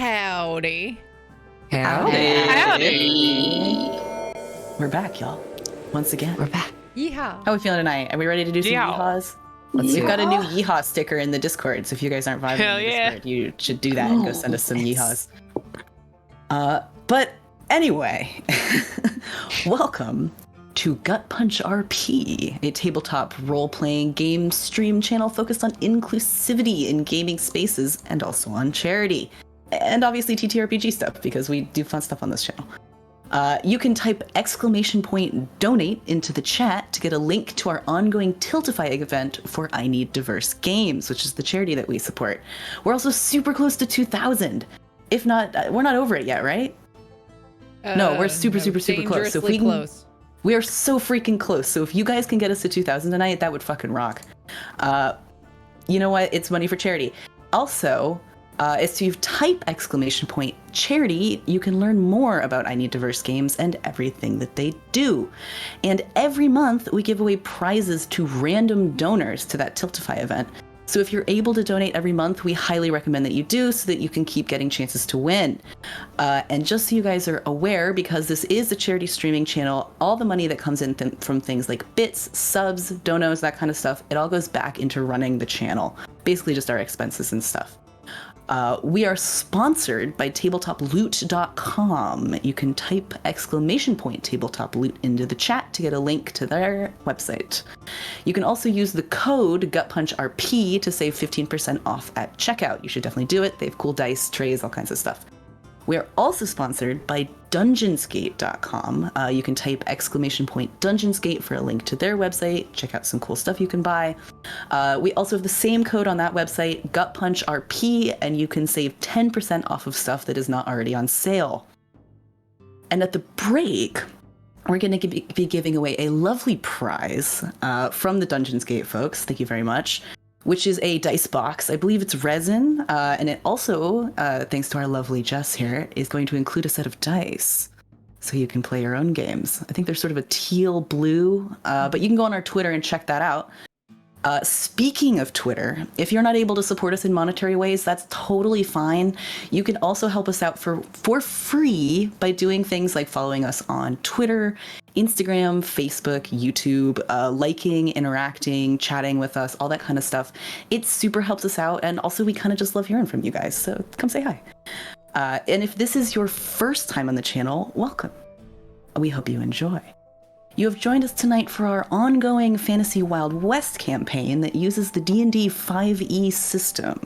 Howdy. Howdy. We're back, y'all. Once again. We're back. Yeehaw. How are we feeling tonight? Are we ready to do some yeehaws? We've got a new yeehaw sticker in the Discord, so if you guys aren't vibing in the Discord, you should do that and go send us some yeehaws. But anyway, welcome to Gut Punch RP, a tabletop role-playing game stream channel focused on inclusivity in gaming spaces and also on charity. And obviously TTRPG stuff, because we do fun stuff on this channel. You can type !donate into the chat to get a link to our ongoing Tiltify event for I Need Diverse Games, which is the charity that we support. We're also super close to 2,000. If not, we're not over it yet, right? No, we're super close. So if we can, close. We are so freaking close. So if you guys can get us to 2,000 tonight, that would fucking rock. You know what? It's money for charity. Also, if you type !charity, you can learn more about I Need Diverse Games and everything that they do. And every month, we give away prizes to random donors to that Tiltify event. So if you're able to donate every month, we highly recommend that you do so that you can keep getting chances to win. And just so you guys are aware, because this is a charity streaming channel, all the money that comes in from things like bits, subs, donos, that kind of stuff, it all goes back into running the channel. Basically just our expenses and stuff. We are sponsored by tabletoploot.com. You can type !tabletoploot into the chat to get a link to their website. You can also use the code GutPunchRP to save 15% off at checkout. You should definitely do it. They have cool dice, trays, all kinds of stuff. We are also sponsored by Dungeonsgate.com. You can type !Dungeonsgate for a link to their website. Check out some cool stuff you can buy. We also have the same code on that website, GutPunchRP, and you can save 10% off of stuff that is not already on sale. And at the break, we're going to be giving away a lovely prize from the Dungeonsgate folks. Thank you very much. Which is a dice box. I believe it's resin, and it also, thanks to our lovely Jess here, is going to include a set of dice, so you can play your own games. I think they're sort of a teal blue, but you can go on our Twitter and check that out. Speaking of Twitter, if you're not able to support us in monetary ways, that's totally fine. You can also help us out for free by doing things like following us on Twitter, Instagram, Facebook, YouTube, liking, interacting, chatting with us, all that kind of stuff. It super helps us out, and also we kind of just love hearing from you guys, so come say hi. And if this is your first time on the channel, welcome. We hope you enjoy. You have joined us tonight for our ongoing Fantasy Wild West campaign that uses the D&D 5e system.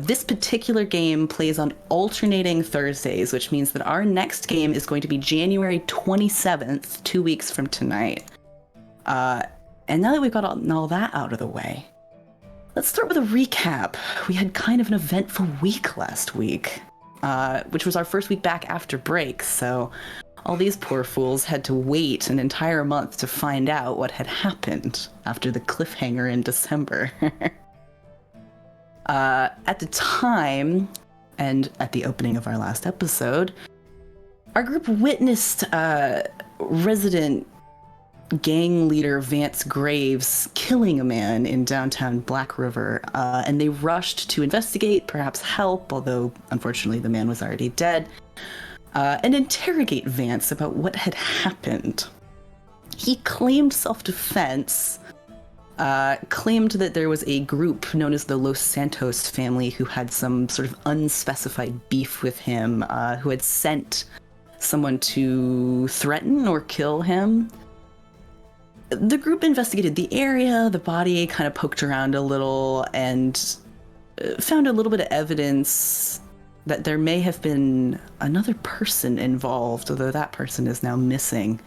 This particular game plays on alternating Thursdays, which means that our next game is going to be January 27th, 2 weeks from tonight. And now that we've got all that out of the way, let's start with a recap. We had kind of an eventful week last week, which was our first week back after break, so all these poor fools had to wait an entire month to find out what had happened after the cliffhanger in December. At the time, and at the opening of our last episode, our group witnessed resident gang leader Vance Graves killing a man in downtown Blackriver, and they rushed to investigate, perhaps help, although unfortunately the man was already dead, and interrogate Vance about what had happened. He claimed self-defense, claimed that there was a group known as the Los Santos family who had some sort of unspecified beef with him, who had sent someone to threaten or kill him. The group investigated the area, the body kind of poked around a little, and found a little bit of evidence that there may have been another person involved, although that person is now missing.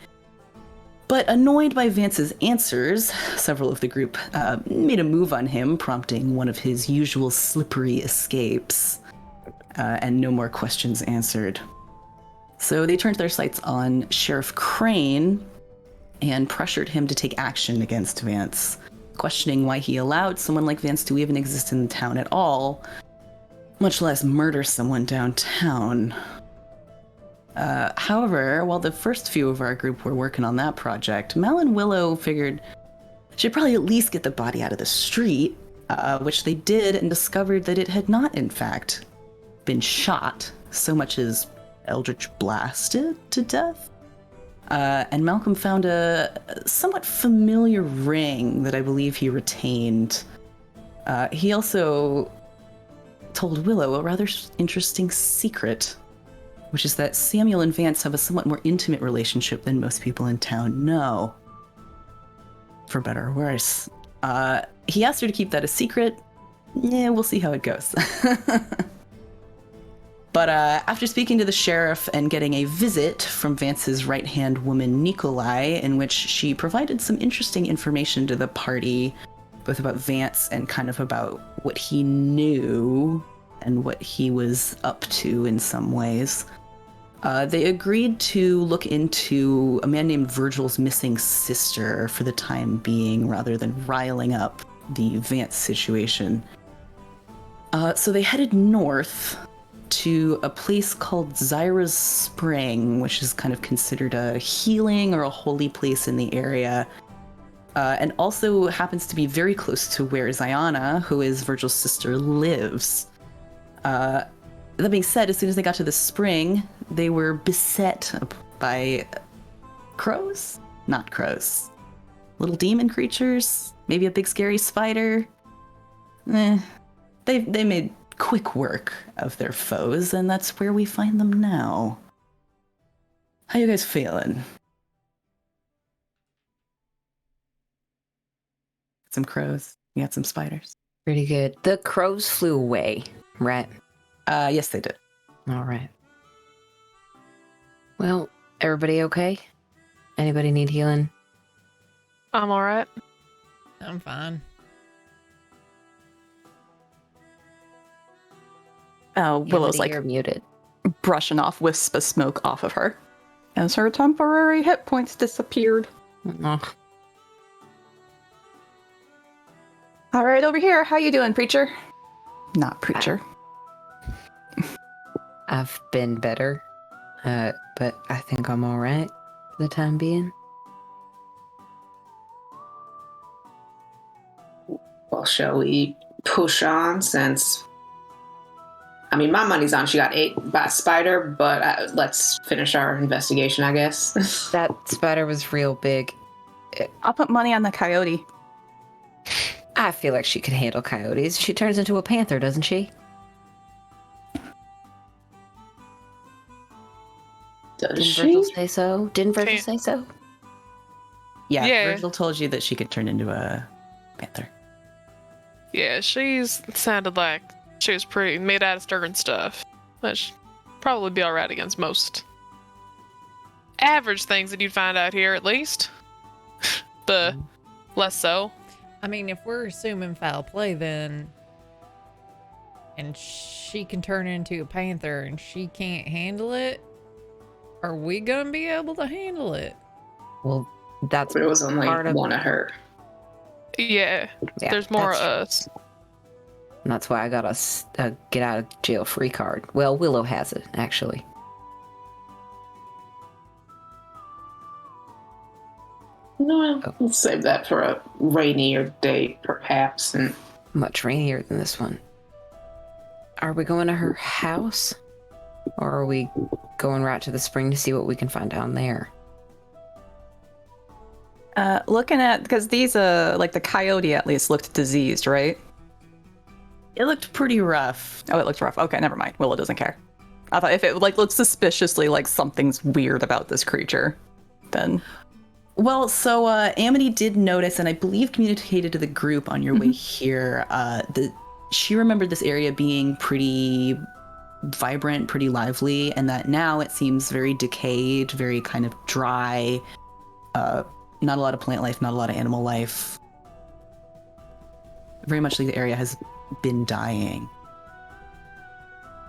But annoyed by Vance's answers, several of the group made a move on him, prompting one of his usual slippery escapes, and no more questions answered. So they turned their sights on Sheriff Crane and pressured him to take action against Vance, questioning why he allowed someone like Vance to even exist in the town at all, much less murder someone downtown. However, while the first few of our group were working on that project, Mal and Willow figured she'd probably at least get the body out of the street, which they did, and discovered that it had not, in fact, been shot, so much as eldritch blasted to death. And Malcolm found a somewhat familiar ring that I believe he retained. He also told Willow a rather interesting secret, which is that Samuel and Vance have a somewhat more intimate relationship than most people in town know. For better or worse. He asked her to keep that a secret. Yeah, we'll see how it goes. But after speaking to the sheriff and getting a visit from Vance's right-hand woman, Nikolai, in which she provided some interesting information to the party, both about Vance and kind of about what he knew and what he was up to in some ways, they agreed to look into a man named Virgil's missing sister for the time being, rather than riling up the Vance situation. So they headed north to a place called Zyra's Spring, which is kind of considered a healing or a holy place in the area, and also happens to be very close to where Ziana, who is Virgil's sister, lives. That being said, as soon as they got to the spring, they were beset by crows? Not crows. Little demon creatures? Maybe a big scary spider? They made quick work of their foes, and that's where we find them now. How you guys feeling? Some crows. You got some spiders. Pretty good. The crows flew away, right? Yes, they did. All right. Well, everybody okay? Anybody need healing? I'm all right. I'm fine. Willow's like You're muted. brushing off wisps of smoke off of her as her temporary hit points disappeared. Oh, All right, over here. How you doing, preacher? Not preacher. I've been better, but I think I'm all right for the time being. Well, shall we push on since... I mean, my money's on she got ate by a spider, but let's finish our investigation, I guess. That spider was real big. I'll put money on the coyote. I feel like she could handle coyotes. She turns into a panther, doesn't she? Does Didn't she? Virgil say so? Didn't Virgil say so? Yeah, Yeah. Virgil told you that she could turn into a panther. Yeah, she's sounded like she was pretty made out of stirring stuff. That should probably be alright against most average things that you'd find out here, at least. The less so. I mean, if we're assuming foul play, then, and she can turn into a panther and she can't handle it, are we gonna be able to handle it? Well, that's There was only part of one of her. Yeah, yeah, there's more of that's- us. That's why I got a get out of jail free card. Well, Willow has it, actually. No, we'll save that for a rainier day, perhaps. And Much rainier than this one. Are we going to her house? Or are we going right to the spring to see what we can find down there? Looking at, because these, like the coyote at least looked diseased, right? It looked pretty rough. Oh, it looked rough. Okay, never mind. Willow doesn't care. I thought if it like looked suspiciously like something's weird about this creature, then Well, so Amity did notice, and I believe communicated to the group on your way here, that she remembered this area being pretty vibrant, pretty lively, and that now it seems very decayed, very kind of dry, not a lot of plant life, not a lot of animal life. Very much like the area has been dying.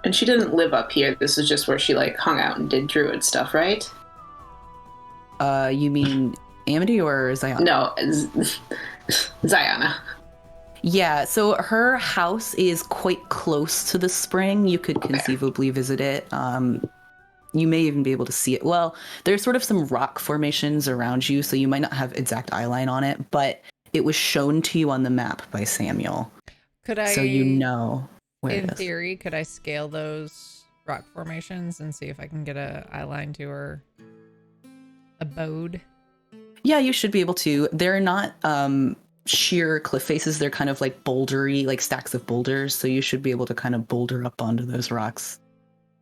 and she didn't live up here. This is just where she like hung out and did druid stuff, right? You mean Amity or Zion? No, Ziana. Yeah, so her house is quite close to the spring. You could conceivably visit it. You may even be able to see it. Well, there's sort of some rock formations around you, so you might not have exact eyeline on it, but it was shown to you on the map by Samuel. Could I? So you know. where In it is. theory, could I scale those rock formations and see if I can get a eye line to her abode? Yeah, you should be able to. They're not sheer cliff faces. They're kind of like bouldery, like stacks of boulders. So you should be able to kind of boulder up onto those rocks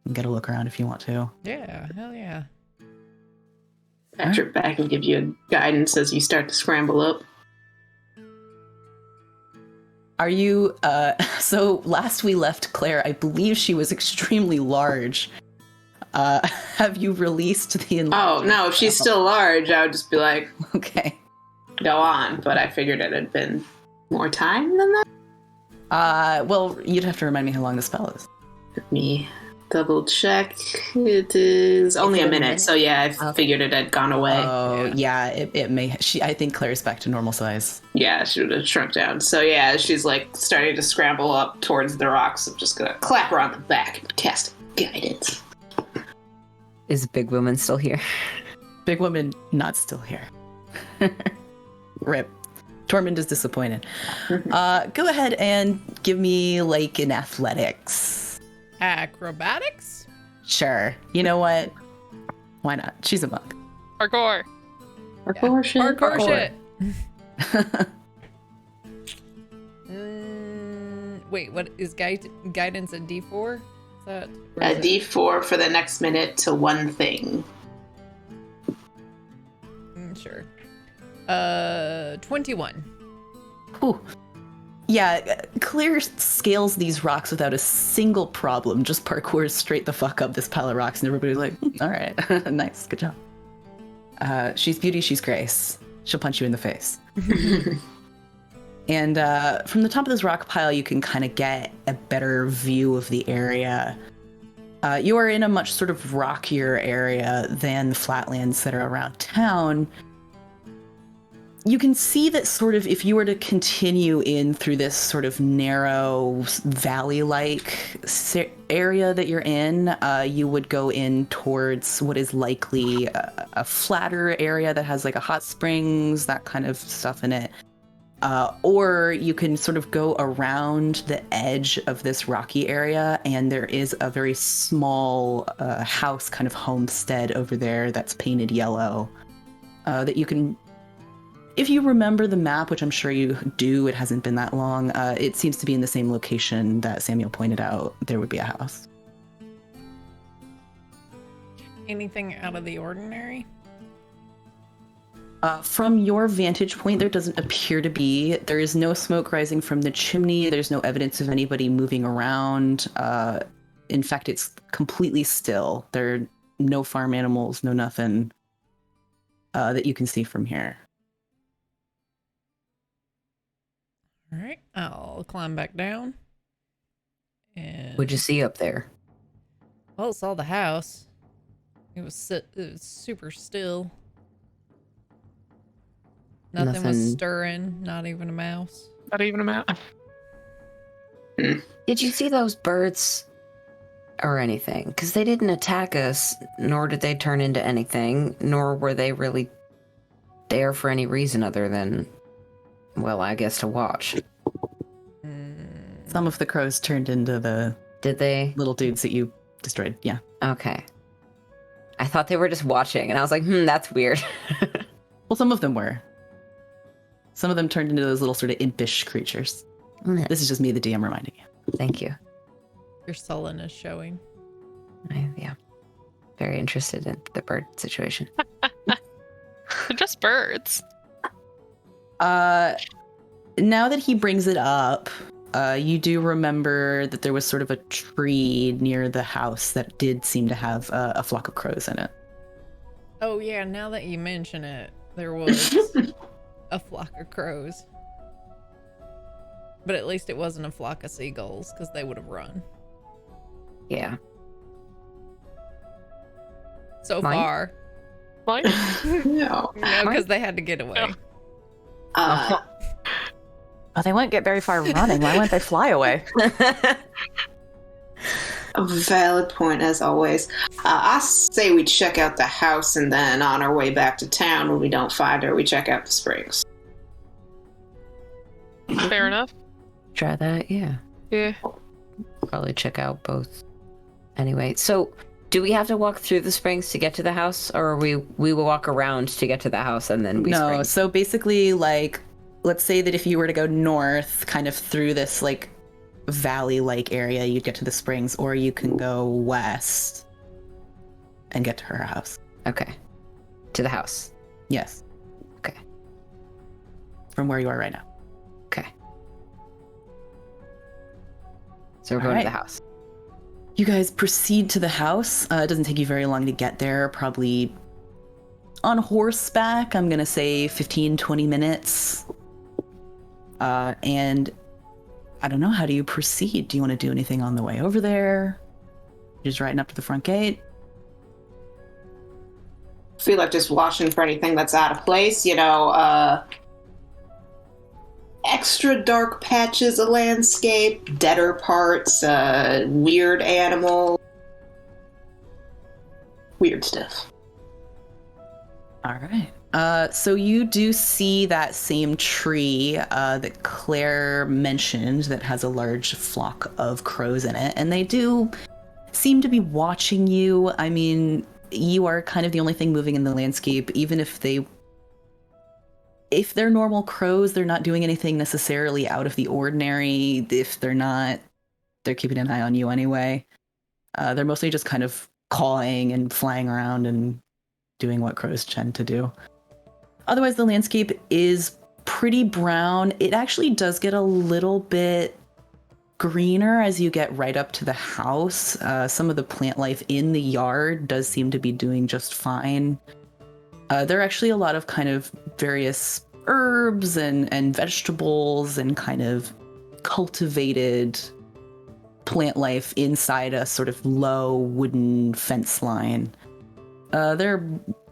and get a look around if you want to. Yeah, hell yeah. Patrick back and give you a guidance as you start to scramble up. Are you, so last we left Claire, I believe she was extremely large. Have you released the... Oh, no, if she's still large, I would just be like, Okay. go on. But I figured it had been more time than that. Well, you'd have to remind me how long the spell is. Let me double check. It is only a minute. So yeah, I figured it had gone away. Oh, yeah, it may... I think Claire's back to normal size. Yeah, she would have shrunk down. So yeah, she's like starting to scramble up towards the rocks. I'm just gonna clap her on the back and cast guidance. Is Big Woman still here? Big woman not still here. Rip. Tormund is disappointed. Go ahead and give me like an athletics. Acrobatics? Sure. You know what? Why not? She's a monk. Hardcore. Hardcore shit. Hardcore Hardcore. shit. Wait, what is guidance a D4? Is that A D4 for the next minute to one thing. Sure. 21. Ooh. Yeah, Claire scales these rocks without a single problem. Just parkours straight the fuck up this pile of rocks, and everybody's like, all right, nice, good job. She's beauty, she's grace. She'll punch you in the face. And from the top of this rock pile, you can kind of get a better view of the area. You are in a much sort of rockier area than the flatlands that are around town. You can see that sort of if you were to continue in through this sort of narrow valley-like area that you're in, you would go in towards what is likely a flatter area that has like a hot springs, that kind of stuff in it. Or you can sort of go around the edge of this rocky area, and there is a very small house, kind of homestead over there that's painted yellow that you can... If you remember the map, which I'm sure you do, it hasn't been that long, it seems to be in the same location that Samuel pointed out. There would be a house. Anything out of the ordinary? From your vantage point, there doesn't appear to be. There is no smoke rising from the chimney. There's no evidence of anybody moving around. In fact, it's completely still. There are no farm animals, no nothing that you can see from here. All right, I'll climb back down. And What'd you see up there? well, I saw the house. It was super still. Nothing was Nothing. stirring, not even a mouse. Not even a mouse. Did you see those birds or anything? Because they didn't attack us, nor did they turn into anything, nor were they really there for any reason other than, well, I guess to watch. Some of the crows turned into the Did they? little dudes that you destroyed. Yeah. Okay. I thought they were just watching, and I was like, that's weird. Well, some of them were. Some of them turned into those little sort of impish creatures. This is just me, the DM, reminding you. Thank you. Your sullenness showing. Yeah. Very interested in the bird situation. They're just birds. Now that he brings it up, you do remember that there was sort of a tree near the house that did seem to have a flock of crows in it. Oh yeah, now that you mention it, there was a flock of crows. But at least it wasn't a flock of seagulls, because they would have run. Yeah. So Mine? far. Like, No. No, because they had to get away. Oh, they wouldn't get very far running. Why wouldn't they fly away? A valid point, as always. I say we check out the house, and then on our way back to town, when we don't find her, we check out the springs. fair enough. Try that, yeah. Yeah. probably check out both. Anyway, so do we have to walk through the springs to get to the house, or we will walk around to get to the house and then we No, spring? so basically, like, let's say that if you were to go north, kind of through this, like, valley-like area, you'd get to the springs, or you can go west and get to her house. Okay. To the house. Yes. Okay. From where you are right now. Okay. So we're All going right. to the house. You guys proceed to the house. It doesn't take you very long to get there. Probably on horseback, I'm going to say 15, 20 minutes. And I don't know, how do you proceed? Do you want to do anything on the way over there? Just riding up to the front gate? I feel like just watching for anything that's out of place, extra dark patches of landscape, deader parts, weird animals, weird stuff. All right. So you do see that same tree that Claire mentioned that has a large flock of crows in it, and they do seem to be watching you. I mean, you are kind of the only thing moving in the landscape. Even if they're normal crows, they're not doing anything necessarily out of the ordinary. If they're not, they're keeping an eye on you anyway. They're mostly just kind of cawing and flying around and doing what crows tend to do. Otherwise, the landscape is pretty brown. It actually does get a little bit greener as you get right up to the house. Some of the plant life in the yard does seem to be doing just fine. There are actually a lot of kind of various herbs and vegetables and kind of cultivated plant life inside a sort of low wooden fence line. There are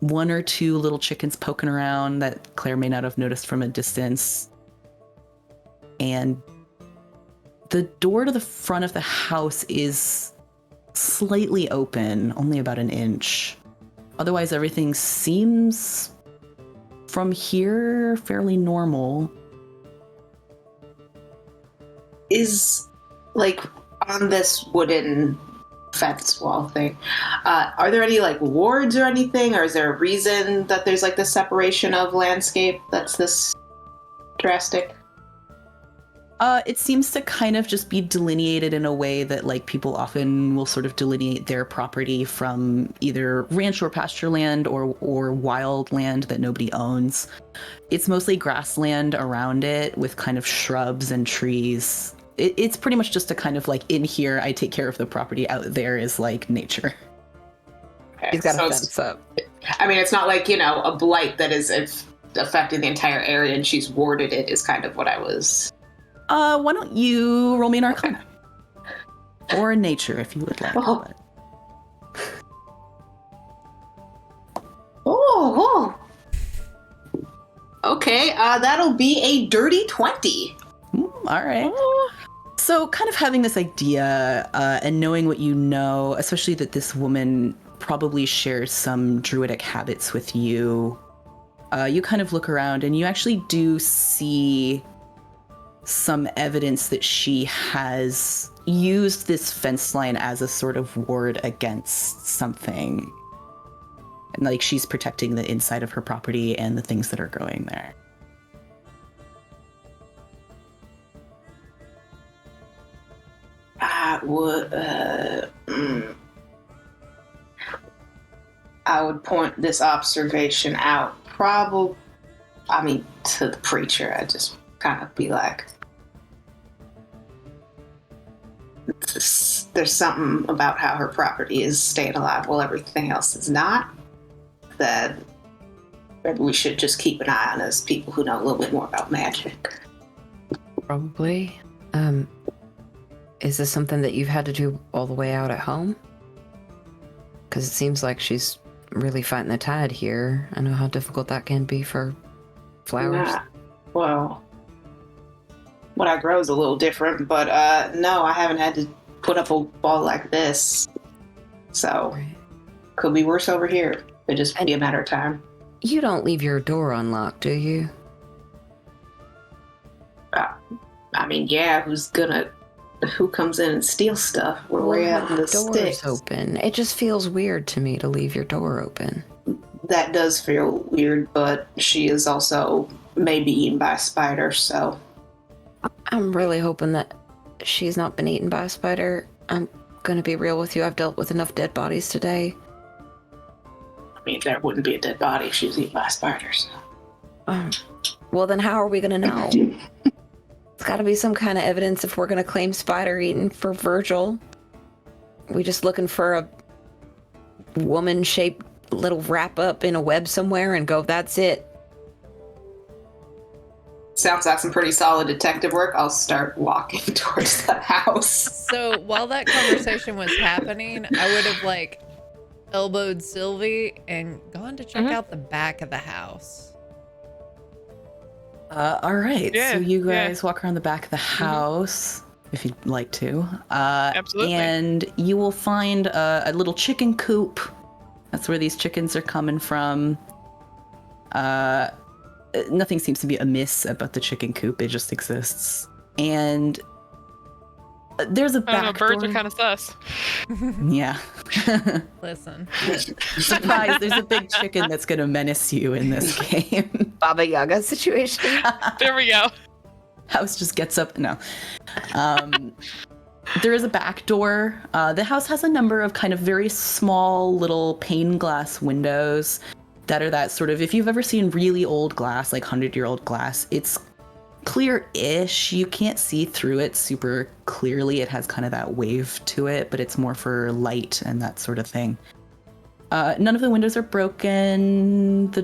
one or two little chickens poking around that Claire may not have noticed from a distance. And the door to the front of the house is slightly open, only about an inch. Otherwise, everything seems, from here, fairly normal. Is, like, on this wooden fence wall thing, are there any, like, wards or anything? Or is there a reason that there's, like, this separation of landscape that's this drastic? It seems to kind of just be delineated in a way that, like, people often will sort of delineate their property from either ranch or pasture land or wild land that nobody owns. It's mostly grassland around it with kind of shrubs and trees. It's pretty much just a kind of like, in here, I take care of the property, out there is like nature. Okay, He's got so a it's- fence up. I mean, it's not like, a blight that is affecting the entire area and she's warded it is kind of what I was... Why don't you roll me an Arcana? Or a nature, if you would like. Oh. but- Oh. Okay, that'll be a dirty 20. All right. So kind of having this idea and knowing what you know, especially that this woman probably shares some druidic habits with you, you kind of look around and you actually do see some evidence that she has used this fence line as a sort of ward against something. And like she's protecting the inside of her property and the things that are growing there. I would point this observation out to the preacher. I'd just kind of be like, there's something about how her property is staying alive while everything else is not, that maybe we should just keep an eye on as people who know a little bit more about magic. Probably. Is this something that you've had to do all the way out at home? Because it seems like she's really fighting the tide here. I know how difficult that can be for flowers. Yeah. Well, what I grow is a little different, but no, I haven't had to put up a ball like this. So, Right. could be worse over here. It'd just be a matter of time. You don't leave your door unlocked, do you? Yeah, who's gonna who comes in and steals stuff where we're at in the doors sticks. open. It just feels weird to me to leave your door open. That does feel weird, but she is also maybe eaten by a spider, so. I'm really hoping that she's not been eaten by a spider. I'm gonna be real with you. I've dealt with enough dead bodies today. I mean, there wouldn't be a dead body if she was eaten by spiders. Well, then how are we gonna know? It's gotta be some kind of evidence if we're gonna claim spider eaten for Virgil. We just looking for a woman-shaped little wrap-up in a web somewhere and go, that's it. Sounds like some pretty solid detective work. I'll start walking towards the house. So while that conversation was happening, I would have like elbowed Sylvie and gone to check out the back of the house. All right. Yeah, So you guys walk around the back of the house if you'd like to. Absolutely. And you will find a little chicken coop. That's where these chickens are coming from. Nothing seems to be amiss about the chicken coop. It just exists. And there's a I don't know, back birds door. are kind of sus. Yeah. Listen, Surprise, there's a big chicken that's going to menace you in this game. Baba Yaga situation. There we go. House just gets up. No. There is a back door. The house has a number of kind of very small little pane glass windows that are that sort of, if you've ever seen really old glass, like 100-year-old glass, it's clear-ish. You can't see through it super clearly. It has kind of that wave to it, but it's more for light and that sort of thing. None of the windows are broken. The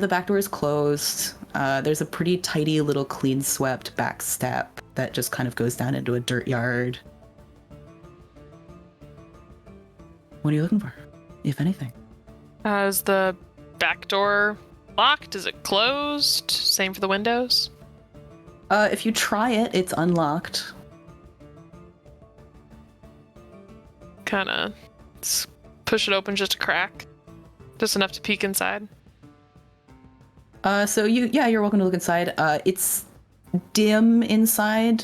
back door is closed. There's a pretty tidy little clean swept back step that just kind of goes down into a dirt yard. What are you looking for, if anything? Is the back door locked? Is it closed? Same for the windows? If you try it, it's unlocked. Kind of push it open just a crack. Just enough to peek inside. So you're welcome to look inside. It's dim inside.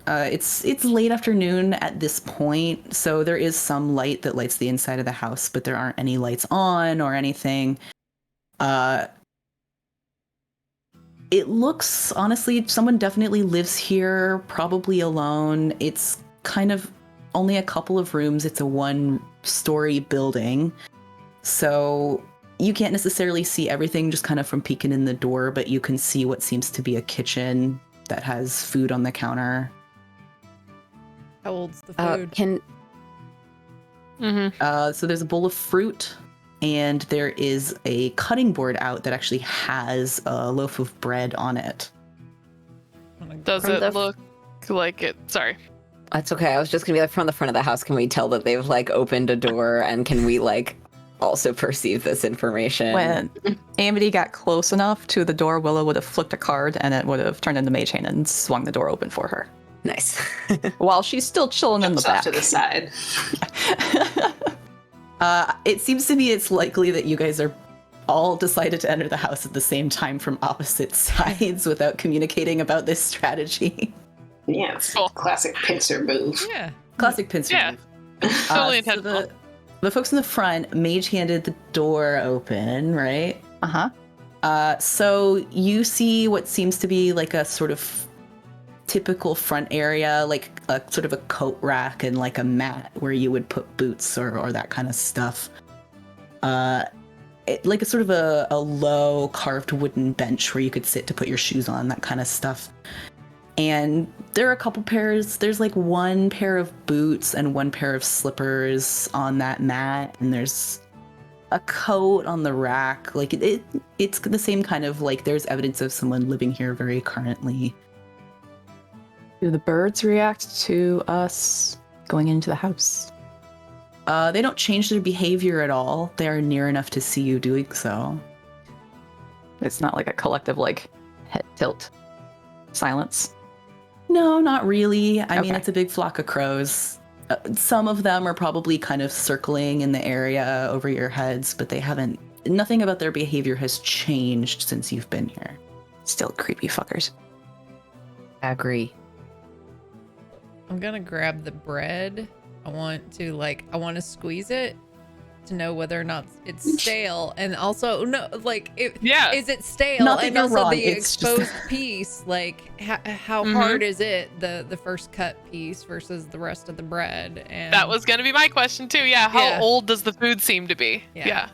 It's late afternoon at this point, so there is some light that lights the inside of the house, but there aren't any lights on or anything. It looks, honestly, someone definitely lives here, probably alone. It's kind of only a couple of rooms. It's a one-story building, so you can't necessarily see everything just kind of from peeking in the door, but you can see what seems to be a kitchen that has food on the counter. how old's the food? So there's a bowl of fruit, and there is a cutting board out that actually has a loaf of bread on it. Does From it the- look like it? Sorry. That's okay. I was just gonna be like, from the front of the house, can we tell that they've like opened a door, and can we like also perceive this information? When Amity got close enough to the door, Willow would have flicked a card and it would have turned into Mage Hand and swung the door open for her. Nice. While she's still chilling in the Jumps off back. to the side. It seems to me it's likely that you guys are all decided to enter the house at the same time from opposite sides without communicating about this strategy. Yeah, it's Cool. classic pincer move. Yeah. Classic pincer Yeah. move. Totally So intentional. the folks in the front mage-handed the door open, right? Uh-huh. So you see what seems to be like a sort of typical front area, like a sort of a coat rack and like a mat where you would put boots or that kind of stuff. Like a sort of a low carved wooden bench where you could sit to put your shoes on, that kind of stuff. And there are a couple pairs. There's like one pair of boots and one pair of slippers on that mat, and there's a coat on the rack. Like it's the same kind of like there's evidence of someone living here very currently. Do the birds react to us going into the house? They don't change their behavior at all. They are near enough to see you doing so. It's not like a collective, like, head tilt silence. No, not really. I mean, Okay. it's a big flock of crows. Some of them are probably kind of circling in the area over your heads, but they haven't. Nothing about their behavior has changed since you've been here. Still creepy fuckers. I agree. I'm gonna grab the bread. I want to squeeze it to know whether or not it's stale, and also is it stale? Not that and you're also wrong, the it's just- exposed piece, how hard is it? The first cut piece versus the rest of the bread. And That was gonna be my question too. Yeah, how Yeah. old does the food seem to be? Yeah.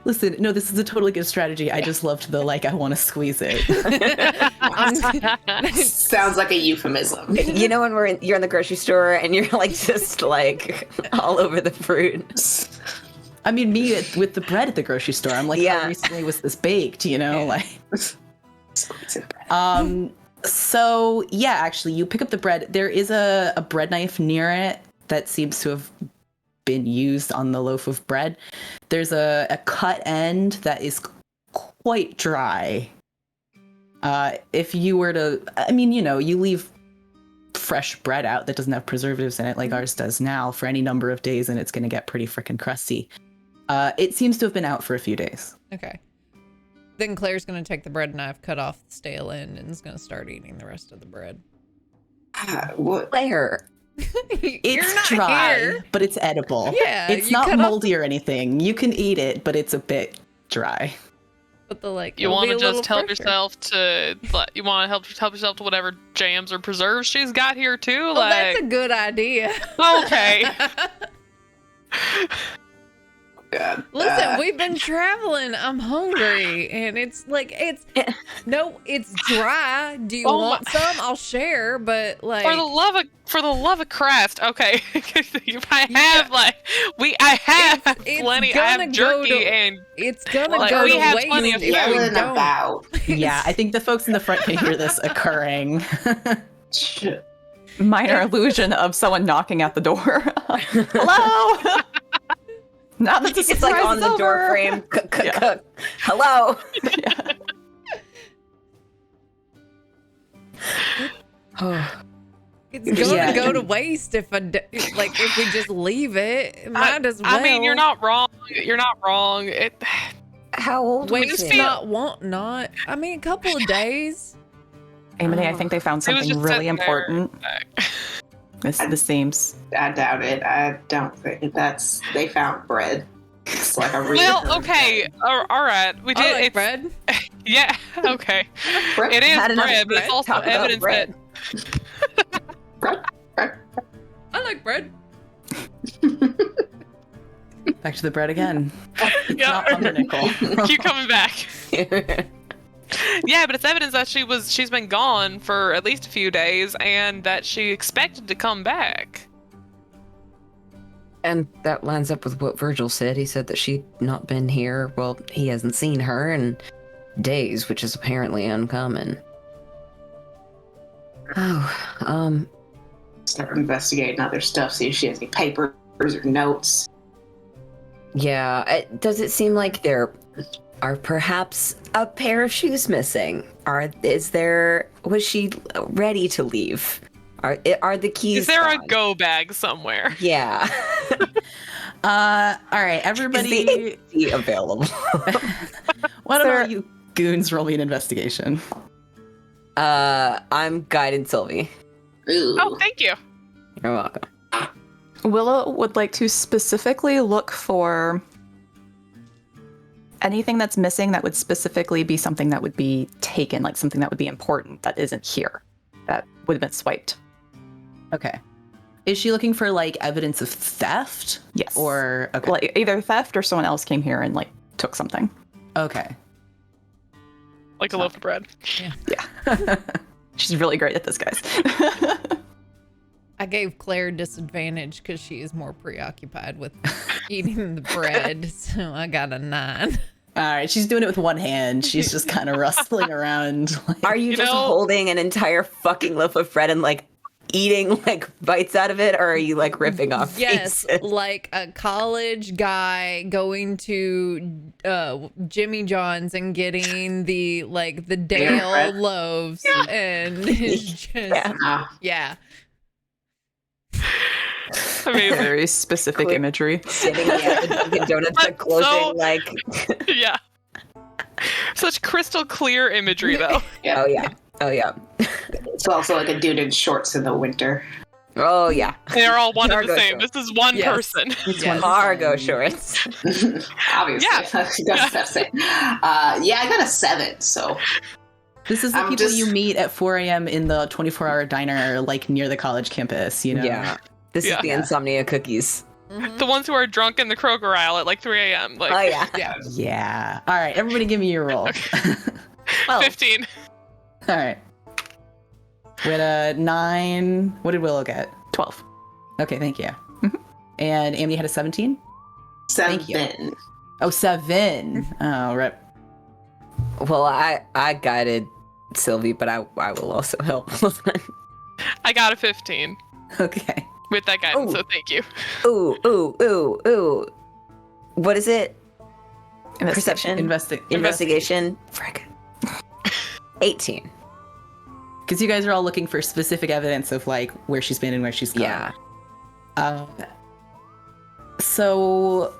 Listen, no, this is a totally good strategy. I just loved the I want to squeeze it. Sounds like a euphemism. You know when you're in the grocery store and you're just all over the fruit. I mean, me with the bread at the grocery store. I'm like, Yeah. how recently was this baked? You know, Squeeze it. So yeah, actually, you pick up the bread. There is a bread knife near it that seems to have been used on the loaf of bread. There's a cut end that is quite dry. If you were to, you leave fresh bread out that doesn't have preservatives in it like ours does now for any number of days, and it's going to get pretty freaking crusty. It seems to have been out for a few days. Okay. Then Claire's gonna take the bread knife, cut off the stale end, and is gonna start eating the rest of the bread. What? Claire. You're It's not dry, here. but it's edible. Yeah, It's you not cut off moldy or anything. You can eat it, but it's a bit dry. But the You want to just help yourself to whatever jams or preserves she's got here too. Oh, that's a good idea. Okay. God. Listen, we've been traveling. I'm hungry, and it's dry. Do you want some? I'll share, but for the love of Christ, okay. If I have it's plenty. I gonna have go jerky and it's gonna Like, go we to have waste plenty if of we food. Yelling don't. about. Yeah, I think the folks in the front can hear this occurring. Minor illusion of someone knocking at the door. Hello. Now that the It's surprise on is the door over. frame. Yeah. Hello. Yeah. Oh. It's gonna Yeah. go to waste if if we just leave it. Might as well. I mean, you're not wrong. You're not wrong. How old was Waste it? not. I mean, a couple of days. Amity, I think they found It was something just really sitting there. important. This seems. I doubt it. I don't think they found bread. It's like a real. Well, okay, all right. We did. I like it's, bread. Yeah. Okay. Bread. It is Had enough bread, but it's bread? also Talk about evidence bread. I like bread. Back to the bread again. It's Yeah. not pumpernickel. Keep coming back. Yeah, but it's evidence that she's been gone for at least a few days, and that she expected to come back. And that lines up with what Virgil said. He said that she'd not been here. Well, he hasn't seen her in days, which is apparently uncommon. Oh, Start investigating other stuff. See if she has any papers or notes. yeah. Does it seem like there are perhaps a pair of shoes missing? Was she ready to leave? Are the keys? Is there gone? a go bag somewhere? Yeah. All right, Is everybody. the AC available? Why don't Sir- all you goons roll me an investigation? I'm guided Sylvie. Ooh. Oh, thank you. You're welcome. Willow would like to specifically look for anything that's missing that would specifically be something that would be taken, like something that would be important that isn't here, that would have been swiped. Okay. Is she looking for evidence of theft? Yes. Or okay. Like either theft or someone else came here and took something. Okay. Like a loaf of bread. She's really great at this, guys. I gave Claire disadvantage because she is more preoccupied with eating the bread, so I got a 9. All right, she's doing it with one hand. She's just kind of rustling around. Are you, You just know- holding an entire fucking loaf of bread and eating bites out of it, or are you ripping off Yes, pieces? like a college guy going to Jimmy John's and getting the Dale bread. loaves and just yeah. Amazing. Very specific Quick. imagery. Sitting at the Dunkin' Donuts at closing, Yeah. Such crystal clear imagery, though. oh yeah. It's also like a dude in shorts in the winter. Oh yeah, They are all one and the Cargo same. shorts. This is one Yes. person. It's Yeah. one Cargo person. shorts. Obviously. Yeah. That's it. Yeah, I got a 7, so This is the I'm people just- you meet at 4 a.m. in the 24-hour diner, like near the college campus, you know? Yeah, this Yeah. is the insomnia cookies. The ones who are drunk in the Kroger aisle at like 3 a.m. Like Oh yeah, Yeah. Yeah. All right, everybody give me your roll. well, 15. All right. We had a 9. What did Willow get? 12. Okay, thank you. And Amy had a 17? 7. Thank you. Oh, 7. Oh, rip. well, I guided Sylvie, but I will also help. I got a 15 Okay. with that guidance, Oh. so thank you. Ooh. What is it? Perception? Investigation. Frick. 18. Because you guys are all looking for specific evidence of like where she's been and where she's gone. Yeah. So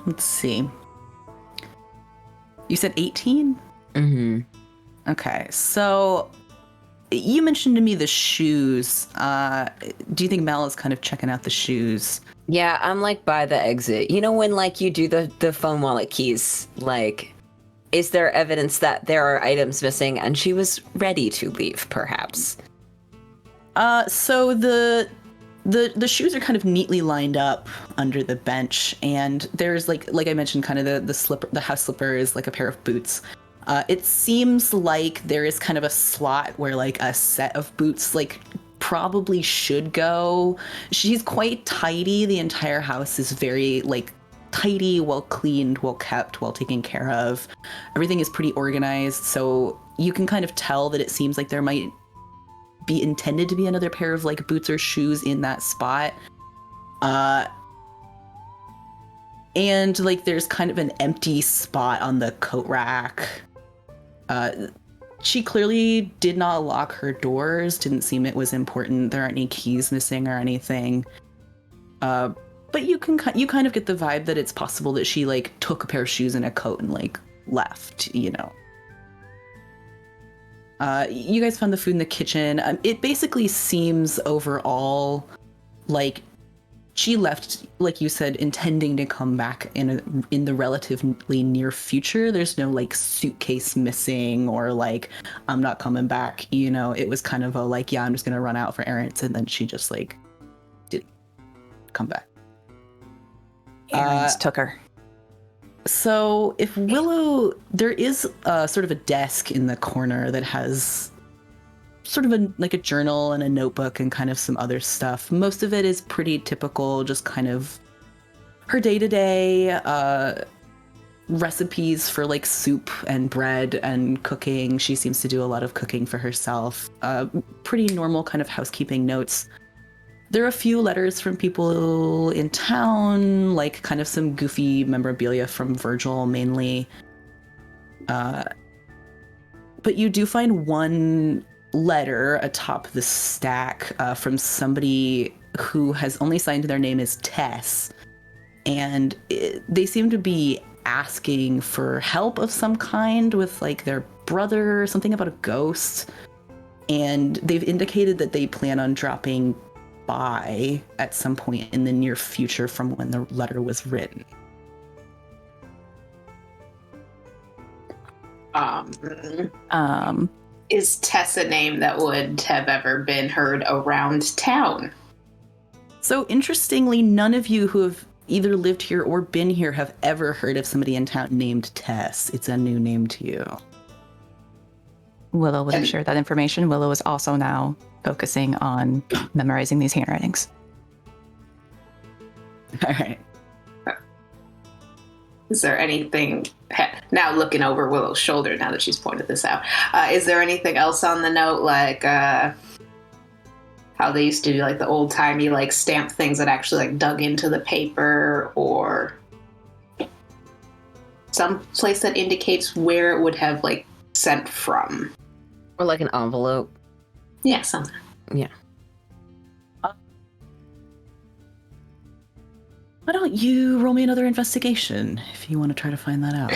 let's see. You said 18? Mm-hmm. Okay. So you mentioned to me the shoes. Do you think Mal is kind of checking out the shoes? Yeah, I'm like by the exit. You know when like you do the phone wallet keys, like is there evidence that there are items missing and she was ready to leave perhaps? So the shoes are kind of neatly lined up under the bench, and there's like I mentioned, kind of the slipper, the house slipper is like a pair of boots. It seems like there is kind of a slot where like a set of boots like probably should go. She's quite tidy. The entire house is very like tidy, well cleaned, well kept, well taken care of. Everything is pretty organized, so you can kind of tell that it seems like there might be intended to be another pair of like boots or shoes in that spot. And like there's kind of an empty spot on the coat rack. She clearly did not lock her doors, didn't seem it was important. There aren't any keys missing or anything. But you kind of get the vibe that it's possible that she like took a pair of shoes and a coat and like left, you know. You guys found the food in the kitchen. It basically seems overall like she left, like you said, intending to come back in the relatively near future. There's no like suitcase missing or like I'm not coming back. You know, it was kind of a like, yeah, I'm just gonna run out for errands, and then she just like didn't come back. Aaron's took her. So if Willow, there is sort of a desk in the corner that has sort of like a journal and a notebook and kind of some other stuff. Most of it is pretty typical, just kind of her day-to-day recipes for like soup and bread and cooking. She seems to do a lot of cooking for herself. Pretty normal kind of housekeeping notes. There are a few letters from people in town, like kind of some goofy memorabilia from Virgil mainly. But you do find one letter atop the stack from somebody who has only signed their name as Tess. And they seem to be asking for help of some kind with like their brother, or something about a ghost. And they've indicated that they plan on dropping by at some point in the near future from when the letter was written. Is Tess a name that would have ever been heard around town? So interestingly, none of you who have either lived here or been here have ever heard of somebody in town named Tess. It's a new name to you. Willow would have shared that information. Willow is also now focusing on memorizing these handwritings. All right. Is there anything, now looking over Willow's shoulder now that she's pointed this out, is there anything else on the note, like how they used to do like the old-timey like stamp things that actually like dug into the paper, or some place that indicates where it would have like sent from? Or like an envelope. Yeah, something. Yeah. Why don't you roll me another investigation if you want to try to find that out?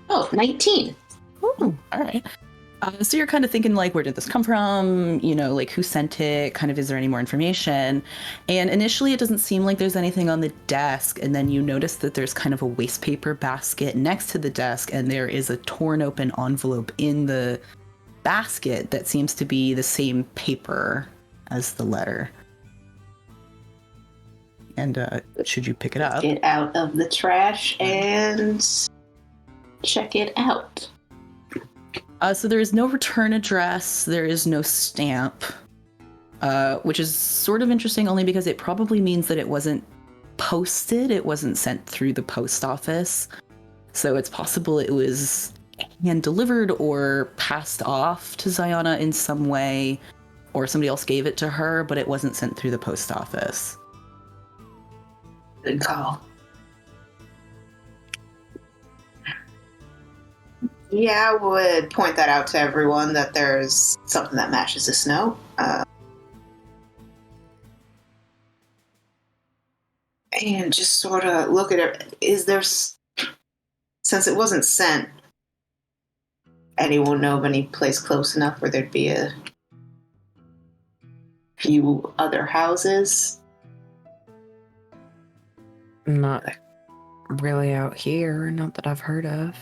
Oh, 19. Ooh, all right. So you're kind of thinking, like, where did this come from? You know, like, who sent it? Kind of, is there any more information? And initially, it doesn't seem like there's anything on the desk. And then you notice that there's kind of a waste paper basket next to the desk, and there is a torn open envelope in the basket that seems to be the same paper as the letter. And should you pick it up? Get out of the trash and check it out. So there is no return address, there is no stamp, which is sort of interesting only because it probably means that it wasn't posted, it wasn't sent through the post office. So it's possible it was hand delivered or passed off to Ziana in some way, or somebody else gave it to her, but it wasn't sent through the post office. Good call. Yeah, I would point that out to everyone that there's something that matches this note. And just sort of look at it. Is there, since it wasn't sent, anyone know of any place close enough where there'd be a few other houses? Not really out here, not that I've heard of.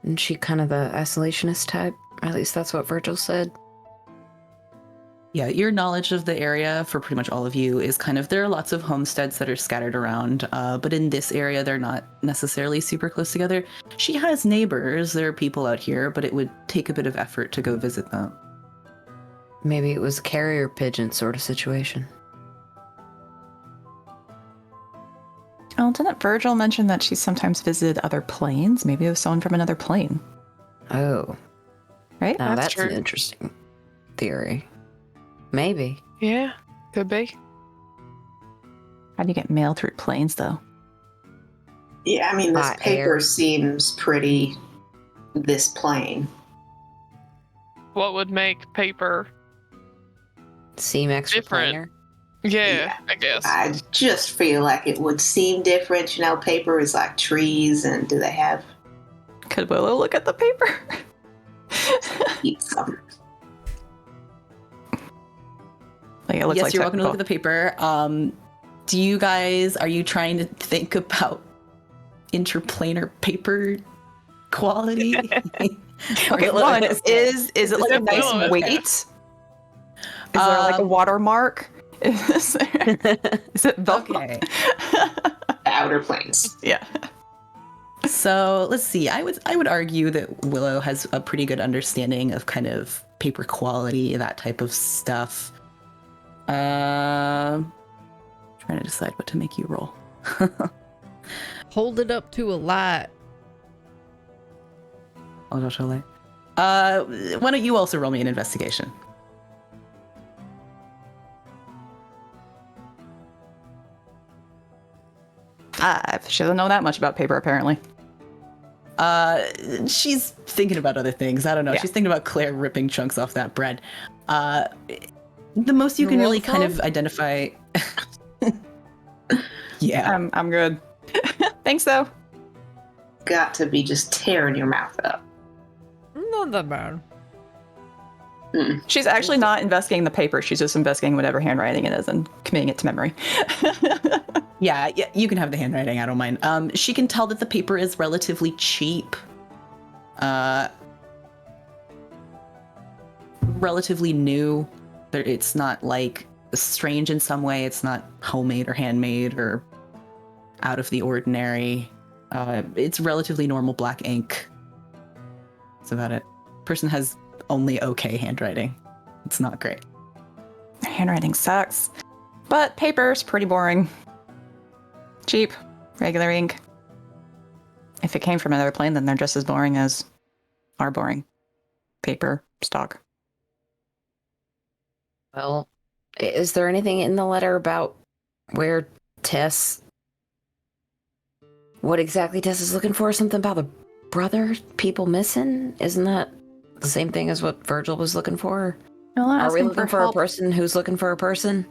Isn't she kind of the isolationist type? At least that's what Virgil said. Yeah, your knowledge of the area for pretty much all of you is kind of, there are lots of homesteads that are scattered around, but in this area, they're not necessarily super close together. She has neighbors, there are people out here, but it would take a bit of effort to go visit them. Maybe it was a carrier pigeon sort of situation. Oh, didn't Virgil mention that she sometimes visited other planes? Maybe it was someone from another plane. Oh. Right? Now That's that's an true. interesting theory. Maybe. Yeah, could be. How do you get mail through planes, though? Yeah, I mean, this By paper air. seems pretty this plain. What would make paper? Seem extra Different. planar. Yeah, I guess. I just feel like it would seem different. You know, paper is like trees, and do they have Could Willow look at the paper? eat some? Like, it looks Yes, like you're welcome to look at technical. the paper. Do you guys, are you trying to think about interplanar paper quality? Okay, Or one, what is it like a it nice Willow? weight? Is there like a watermark? Is it velcro? Okay. The outer planes. Yeah. So let's see. I would argue that Willow has a pretty good understanding of kind of paper quality, that type of stuff. Trying to decide what to make you roll. Hold it up to a light. Why don't you also roll me an investigation? She doesn't know that much about paper, apparently. She's thinking about other things. I don't know. Yeah. She's thinking about Claire ripping chunks off that bread. The most you You're can really welcome. kind of identify. Yeah. I'm good. Thanks, though. Got to be just tearing your mouth up. Not that bad. She's actually not investigating the paper. She's just investigating whatever handwriting it is and committing it to memory. Yeah, you can have the handwriting. I don't mind. She can tell that the paper is relatively cheap. Relatively new. It's not like strange in some way. It's not homemade or handmade or out of the ordinary. It's relatively normal black ink. That's about it. Person has only okay handwriting. It's not great. Handwriting sucks. But paper's pretty boring. Cheap. Regular ink. If it came from another plane, then they're just as boring as our boring paper stock. Well, is there anything in the letter about where Tess... What exactly Tess is looking for? Something about the brother? People missing? Isn't that the same thing as what Virgil was looking for? Are we looking for a person who's looking for a person?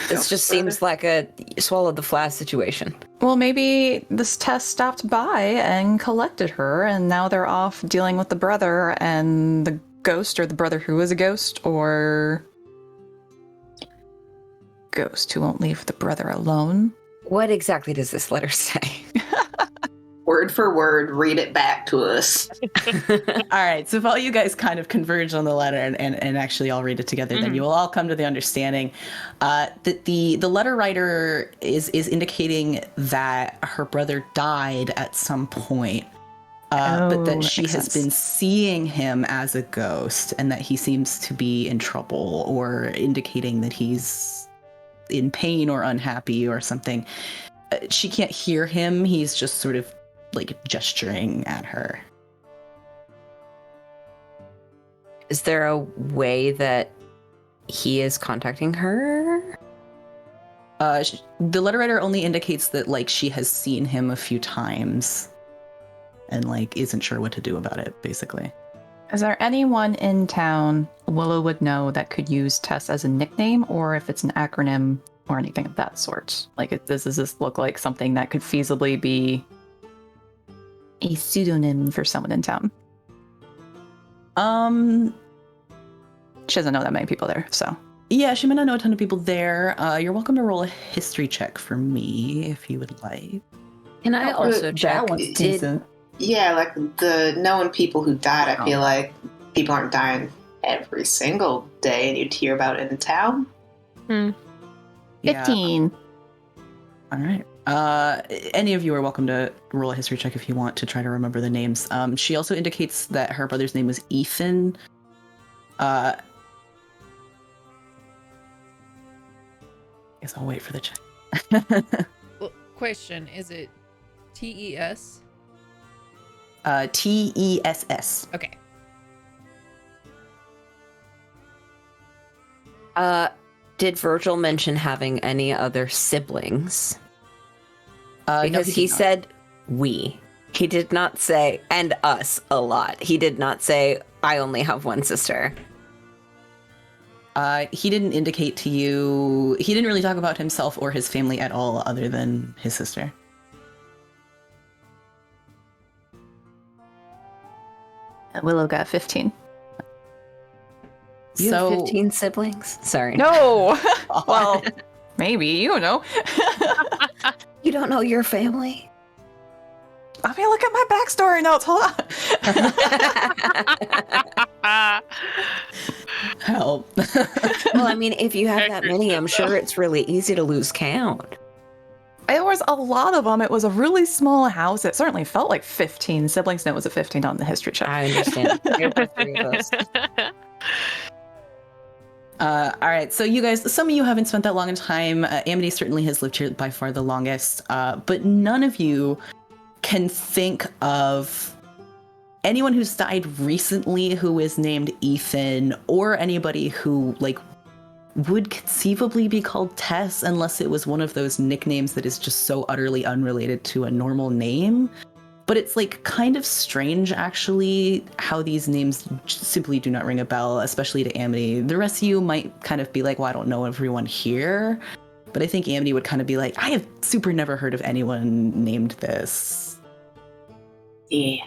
This just seems like a swallow the fly situation. Well, maybe this Tess stopped by and collected her, and now they're off dealing with the brother and the ghost, or the brother who is a ghost, or ghost who won't leave the brother alone. What exactly does this letter say? Word for word, read it back to us. All right, so if all you guys kind of converge on the letter and actually all read it together, then you will all come to the understanding that the letter writer is indicating that her brother died at some point, but that she has been seeing him as a ghost and that he seems to be in trouble, or indicating that he's in pain or unhappy or something. She can't hear him. He's just sort of like gesturing at her. Is there a way that he is contacting her? The letter writer only indicates that like she has seen him a few times and like isn't sure what to do about it, basically. Is there anyone in town Willow would know that could use Tess as a nickname, or if it's an acronym or anything of that sort? Like, does this look like something that could feasibly be a pseudonym for someone in town? She doesn't know that many people there, so. Yeah, she may not know a ton of people there. You're welcome to roll a history check for me if you would like. Can I also check? Yeah, like the knowing people who died, I feel like people aren't dying every single day and you'd hear about it in town. 15. All right. Any of you are welcome to roll a history check if you want to try to remember the names. She also indicates that her brother's name was Ethan. I guess I'll wait for the check. Well, question, is it T-E-S? Tess. Okay. Did Virgil mention having any other siblings? Because no, he did not. said we. He did not say, and us a lot. He did not say, I only have one sister. He didn't indicate to you. He didn't really talk about himself or his family at all, other than his sister. Willow got 15. You have 15 siblings? Sorry. No! Well, maybe. You don't know. You don't know your family? I mean, look at my backstory notes. Hold on. Help. Well, I mean, if you have that many, I'm sure it's really easy to lose count. There was a lot of them. It was a really small house. It certainly felt like 15 siblings. No, it was a 15 on the history check. I understand. There were 3 of us. All right, so you guys, some of you haven't spent that long in time. Amity certainly has lived here by far the longest, but none of you can think of anyone who's died recently who is named Ethan, or anybody who like would conceivably be called Tess, unless it was one of those nicknames that is just so utterly unrelated to a normal name. But it's like kind of strange, actually, how these names simply do not ring a bell, especially to Amity. The rest of you might kind of be like, well, I don't know everyone here. But I think Amity would kind of be like, I have super never heard of anyone named this. Yeah.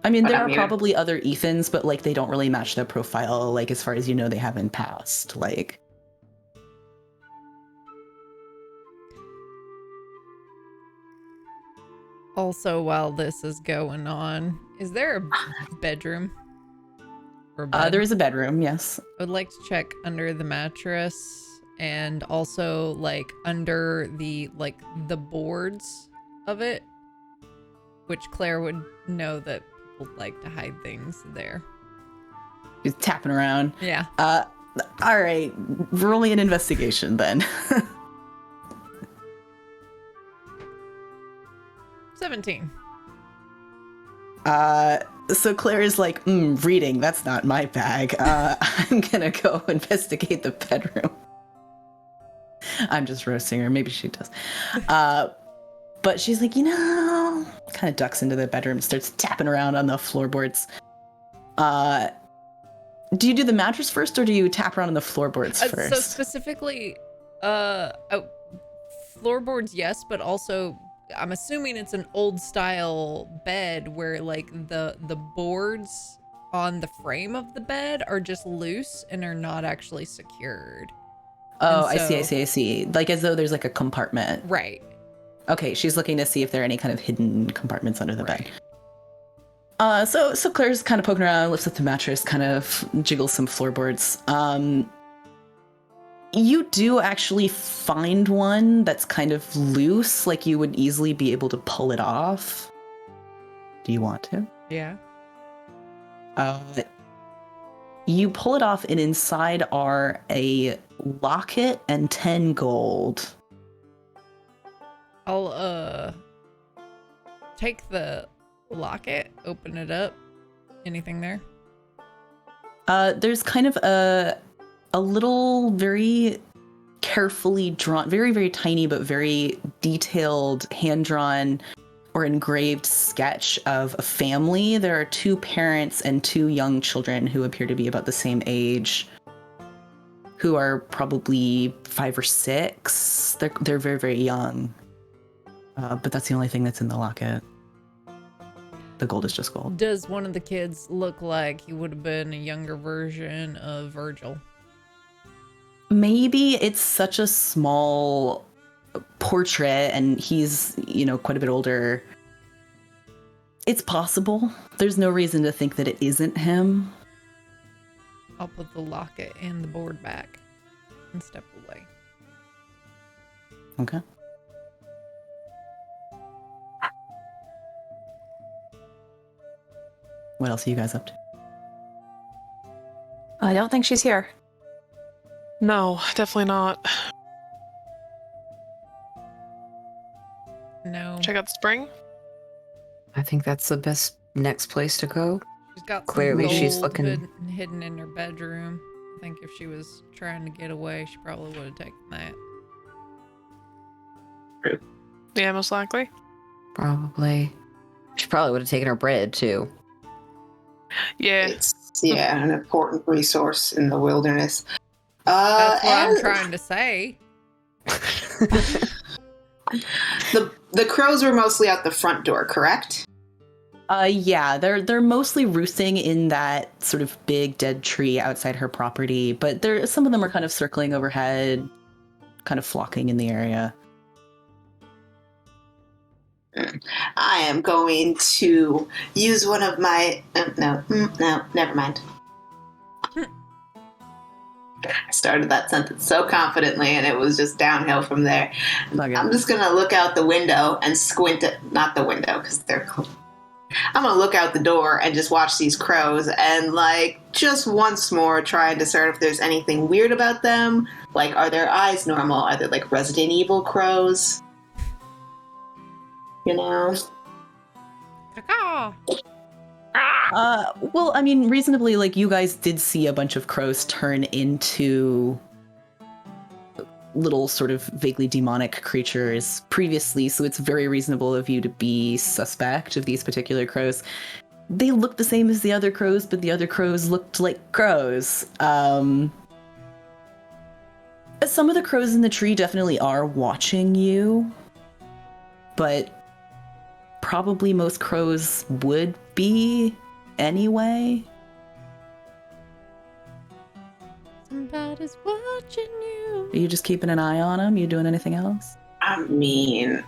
I mean, there I'm are here. probably other Ethans, but like they don't really match their profile, like as far as you know they have in past. Like, Also, while this is going on, is there a bedroom? Or bed? there is a bedroom, yes. I would like to check under the mattress and also like under the boards of it, which Claire would know that people like to hide things there. He's tapping around. Yeah. All right, rolling an investigation then. 17. So Claire is like, reading, that's not my bag. I'm gonna go investigate the bedroom. I'm just roasting her, maybe she does. But she's like, kind of ducks into the bedroom, starts tapping around on the floorboards. Do you do the mattress first, or do you tap around on the floorboards first? So specifically, floorboards, yes, but also I'm assuming it's an old style bed where like the boards on the frame of the bed are just loose and are not actually secured. Oh, And I so- see. Like as though there's like a compartment. Right. Okay, she's looking to see if there are any kind of hidden compartments under the Right. bed. So Claire's kind of poking around, lifts up the mattress, kind of jiggles some floorboards. You do actually find one that's kind of loose, like you would easily be able to pull it off. Do you want to? Yeah. You pull it off, and inside are a locket and 10 gold. I'll take the locket, open it up. Anything there? There's kind of a little, very carefully drawn, very, very tiny, but very detailed, hand-drawn or engraved sketch of a family. There are 2 parents and 2 young children who appear to be about the same age, who are probably 5 or 6. They're very, very young. But that's the only thing that's in the locket. The gold is just gold. Does one of the kids look like he would have been a younger version of Virgil? Maybe it's such a small portrait and he's, quite a bit older. It's possible. There's no reason to think that it isn't him. I'll put the locket and the board back and step away. Okay. What else are you guys up to? I don't think she's here. No, definitely not. No. Check out the spring. I think that's the best next place to go. She's got some Clearly she's gold looking- hidden in her bedroom. I think if she was trying to get away, she probably would have taken that. Yeah, most likely. Probably. She probably would have taken her bread too. Yeah. It's an important resource in the wilderness. That's what I'm and trying to say. the crows were mostly out the front door, correct? Yeah, they're mostly roosting in that sort of big dead tree outside her property, but some of them are kind of circling overhead, kind of flocking in the area. I am going to use one of my... no, never mind. I started that sentence so confidently, and it was just downhill from there. Okay. I'm just going to look out the window and squint at... Not the window, because they're... I'm going to look out the door and just watch these crows and, just once more try and discern if there's anything weird about them. Are their eyes normal? Are they, Resident Evil crows? Caw. Well, I mean, reasonably, you guys did see a bunch of crows turn into little sort of vaguely demonic creatures previously, so it's very reasonable of you to be suspect of these particular crows. They looked the same as the other crows, but the other crows looked like crows. Some of the crows in the tree definitely are watching you, but probably most crows would be anyway. Somebody's watching you. Are you just keeping an eye on them? You doing anything else? I mean,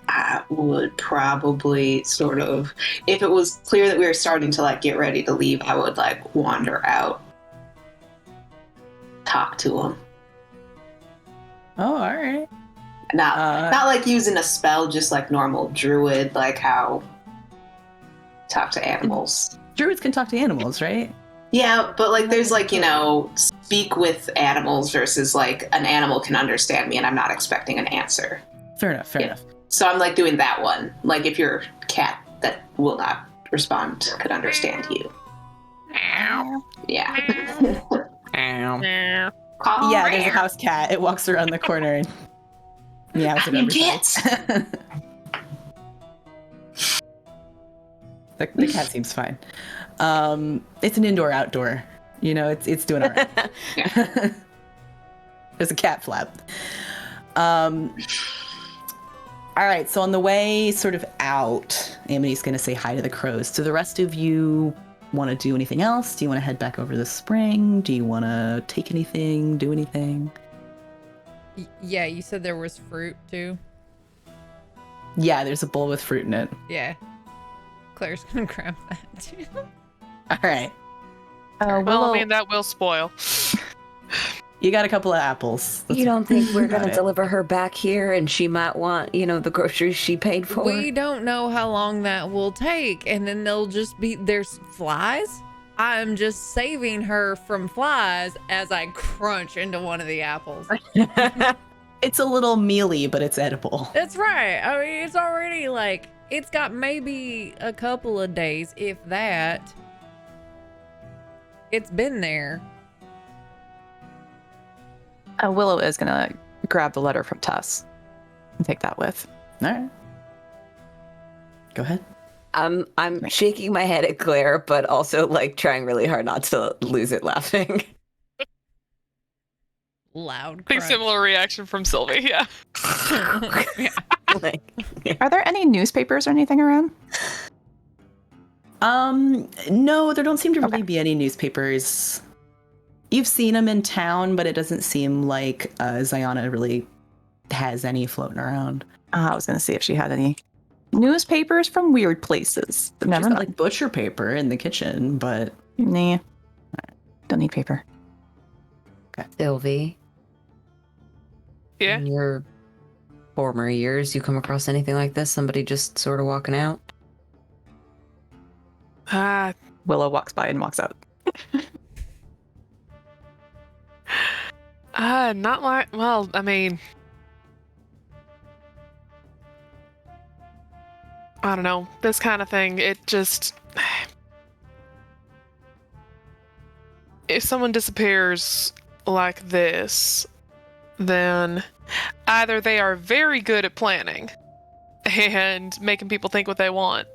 I would probably sort of... If it was clear that we were starting to, get ready to leave, I would, wander out. Talk to them. Oh, all right. Not using a spell, just normal druid, how talk to animals. Druids can talk to animals, right? Yeah, but there's speak with animals versus an animal can understand me and I'm not expecting an answer. Fair enough. So I'm doing that one. If your cat that will not respond could understand you. Yeah. Ow. Yeah. Yeah, there's a house cat. It walks around the corner and meows at everybody. The cat seems fine. It's an indoor-outdoor. It's doing all right. There's a cat flap. All right, so on the way sort of out, Amity's going to say hi to the crows. Do the rest of you want to do anything else? Do you want to head back over to the spring? Do you want to take anything, do anything? Yeah, you said there was fruit too. Yeah, there's a bowl with fruit in it. Yeah. Claire's gonna grab that too. All right. Well, I mean, that will spoil. You got a couple of apples. You don't think we're Got gonna it. deliver her back here and she might want, the groceries she paid for? We don't know how long that will take, and then they'll just be there's flies. I'm just saving her from flies as I crunch into one of the apples. It's a little mealy, but it's edible. That's right. I mean, it's already like it's got maybe a couple of days, if that. It's been there. Willow is gonna grab the letter from Tuss and take that with. All right. Go ahead. I'm shaking my head at Claire, but also like trying really hard not to lose it laughing. Loud Big crunch. similar reaction from Sylvie, yeah. Yeah. Like, Are there any newspapers or anything around? No, there don't seem to really Okay. be any newspapers. You've seen them in town, but it doesn't seem like Ziana really has any floating around. I was gonna see if she had any newspapers from weird places. But She's never got mind. like butcher paper in the kitchen, but Nah. Don't need paper. Sylvie, Yeah. in your former years, you come across anything like this? Somebody just sort of walking out? Willow walks by and walks out. Not like, well, I mean, I don't know. This kind of thing, it just, if someone disappears like this, then either they are very good at planning and making people think what they want,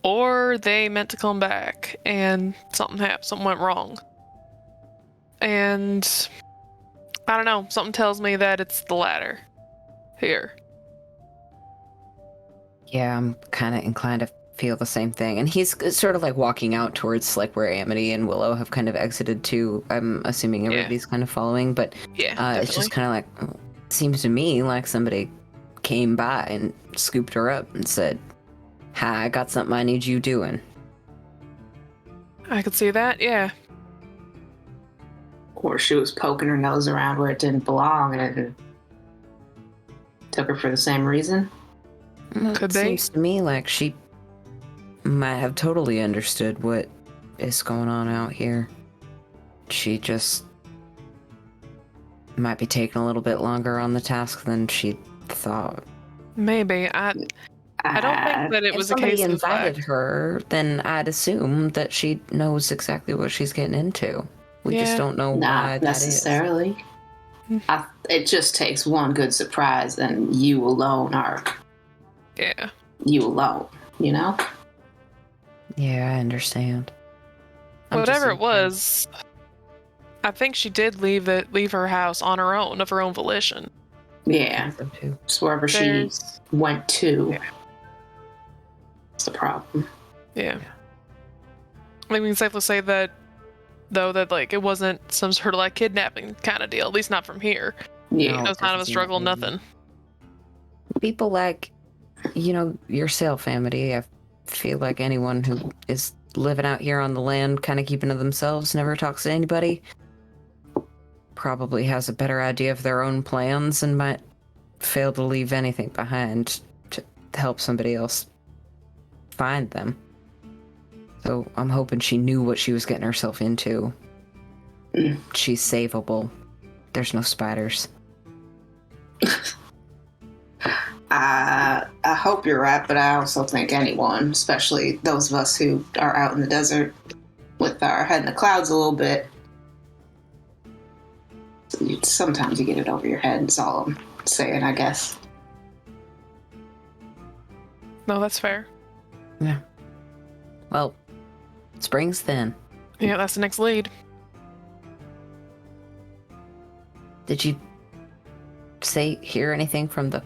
or they meant to come back and something happened, something went wrong. And I don't know, something tells me that it's the latter here. Yeah, I'm kind of inclined to feel the same thing. And he's sort of like walking out towards like where Amity and Willow have kind of exited to. I'm assuming everybody's kind of following, but Yeah, it's just kind of like, seems to me like somebody came by and scooped her up and said, "Hi, I got something I need you doing." I could see that, yeah. Or she was poking her nose around where it didn't belong and it took her for the same reason. Could It be. seems to me like she might have totally understood what is going on out here. She just might be taking a little bit longer on the task than she thought. Maybe. I don't think that it If was a somebody case of invited like, her, then I'd assume that she knows exactly what she's getting into. We just Yeah. don't know why Not that is. necessarily. It just takes one good surprise, and you alone are yeah. you alone. You know. Yeah, I understand. I'm just Whatever it inclined- was, I think she did leave her house on her own, of her own volition. Yeah. So too. Just wherever she There's- went to. Yeah. It's the problem. Yeah. I mean, we can safely say that, though, that like it wasn't some sort of like kidnapping kind of deal. At least not from here. Yeah. No. No sign of a doesn't seem struggle, like it. nothing. People like, yourself, Amity. I feel like anyone who is living out here on the land, kind of keeping to themselves, never talks to anybody, probably has a better idea of their own plans and might fail to leave anything behind to help somebody else find them. So I'm hoping she knew what she was getting herself into. Mm. She's savable. There's no spiders. I hope you're right, but I also think anyone, especially those of us who are out in the desert with our head in the clouds a little bit, sometimes you get it over your head. That's all I'm saying, I guess. No, that's fair. Well, spring's thin. Yeah, that's the next lead. Did you hear anything from the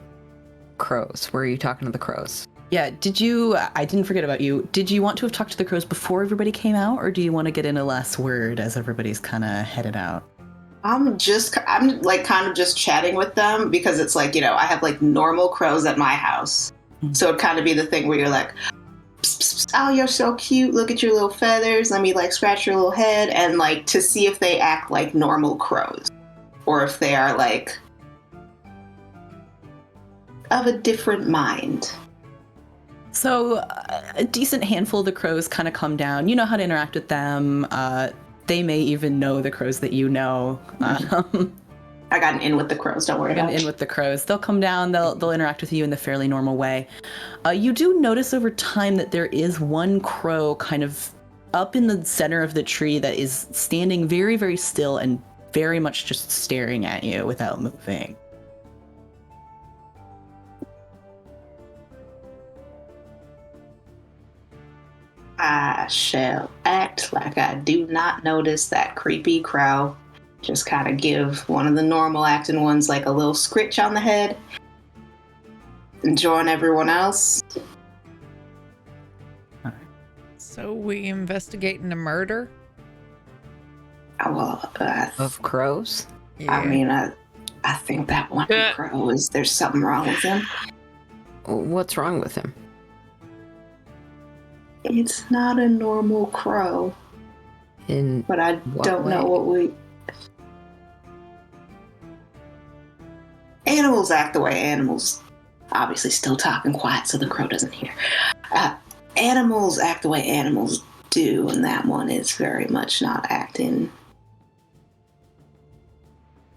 crows? Where are you talking to the crows? Yeah, I didn't forget about you. Did you want to have talked to the crows before everybody came out, or do you want to get in a last word as everybody's kind of headed out? I'm like kind of just chatting with them because it's like, I have like normal crows at my house. Mhm. So it'd kind of be the thing where you're like, psst, psst, psst, oh, you're so cute. Look at your little feathers. Let me like scratch your little head. And like to see if they act like normal crows or if they are like of a different mind. So a decent handful of the crows kind of come down. You know how to interact with them. They may even know the crows that you know. I got an in with the crows. Don't worry about it. In with the crows. They'll come down. They'll interact with you in the fairly normal way. You do notice over time that there is one crow kind of up in the center of the tree that is standing very, very still and very much just staring at you without moving. I shall act like I do not notice that creepy crow. Just kind of give one of the normal acting ones like a little scritch on the head. And join everyone else. So we investigating a murder? Well, Of crows? I mean, I think that one crow there's something wrong with him. What's wrong with him? It's not a normal crow. But I don't know what we... Animals act the way animals... Obviously still talking quiet so the crow doesn't hear. Animals act the way animals do, and that one is very much not acting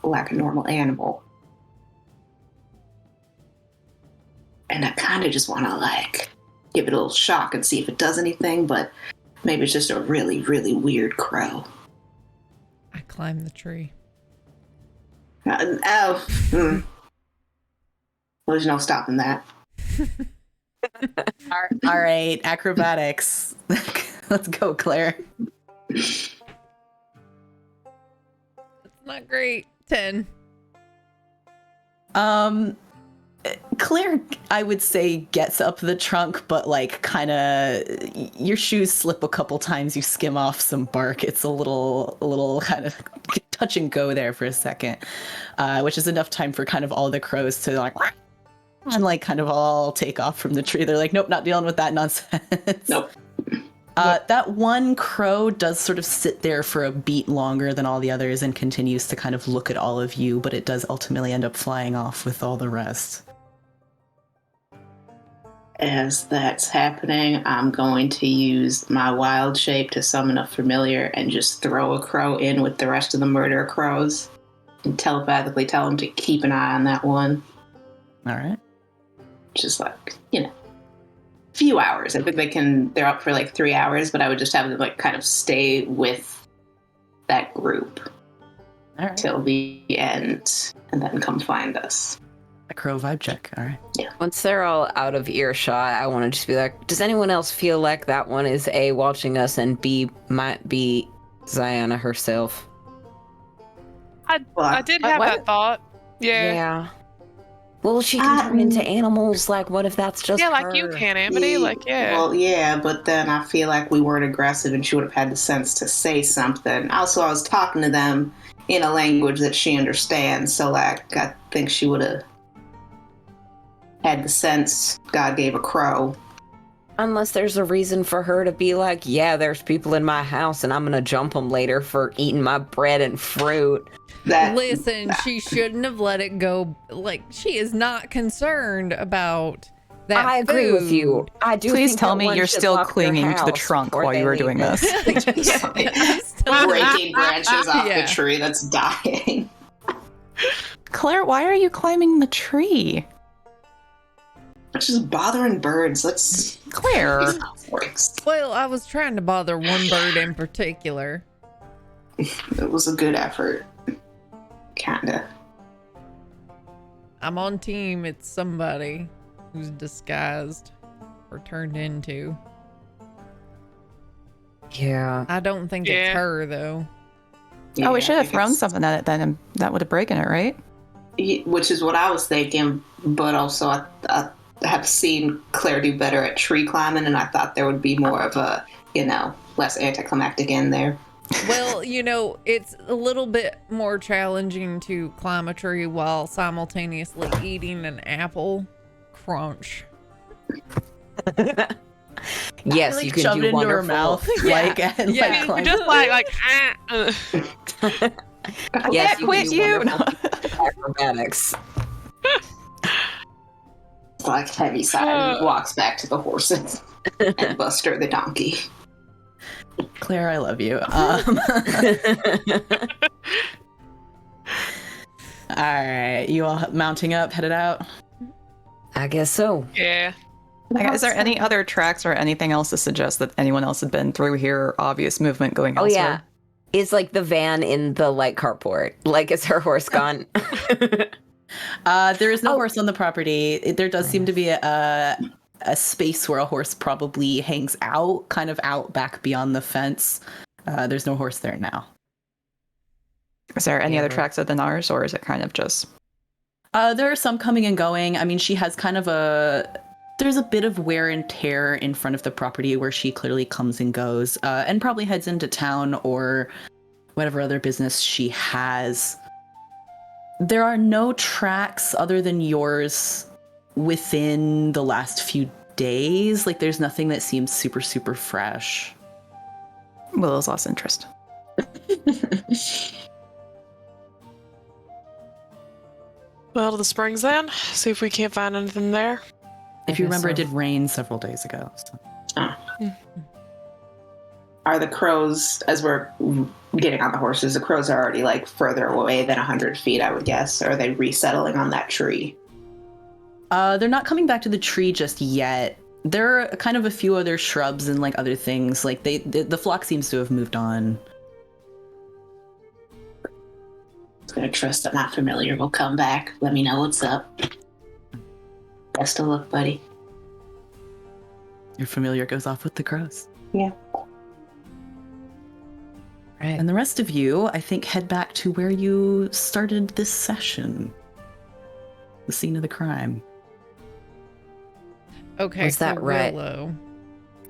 like a normal animal. And I kind of just want to like give it a little shock and see if it does anything, but maybe it's just a really, really weird crow. I climb the tree. Well, there's no stopping that. All right, acrobatics. Let's go, Claire. It's not great. 10. Claire, I would say, gets up the trunk, but like kind of your shoes slip a couple times. You skim off some bark. It's a little kind of touch and go there for a second, which is enough time for kind of all the crows to like and like kind of all take off from the tree. They're like, nope, not dealing with that nonsense. Nope. That one crow does sort of sit there for a beat longer than all the others and continues to kind of look at all of you, but it does ultimately end up flying off with all the rest. As that's happening, I'm going to use my wild shape to summon a familiar and just throw a crow in with the rest of the murder crows and telepathically tell them to keep an eye on that one. All right. Just like, few hours. I think they're up for like 3 hours, but I would just have them like kind of stay with that group till the end and then come find us. A crow vibe check. All right. Yeah. Once they're all out of earshot, I want to just be like, does anyone else feel like that one is A, watching us, and B, might be Ziana herself? I did have that thought. Yeah. Well, she can turn into animals. Like, what if that's just Yeah, her? like you can, Amity. Like, yeah. Well, yeah, but then I feel like we weren't aggressive and she would have had the sense to say something. Also, I was talking to them in a language that she understands, so like, I think she would have had the sense God gave a crow. Unless there's a reason for her to be like, yeah, there's people in my house and I'm gonna jump them later for eating my bread and fruit. Listen, she shouldn't have let it go. Like, she is not concerned about that. I agree with you. I do. Please think tell that me one you're should still lock their clinging to the house trunk before while they you were leave doing it. this. Just like breaking branches off the tree that's dying. Claire, why are you climbing the tree? It's just bothering birds. Let's Claire. Well, I was trying to bother one bird in particular. It was a good effort. Kinda. I'm on team. It's somebody who's disguised or turned into. Yeah. I don't think it's her, though. Oh, we should have I thrown guess. something at it then, and that would have broken it, right? which is what I was thinking, but also I have seen Claire do better at tree climbing, and I thought there would be more of a, less anticlimactic end there. Well, it's a little bit more challenging to climb a tree while simultaneously eating an apple. Crunch. Yes, like you can shove do it into her wonderful. mouth, and Yeah. climb. Just like Yes, can't quit you. wonderful acrobatics. It's like Heaviside walks back to the horses and Buster the donkey. Claire, I love you. All right, you all mounting up, headed out. I guess so. yeah. Is there any other tracks or anything else to suggest that anyone else had been through here, or obvious movement going Oh elsewhere? yeah, is like the van in the carport. Like, is her horse gone? There is no horse on the property. There does seem to be a space where a horse probably hangs out, kind of out back beyond the fence. There's no horse there now. Is there any Yeah, other but- tracks other than ours, or is it kind of just... There are some coming and going. I mean, she has kind of there's a bit of wear and tear in front of the property where she clearly comes and goes, and probably heads into town or whatever other business she has. There are no tracks other than yours within the last few days. Like, there's nothing that seems super, super fresh. Willow's lost interest. Well, to the springs then. See if we can't find anything there. If you guess remember, it so. did rain several days ago. So. Are the crows, as we're getting on the horses, the crows are already further away than 100 feet, I would guess. Or are they resettling on that tree? They're not coming back to the tree just yet. There are kind of a few other shrubs and other things. Like the flock seems to have moved on. I'm gonna trust that my familiar will come back. Let me know what's up. Best of luck, buddy. Your familiar goes off with the crows. Yeah. Right. And the rest of you, I think, head back to where you started this session. The scene of the crime. Okay, Was that so right? Willow,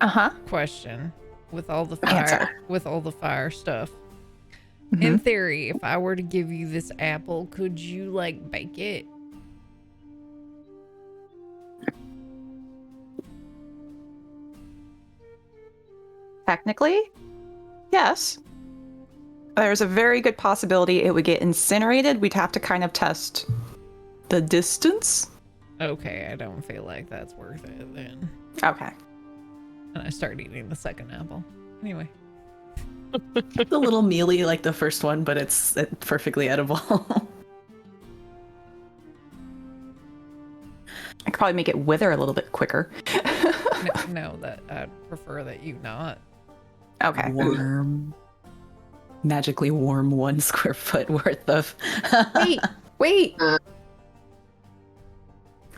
Uh-huh. question with all the Answer. fire stuff. Mhm. In theory, if I were to give you this apple, could you bake it? Technically, yes. There's a very good possibility it would get incinerated. We'd have to kind of test the distance. Okay, I don't feel like that's worth it then. Okay. And I start eating the second apple. Anyway. It's a little mealy like the first one, but it's perfectly edible. I could probably make it wither a little bit quicker. No, that I'd prefer that you not. Okay. Warm. Magically warm 1 square foot worth of... Wait.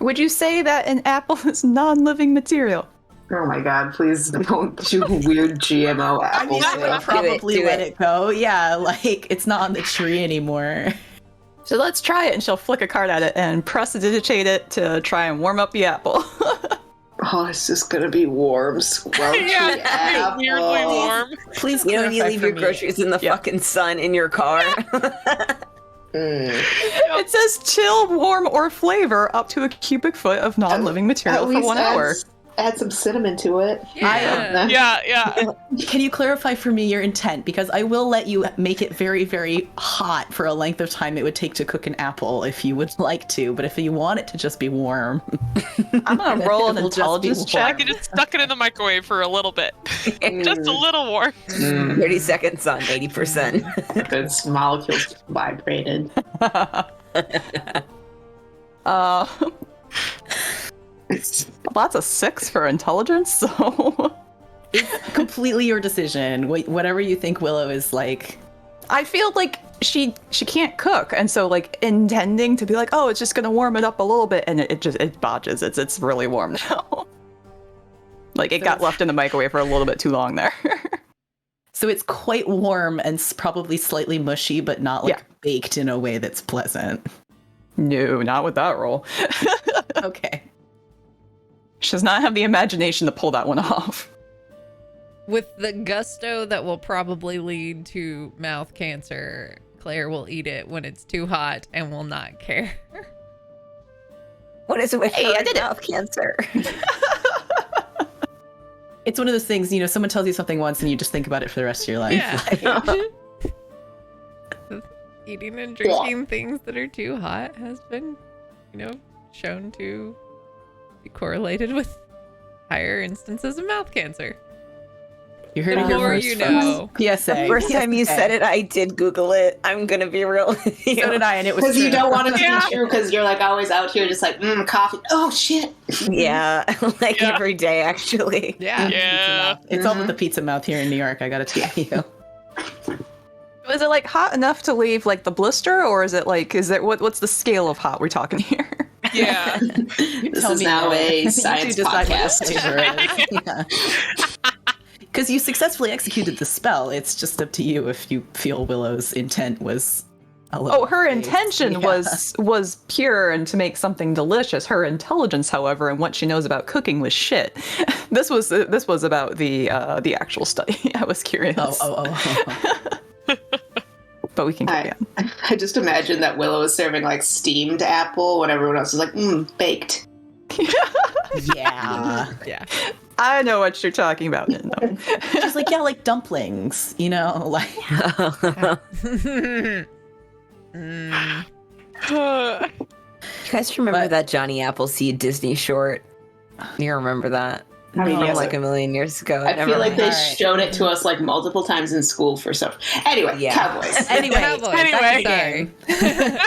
Would you say that an apple is non-living material? Oh my god, please don't do weird GMO I apples. mean, I would probably do let it. it go. Yeah, it's not on the tree anymore. So let's try it, and she'll flick a card at it and prestidigitate it to try and warm up the apple. Oh, it's just gonna be warm, squelchy Yeah, apple. weirdly warm. Please You clarify leave for your me. groceries in the fucking sun in your car. It says chill, warm, or flavor up to a cubic foot of non-living material At for least 1 hour. add some cinnamon to it. Yeah. Yeah. Can you clarify for me your intent? Because I will let you make it very, very hot for a length of time it would take to cook an apple if you would like to. But if you want it to just be warm, I'm gonna roll an It'll just be intelligence warm. check. I just stuck it in the microwave for a little bit. Just a little warm. 30 seconds on 80%. Its molecules vibrated. That's a 6 for intelligence, so completely your decision. Whatever you think Willow is like. I feel like she can't cook, and so intending to be like, oh, it's just gonna warm it up a little bit, and it bodges. It's really warm now. It got left in the microwave for a little bit too long there. So it's quite warm and probably slightly mushy, but not Yeah. baked in a way that's pleasant. No, not with that roll. Okay. She does not have the imagination to pull that one off. With the gusto that will probably lead to mouth cancer, Claire will eat it when it's too hot and will not care. What is it with Hey, her I and did it. mouth cancer? It's one of those things, someone tells you something once and you just think about it for the rest of your life. Yeah. Eating and drinking things that are too hot has been, shown to be correlated with higher instances of mouth cancer. You heard it The here more first, you folks. know. PSA. First time you PSA. said it, I did Google it. I'm gonna be real with you. So did I, and it was Because you true. don't want it to Yeah. be true because you're like always out here just like, coffee. Oh, shit. Yeah, like Yeah. every day, actually. Yeah. Yeah. It's all with the pizza mouth here in New York, I gotta tell you. Is it like hot enough to leave like the blister, or is it like what's the scale of hot we're talking here? Yeah. This is now a science podcast. Because you successfully executed the spell. It's just up to you if you feel Willow's intent was a little. Oh, her vague. intention Yeah. was pure and to make something delicious. Her intelligence, however, and what she knows about cooking was shit. This was about the actual study. I was curious. Oh. But we can carry on. I just imagine that Willow is serving like steamed apple when everyone else is like, baked. Yeah. Yeah. I know what you're talking about. No. She's like, yeah, like dumplings, like. Mm. You guys remember But- that Johnny Appleseed Disney short? You remember that? I mean, From yes, like a million years ago. I feel like they mind. Alright. showed it to us like multiple times in school for stuff. Anyway, Yeah. Cowboys. Anyway, Cowboys, Anyway. sorry.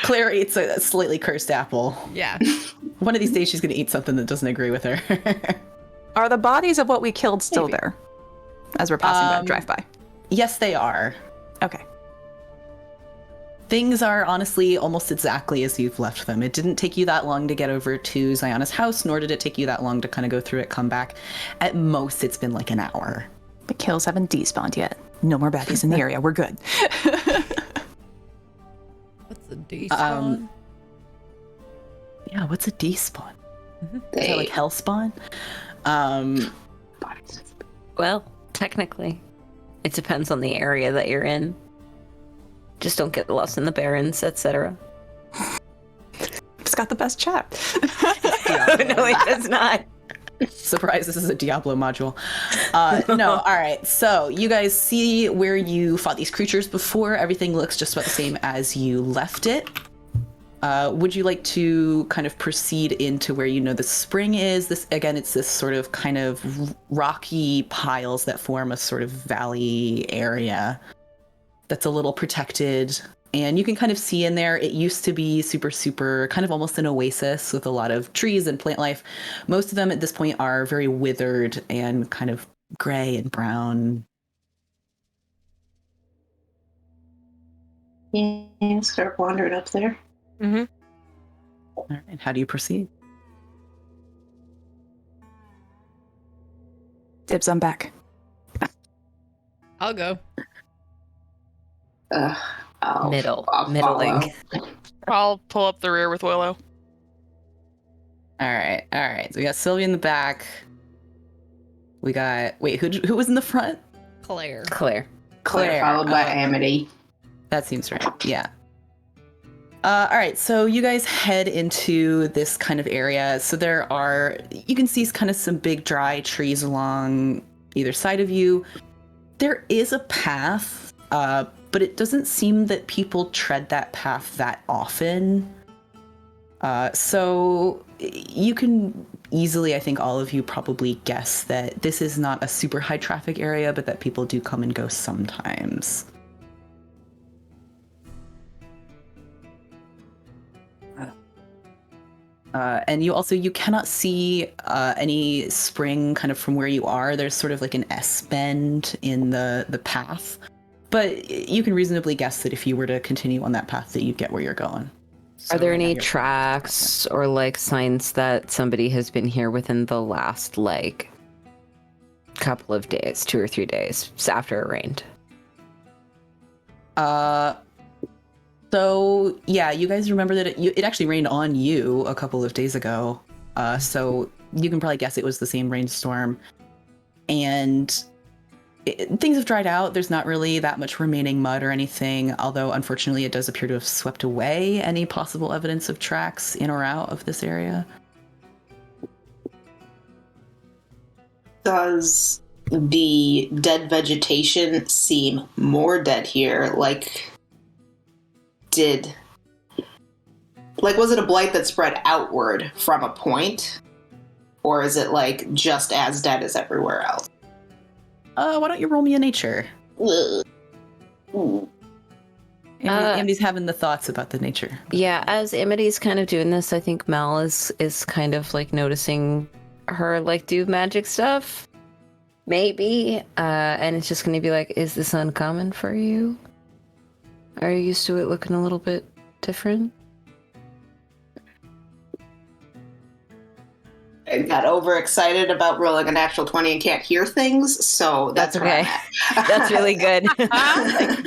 Claire eats a slightly cursed apple. Yeah. One of these days, she's gonna eat something that doesn't agree with her. Are the bodies of what we killed still Maybe. there? As we're passing by, drive by. Yes, they are. Okay. Things are honestly almost exactly as you've left them. It didn't take you that long to get over to Ziana's house, nor did it take you that long to kind of go through it, come back. At most, it's been like an hour. The kills haven't despawned yet. No more baddies in the area. We're good. What's the despawn? Yeah, what's a despawn? Is They- that like hell spawn? Well, technically, it depends on the area that you're in. Just don't get lost in the barrens, etc. Just got the best chat. No, it does not. Surprise, this is a Diablo module. No, all right. So you guys see where you fought these creatures before. Everything looks just about the same as you left it. Would you like to kind of proceed into where you know the spring is? This again, it's this sort of kind of rocky piles that form a sort of valley area that's a little protected. And you can kind of see in there, it used to be super, kind of almost an oasis with a lot of trees and plant life. Most of them at this point are very withered and kind of gray and brown. Yeah, start wandering up there. Mm-hmm. All right, how do you proceed? Dibs, I'm back. I'll go. I'll Middling. follow. I'll pull up the rear with Willow. All right. So we got Sylvia in the back. We got who was in the front? Claire. Claire. Claire, followed by Amity. That seems right. Yeah. All right. So you guys head into this kind of area. So you can see kind of some big dry trees along either side of you. There is a path, but it doesn't seem that people tread that path that often. So you can easily, I think all of you probably guess that this is not a super high traffic area, but that people do come and go sometimes. And you cannot see any spring kind of from where you are. There's sort of like an S bend in the path, but you can reasonably guess that if you were to continue on that path that you'd get where you're going. Are there So, any yeah, tracks or like signs that somebody has been here within the last like couple of days, 2 or 3 days after it rained? So So, yeah, you guys remember that it actually rained on you a couple of days ago. So you can probably guess it was the same rainstorm. And things have dried out. There's not really that much remaining mud or anything, although unfortunately it does appear to have swept away any possible evidence of tracks in or out of this area. Does the dead vegetation seem more dead here? Was it a blight that spread outward from a point? Or is it just as dead as everywhere else? Why don't you roll me a nature? Andy's having the thoughts about the nature. Yeah, as Amity's kind of doing this, I think Mel is kind of noticing her do magic stuff. Maybe. And it's just gonna be is this uncommon for you? Are you used to it looking a little bit different? I got overexcited about rolling a natural 20 and can't hear things, so that's okay. where I'm at. That's really good.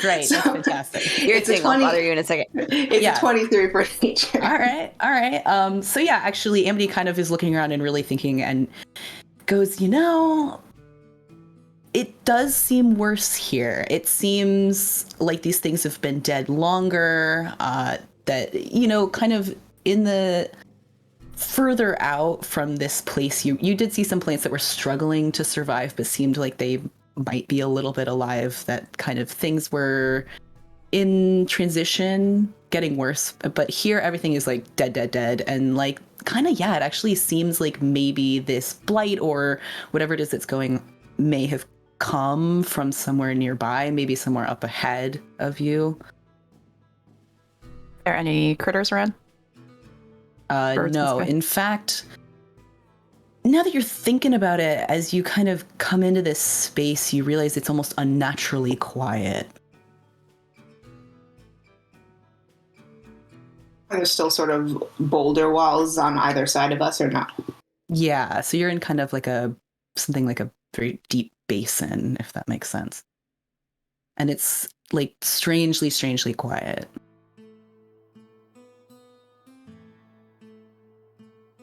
Great, that's fantastic. Your thing will bother you in a second. It's a 23 for nature. All right. So yeah, actually, Amity kind of is looking around and really thinking and goes, it does seem worse here. It seems like these things have been dead longer, that, kind of in the further out from this place, you did see some plants that were struggling to survive, but seemed like they might be a little bit alive, that kind of things were in transition, getting worse. But here, everything is dead. And it actually seems like maybe this blight or whatever it is that's going may have come from somewhere nearby, maybe somewhere up ahead of you. Are there any critters around? Birds No, in fact, now that you're thinking about it, as you kind of come into this space, you realize it's almost unnaturally quiet. Are there still sort of boulder walls on either side of us or not? Yeah, so you're in kind of something like a very deep basin, if that makes sense. And it's strangely quiet.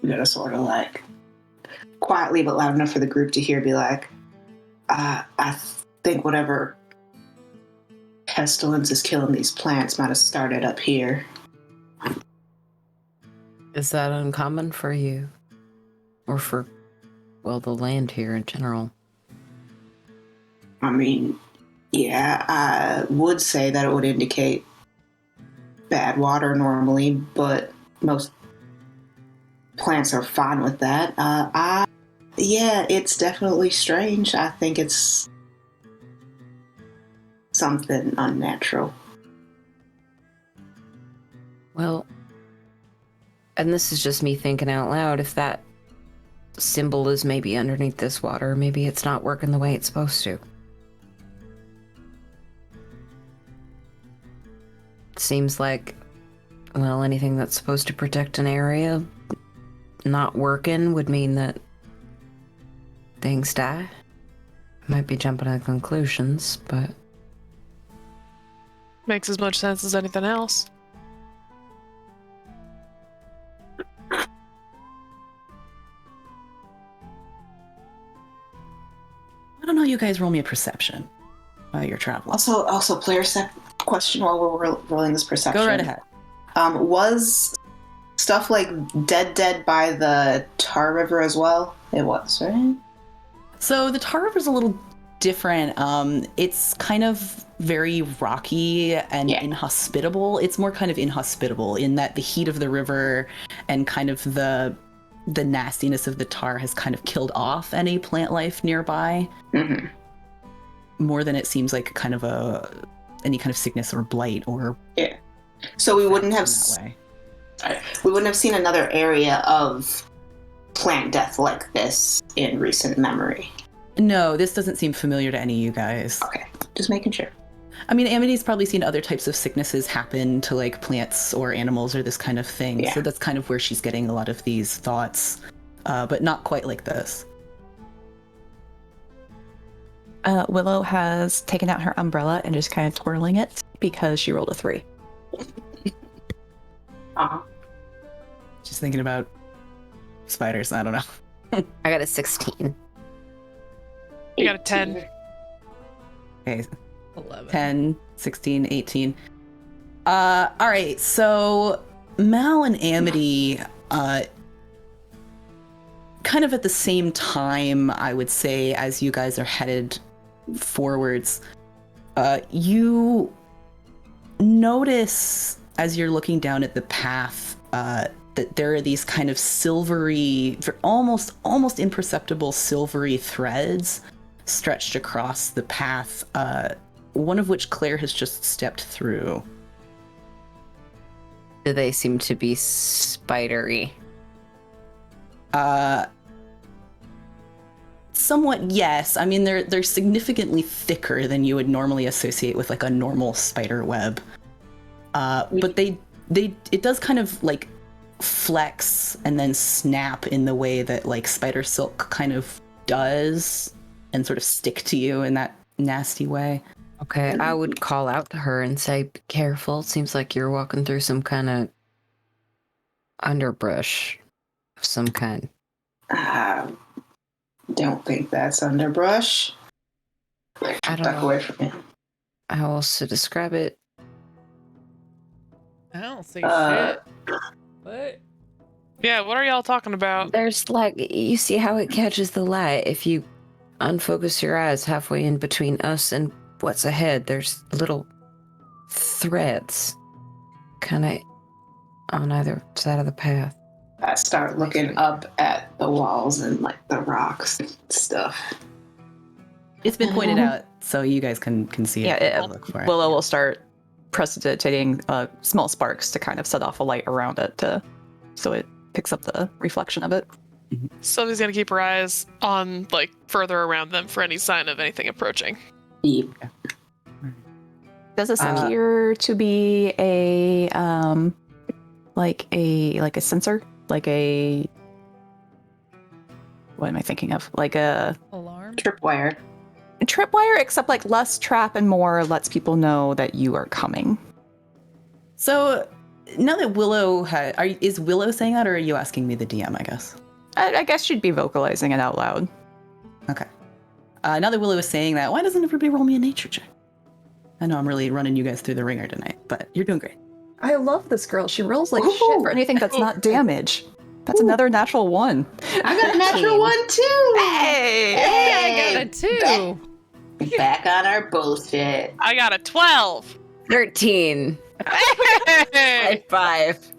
You gotta sort of quietly but loud enough for the group to hear be I think whatever pestilence is killing these plants might have started up here. Is that uncommon for you? Or for, the land here in general? I mean, yeah, I would say that it would indicate bad water normally, but most plants are fine with that. Yeah, it's definitely strange. I think it's something unnatural. Well, and this is just me thinking out loud, if that symbol is maybe underneath this water, maybe it's not working the way it's supposed to. It seems like, anything that's supposed to protect an area not working would mean that things die. Might be jumping to conclusions, but Makes as much sense as anything else. I don't know, you guys roll me a perception while you're traveling. Also, player question while we're rolling this perception. Go right ahead. Was stuff dead by the Tar River as well? It was, right? So the Tar River's a little different. It's kind of very rocky and inhospitable. It's more kind of inhospitable in that the heat of the river and kind of the nastiness of the tar has kind of killed off any plant life nearby. Mm-hmm. More than it seems like kind of any kind of sickness or blight or So we wouldn't have that way. We wouldn't have seen another area of plant death like this in recent memory. No, this doesn't seem familiar to any of you guys. Okay, just making sure. I mean, Amity's probably seen other types of sicknesses happen to plants or animals or this kind of thing. Yeah. So that's kind of where she's getting a lot of these thoughts, but not quite like this. Willow has taken out her umbrella and just kind of twirling it because she rolled a 3. Uh-huh. Just thinking about spiders. I don't know. I got a 16. I got a 10. Okay, 11. 10, 16, 18. All right, so Mal and Amity, kind of at the same time, I would say, as you guys are headed forwards, you notice as you're looking down at the path that there are these kind of silvery, almost imperceptible silvery threads stretched across the path, one of which Claire has just stepped through. Do they seem to be spidery? Somewhat, yes. I mean, they're significantly thicker than you would normally associate with like a normal spider web. But it does kind of like flex and then snap in the way that like spider silk kind of does, and sort of stick to you in that nasty way. Okay, I would call out to her and say, be careful. It seems like you're walking through some kind of underbrush of some kind. Don't think that's underbrush. I don't Back know away from me. how else to describe it. I don't see shit. What? Yeah, what are y'all talking about? There's like, you see how it catches the light. If you unfocus your eyes halfway in between us and what's ahead, there's little threads kind of on either side of the path. I start looking up at the walls and like the rocks and stuff. It's been pointed out, so you guys can see it. Yeah, Look for it. Willow will start precipitating small sparks to kind of set off a light around it so it picks up the reflection of it. Sylvie's gonna keep her eyes on, like, further around them for any sign of anything approaching. Yep. Does this appear to be a like a sensor? Like a, what am I thinking of? Like a Alarm? Tripwire. tripwire, except like less trap and more lets people know that you are coming. So now that Willow is Willow saying that, or are you asking me, the DM, I guess? I guess she'd be vocalizing it out loud. Okay. Now that Willow is saying that, why doesn't everybody roll me a nature check? I know I'm really running you guys through the ringer tonight, but you're doing great. I love this girl. She rolls like shit Ooh. for anything that's not damage. That's another natural one. I got a natural one too. Hey! Hey, I got a 2. Back on our bullshit. I got a 12! 13. Hey! High 5.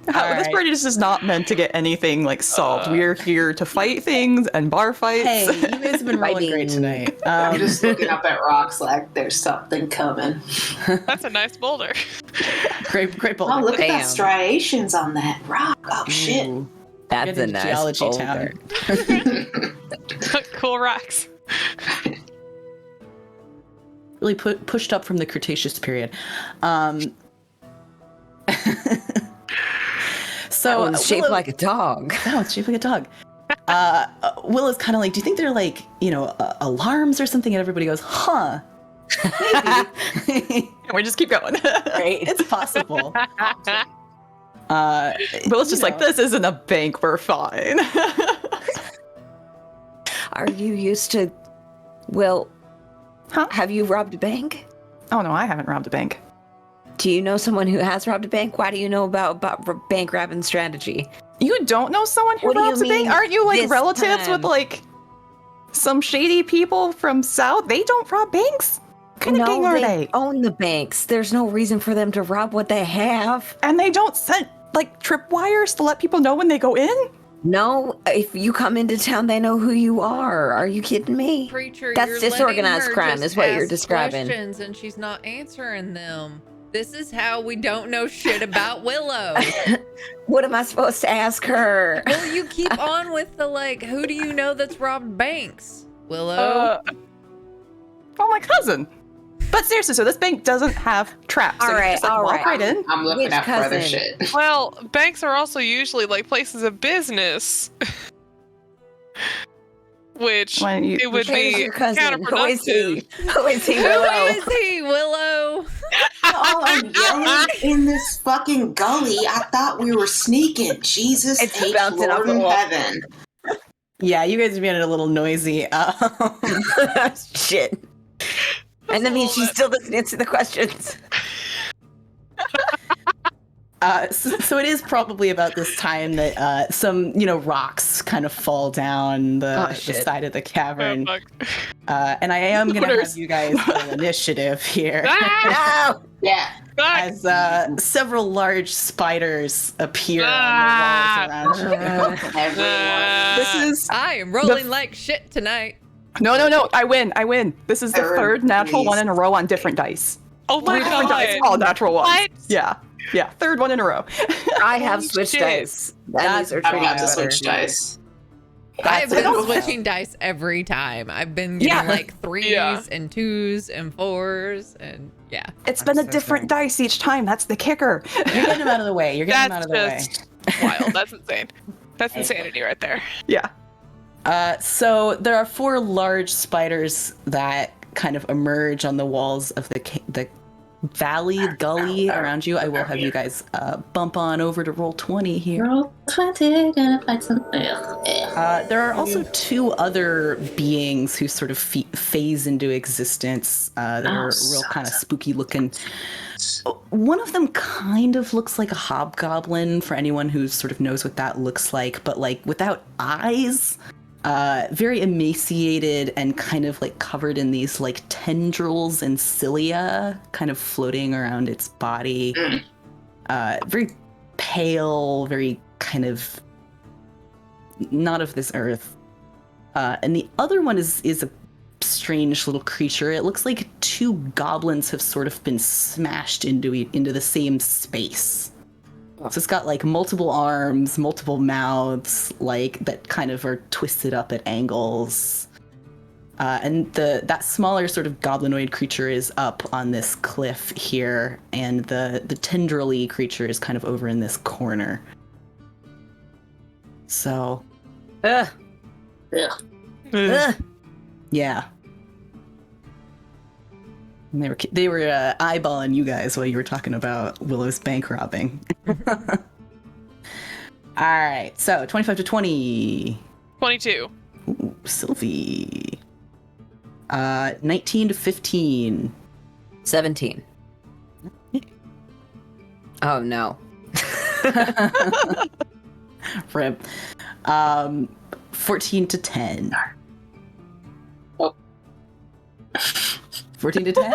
This Alright. party just is not meant to get anything like solved. We are here to fight things and bar fights. Hey, you guys have been rolling great tonight. I'm just looking up at rocks like there's something coming. That's a nice boulder. great boulder. Oh, look at Damn. that striations on that rock. Oh, shit. Ooh. That's Get a into nice geology boulder. town. Cool rocks. Really pushed up from the Cretaceous period. So That one's shaped Willow- like a dog. Oh, it's shaped like a dog. Willow's kind of like, do you think they're like, alarms or something? And everybody goes, huh? Maybe. We just keep going. Right? It's possible. Will's just like, this isn't a bank, we're fine. Are you used to... Will, Huh? have you robbed a bank? Oh no, I haven't robbed a bank. Do you know someone who has robbed a bank? Why do you know about bank robbing strategy? You don't know someone who What do you robs a bank? mean Aren't you like this relatives time? with like some shady people from South? They don't rob banks? What kind of gang are they? own the banks. There's no reason for them to rob what they have. And they don't set like tripwires to let people know when they go in? No, if you come into town, they know who you are. Are you kidding me? Preacher, That's you're disorganized letting her crime just is what you're ask describing. questions and she's not answering them. This is how we don't know shit about Willow. What am I supposed to ask her? Well, you keep on with the like, who do you know that's robbed banks? Willow? Oh, my cousin. But seriously, so this bank doesn't have traps. So All you right, just, like, all walk right. right in. I'm looking Which up for other cousin? shit. Well, banks are also usually like places of business. Which When you- it would Who's be your cousin? Who is he? counterproductive. Who is he, Who Willow? is he, Willow? Oh, y'all are yelling in this fucking gully? I thought we were sneaking. Jesus It's H. bouncing off Lord the in wall. heaven. Yeah, you guys are being a little noisy. Shit. And that means she still doesn't answer the questions. So it is probably about this time that some, rocks kind of fall down the side of the cavern. Oh, fuck. And I am going to have Looters. you guys roll initiative here. Ah! No! Yeah. Fuck! As several large spiders appear Ah! on the walls around you. Everyone. This is I am rolling like shit tonight. no. I win. This is the third natural one in a row on different dice. Oh my Three different dice, god! all natural ones. What? Yeah, third one in a row. I have Holy switched shit. dice. And these are I treating have me to better. switch dice. I've That's been it. switching dice every time. I've been getting Yeah. like 3s Yeah. and 2s and 4s and yeah. It's been I'm a so different sorry. dice each time. That's the kicker. You're getting them out of the way. You're getting them out That's of the way. just wild. That's insane. That's insanity right there. Yeah. So there are 4 large spiders that kind of emerge on the walls of the valley gully around you. I will have you guys bump on over to roll 20 here. Roll 20, gonna find some. There are also 2 other beings who sort of phase into existence that are real kind of spooky looking. One of them kind of looks like a hobgoblin for anyone who sort of knows what that looks like, but like without eyes. Very emaciated and kind of like covered in these like tendrils and cilia kind of floating around its body. Very pale, very kind of not of this earth. And the other one is a strange little creature. It looks like 2 goblins have sort of been smashed into the same space. So it's got like multiple arms, multiple mouths, like that kind of are twisted up at angles. And that smaller sort of goblinoid creature is up on this cliff here, and the tendrily creature is kind of over in this corner. So, Ugh. Ugh. yeah. And they were eyeballing you guys while you were talking about Willow's bank robbing. All right, so 25 to 20. 22. Ooh, Sylvie. 19 to 15. 17. Oh no. Rip. 14 to 10. Oh. 14 to 10?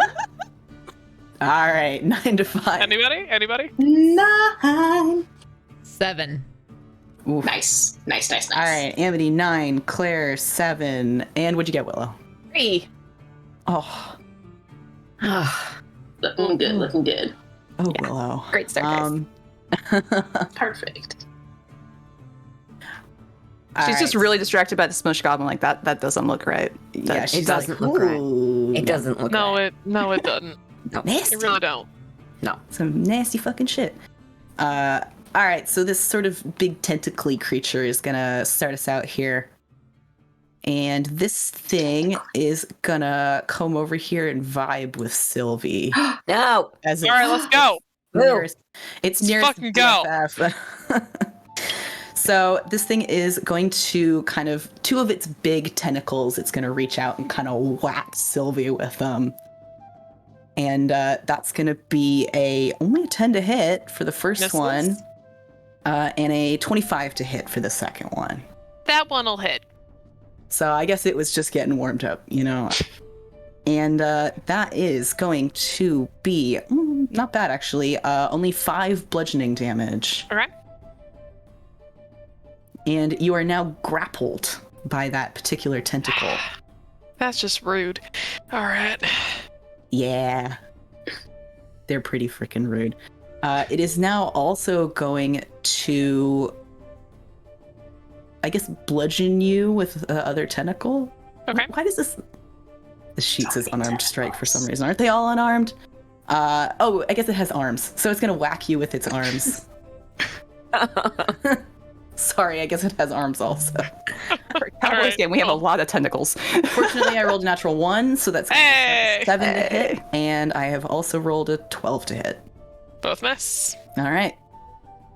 All right, 9 to 5. Anybody? 9. 7. Oof. Nice. All right, Amity 9, Claire 7, and what'd you get, Willow? 3. Oh, Looking good. oh, Willow. Great start, guys. Perfect. She's just really distracted by the smush goblin. Like that doesn't look right. Yeah, she It doesn't look right. right. It doesn't look No, right. it doesn't. No. Nasty. It really don't. No. Some nasty fucking shit. All right, so this sort of big tentacly creature is gonna start us out here. And this thing is gonna come over here and vibe with Sylvie. No. As All right, let's go. nearest, it's Let's nearest fucking go. BFF. So this thing is going to kind of 2 of its big tentacles. It's gonna reach out and kind of whack Sylvie with them. And that's gonna be only a 10 to hit for the first Misses. one, and a 25 to hit for the second one. That one'll hit. So I guess it was just getting warmed up, And that is going to be not bad actually. Only 5 bludgeoning damage, All right. and you are now grappled by that particular tentacle. That's just rude. All right. Yeah. They're pretty freaking rude. It is now also going to, I guess, bludgeon you with the other tentacle. Okay. Why does this sheet says unarmed strike for some reason? Aren't they all unarmed? Oh, I guess it has arms. So it's going to whack you with its arms. Sorry, I guess it has arms also. For a Cowboys Alright, game, we have a cool. lot of tentacles. Fortunately, I rolled a natural 1, so that's Hey! 7 to hit. And I have also rolled a 12 to hit. Both miss. All right.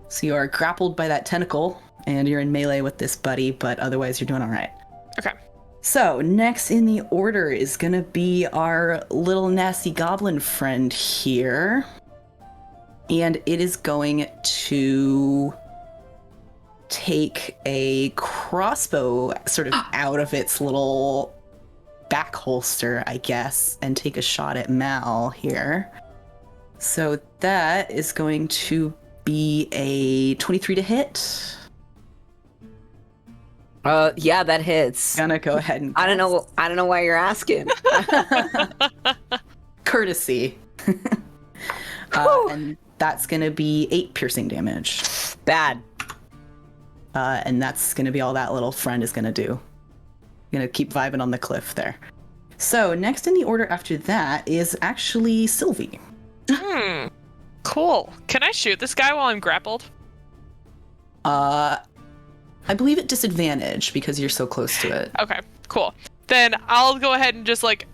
So you are grappled by that tentacle, and you're in melee with this buddy, but otherwise you're doing all right. Okay. So next in the order is going to be our little nasty goblin friend here. And it is going to take a crossbow sort of out of its little back holster, I guess, and take a shot at Mal here. So that is going to be a 23 to hit. Yeah, that hits. Gonna go ahead and I don't know why you're asking. courtesy. And that's gonna be 8 piercing damage. Bad. And that's gonna be all that little friend is gonna do. Gonna keep vibing on the cliff there. So next in the order after that is actually Sylvie. Cool. Can I shoot this guy while I'm grappled? I believe at disadvantage because you're so close to it. Okay, cool. Then I'll go ahead and just like,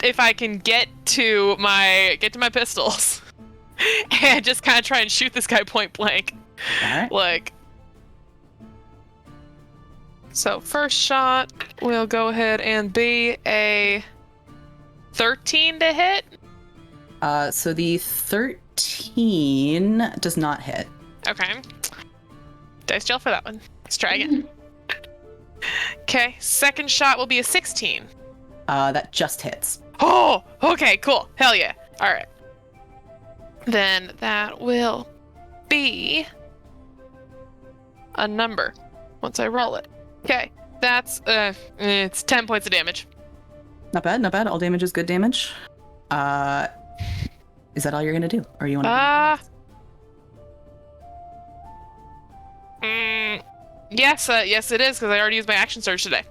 if I can get to my pistols, and just kind of try and shoot this guy point blank. All right. Like, so first shot will go ahead and be a 13 to hit. So the 13 does not hit. Okay. Dice jail for that one. Let's try again. Okay, second shot will be a 16. That just hits. Oh, okay, cool. Hell yeah. All right. Then that will be a number once I roll it. Okay, that's it's 10 points of damage. Not bad, not bad. All damage is good damage. Is that all you're gonna do, or you want to? Yes, yes it is, because I already used my action surge today.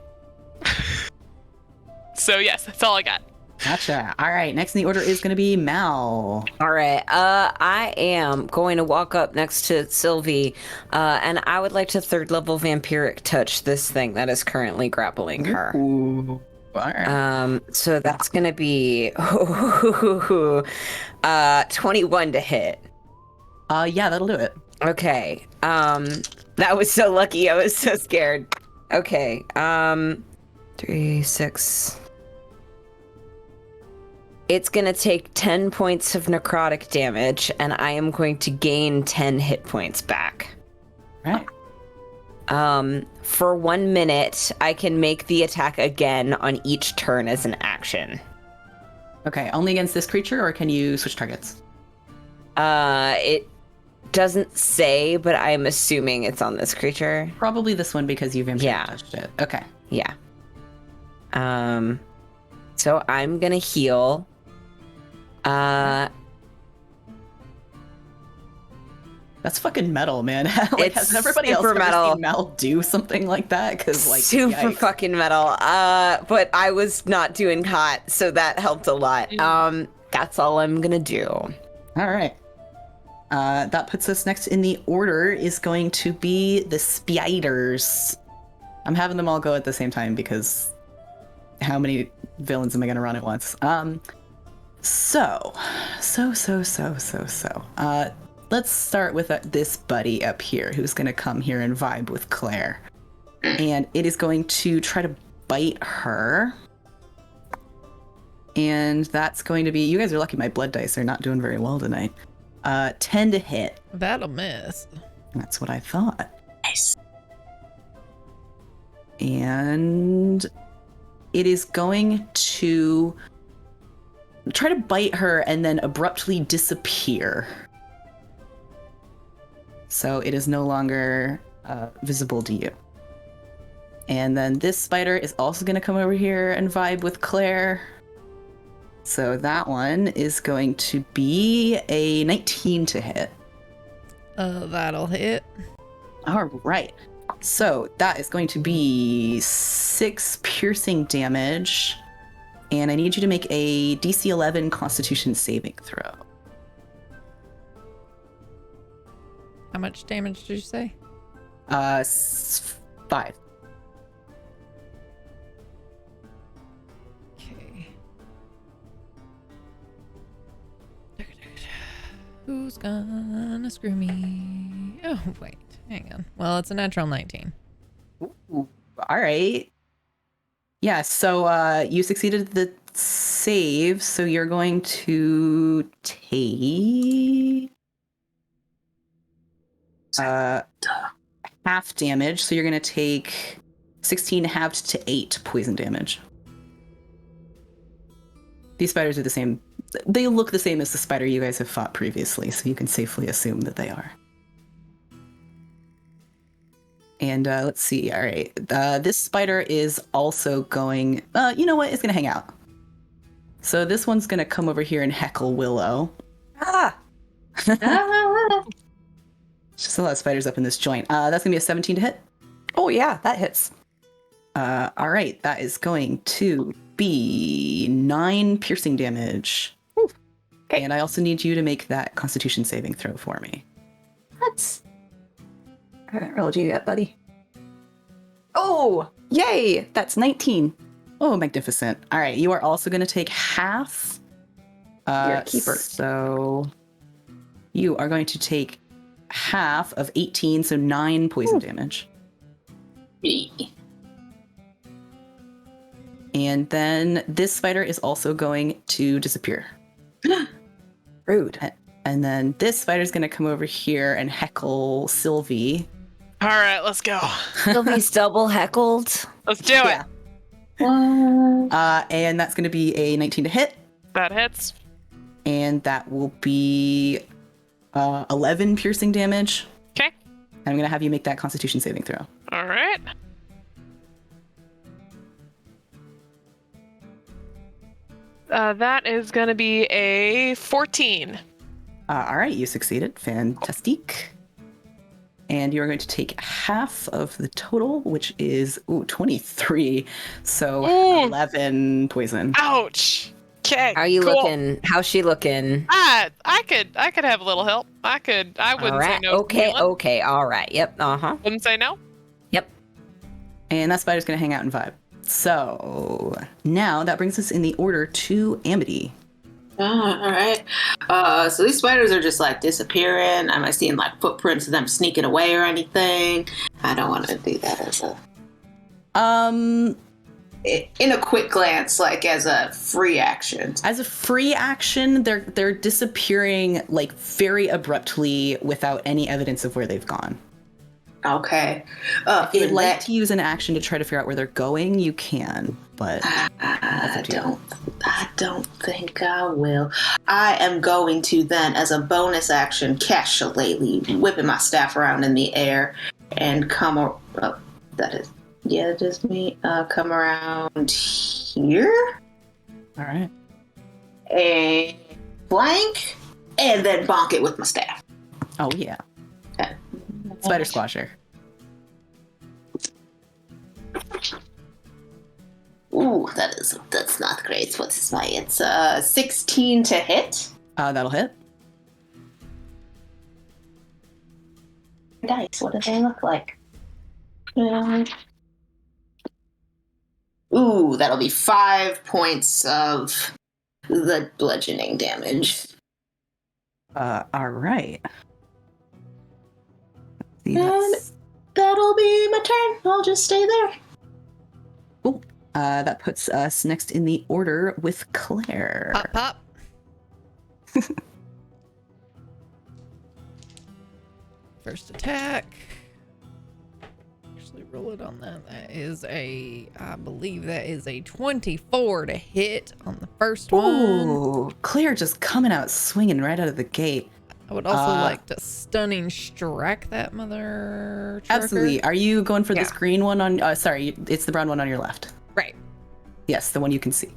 So yes, that's all I got. Gotcha. All right. Next in the order is gonna be Mal. All right. I am going to walk up next to Sylvie, and I would like to 3rd level vampiric touch this thing that is currently grappling her. Ooh. All right. So that's gonna be 21 to hit. Yeah, that'll do it. Okay. That was so lucky. I was so scared. Okay. 3, 6. It's gonna take 10 points of necrotic damage, and I am going to gain 10 hit points back. Right. For 1 minute, I can make the attack again on each turn as an action. Okay. Only against this creature, or can you switch targets? It doesn't say, but I'm assuming it's on this creature. Probably this one because you vampire Yeah. touched it. Okay. Yeah. So I'm gonna heal. That's fucking metal, man. Like, It's has everybody else super ever metal. seen Mel do something like that? Because like super yikes. fucking metal. But I was not doing hot, so that helped a lot. That's all I'm gonna do. All right. That puts us next in the order is going to be the spiders. I'm having them all go at the same time because how many villains am I going to run at once? So. Let's start with this buddy up here who's going to come here and vibe with Claire. And it is going to try to bite her. And that's going to be, you guys are lucky my blood dice are not doing very well tonight. 10 to hit. That'll miss. That's what I thought. Nice. And it is going to try to bite her and then abruptly disappear. So it is no longer visible to you. And then this spider is also going to come over here and vibe with Claire. So that one is going to be a 19 to hit. That'll hit. All right. So that is going to be 6 piercing damage. And I need you to make a DC 11 Constitution saving throw. How much damage did you say? 5. Who's gonna screw me? Oh, wait. Hang on. Well, it's a natural 19. Ooh, all right. Yeah, so you succeeded the save, so you're going to take half damage. So you're going to take 16 halved to 8 poison damage. These spiders are the same. They look the same as the spider you guys have fought previously, so you can safely assume that they are. And let's see. All right. This spider is also going... you know what? It's going to hang out. So this one's going to come over here and heckle Willow. Ah! Ah. Just a lot of spiders up in this joint. That's going to be a 17 to hit. Oh, yeah, that hits. All right. That is going to be 9 piercing damage. Okay. And I also need you to make that Constitution saving throw for me. I haven't rolled you yet, buddy. Oh, yay! That's 19. Oh, magnificent. All right. You are also going to take half. You're a keeper. So you are going to take half of 18, so 9 poison damage. And then this spider is also going to disappear. Rude. And then this spider is going to come over here and heckle Sylvie. All right, let's go. Sylvie's double heckled. Let's do it. Yeah. What? And that's going to be a 19 to hit. That hits. And that will be 11 piercing damage. Okay. I'm going to have you make that Constitution saving throw. All right. That is going to be a 14. All right, you succeeded. Fantastic. And you're going to take half of the total, which is 23. So Ooh. 11 poison. Ouch. Okay. How are you cool. looking? How's she looking? I could have a little help. I wouldn't All right. say no. Okay. Caitlin. Okay. All right. Yep. Wouldn't say no. Yep. And that spider's going to hang out and vibe. So now that brings us in the order to Amity. All right. So these spiders are just like disappearing. Am I seeing like footprints of them sneaking away or anything? I don't want to do that as a in a quick glance, like as a free action. As a free action, they're disappearing like very abruptly without any evidence of where they've gone. Okay. If you'd like to use an action to try to figure out where they're going, you can, but I don't think I will. I am going to then, as a bonus action, cast Shillelagh, whipping my staff around in the air, and come. It is me. Come around here, all right. and flank, and then bonk it with my staff. Oh yeah. Okay. Spider squasher. Ooh, that's not great. What is my? It's 16 to hit. That'll hit. Dice. What do they look like? Ooh, that'll be 5 points of the bludgeoning damage. All right. See, And that'll be my turn. I'll just stay there. cool. That puts us next in the order with Claire. Pop, pop. First attack. Actually, roll it on that. That is I believe that is a 24 to hit on the first one. Ooh, Claire just coming out swinging right out of the gate. I would also like to stunning strike that mother trucker. Absolutely. Are you going for this Yeah. green one on? Sorry, it's the brown one on your left. Right. Yes, the one you can see.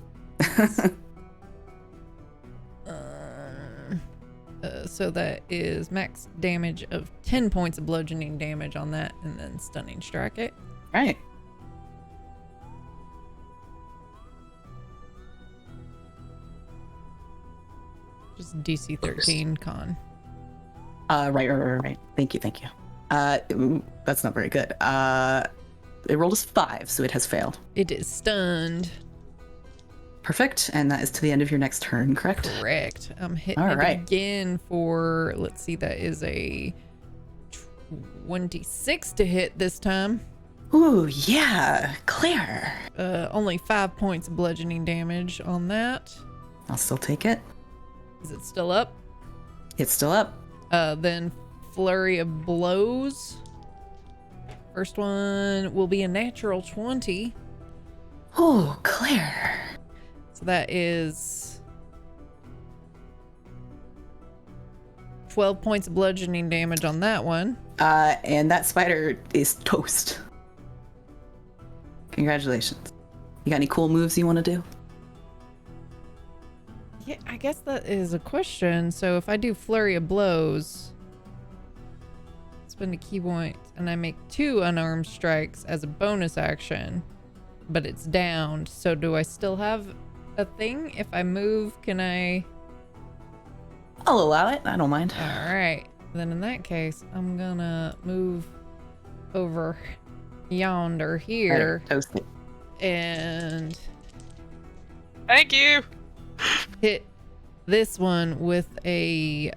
So that is max damage of 10 points of bludgeoning damage on that, and then stunning strike it. Right. Just DC 13 con. Right. Thank you. That's not very good. It rolled us 5, so it has failed. It is stunned. Perfect. And that is to the end of your next turn, correct? Correct. I'm hitting All it right. again for, let's see, that is a 26 to hit this time. Ooh, yeah. Clear. Only 5 points of bludgeoning damage on that. I'll still take it. Is it still up? It's still up. Then flurry of blows. First one will be a natural 20. Oh, clear. So that is 12 points of bludgeoning damage on that one. And that spider is toast. Congratulations. You got any cool moves you want to do? Yeah, I guess that is a question. So if I do flurry of blows, spend a key point, and I make 2 unarmed strikes as a bonus action, but it's downed. So do I still have a thing? If I move, can I? I'll allow it. I don't mind. All right. Then in that case, I'm gonna move over yonder here Toast it. and Thank you. hit this one with a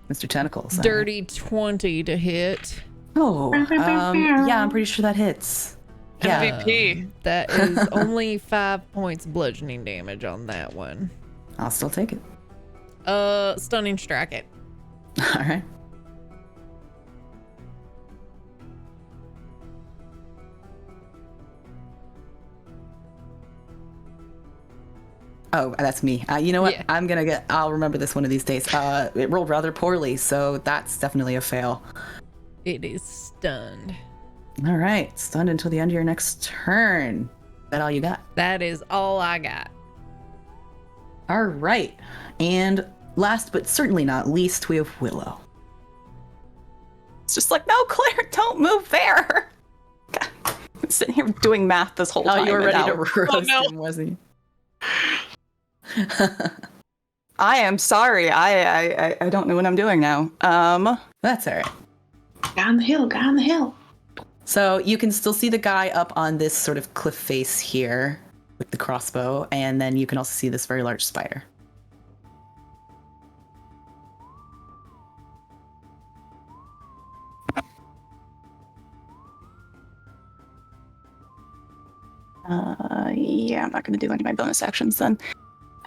Mr. Tentacles. dirty 20 to hit. Oh, yeah, I'm pretty sure that hits. Yeah. MVP. That is only 5 points bludgeoning damage on that one. I'll still take it. Stunning strike it. All right. Oh, that's me. You know what? Yeah. I'll remember this one of these days. It rolled rather poorly, so that's definitely a fail. It is stunned. All right. Stunned until the end of your next turn. Is that all you got? That is all I got. All right. And last but certainly not least, we have Willow. It's just like, no, Claire, don't move there. God, I'm sitting here doing math this whole time. Oh, you were ready to without- roast no. him, wasn't you? I am sorry. I don't know what I'm doing now. That's all right. Down the hill, down the hill. So you can still see the guy up on this sort of cliff face here with the crossbow, and then you can also see this very large spider. Yeah, I'm not going to do any of my bonus actions then.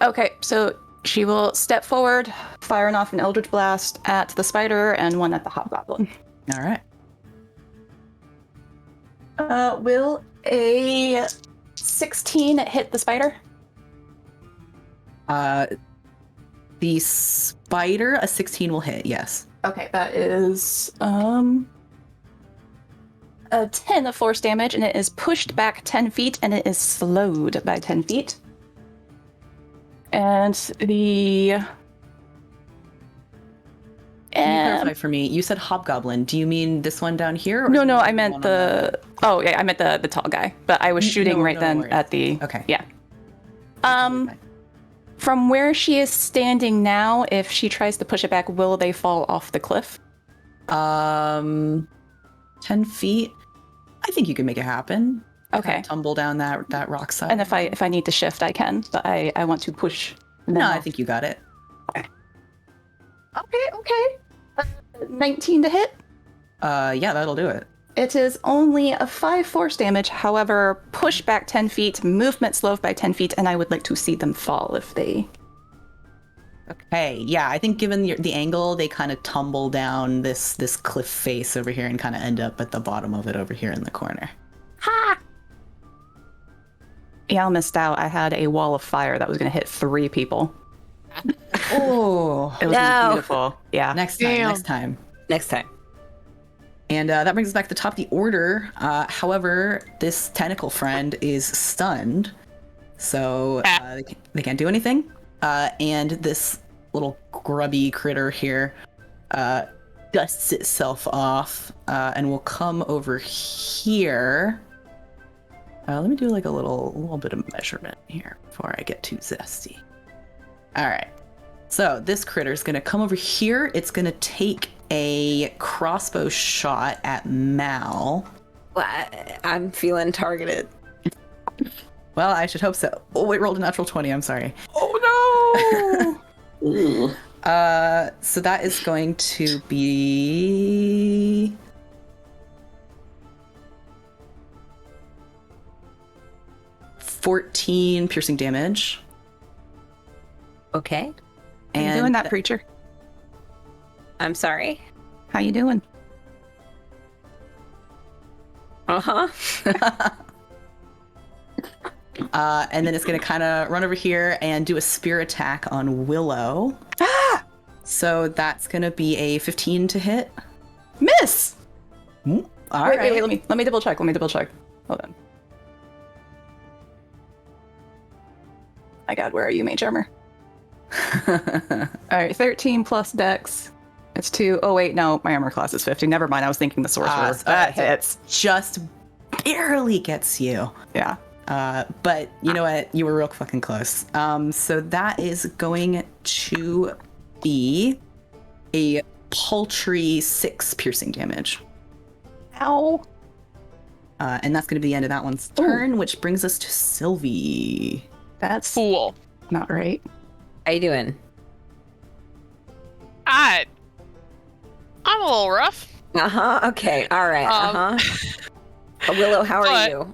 Okay, so she will step forward, firing off an Eldritch Blast at the spider and one at the hobgoblin. All right. Will a 16 hit the spider? The spider, a 16 will hit, yes. Okay, that is a 10 of force damage, and it is pushed back 10 feet, and it is slowed by 10 feet. And the... Can you clarify for me? You said hobgoblin. Do you mean this one down here? Or No, is no, it I meant one the... Oh, yeah, I meant the tall guy. But I was shooting No, right no then worries. at the... Okay. Yeah. From where she is standing now, if she tries to push it back, will they fall off the cliff? 10 feet. I think you can make it happen. Okay. Tumble down that rock side. And if I need to shift, I can. But I want to push. them No, I off. think you got it. Okay. 19 to hit. Yeah, that'll do it. It is only a 5 force damage. However, push back 10 feet, movement slowed by 10 feet, and I would like to see them fall if they... Okay, yeah, I think given the angle, they kind of tumble down this cliff face over here and kind of end up at the bottom of it over here in the corner. Ha! Y'all missed out. I had a wall of fire that was going to hit 3 people. Oh, It was beautiful. Yeah. next time, Damn. Next time. And that brings us back to the top of the order. However, this tentacle friend is stunned, so they can't do anything. And this little grubby critter here dusts itself off and will come over here. Let me do like a little bit of measurement here before I get too zesty. All right. So this critter is going to come over here. It's going to take a crossbow shot at Mal. I'm feeling targeted. Well, I should hope so. Oh, it rolled a natural 20. I'm sorry. Oh no! Ooh. So that is going to be 14 piercing damage. Okay. How you doing, that preacher? I'm sorry. How you doing? Uh-huh. And then it's going to kind of run over here and do a spear attack on Willow. Ah! So that's going to be a 15 to hit. Miss! All Wait, right. let me double check. Hold on. My god, where are you, mage armor? Alright, 13 plus dex. It's 2. Oh wait, no, my armor class is 50. Never mind, I was thinking the sorcerer. That hits. Just barely gets you. Yeah. But you know what? You were real fucking close. So that is going to be a paltry 6 piercing damage. Ow. And that's going to be the end of that one's turn, which brings us to Sylvie. That's Fool. not right. How you doing? I'm a little rough. Uh-huh. Okay. All right. Um, Willow, how are but- you?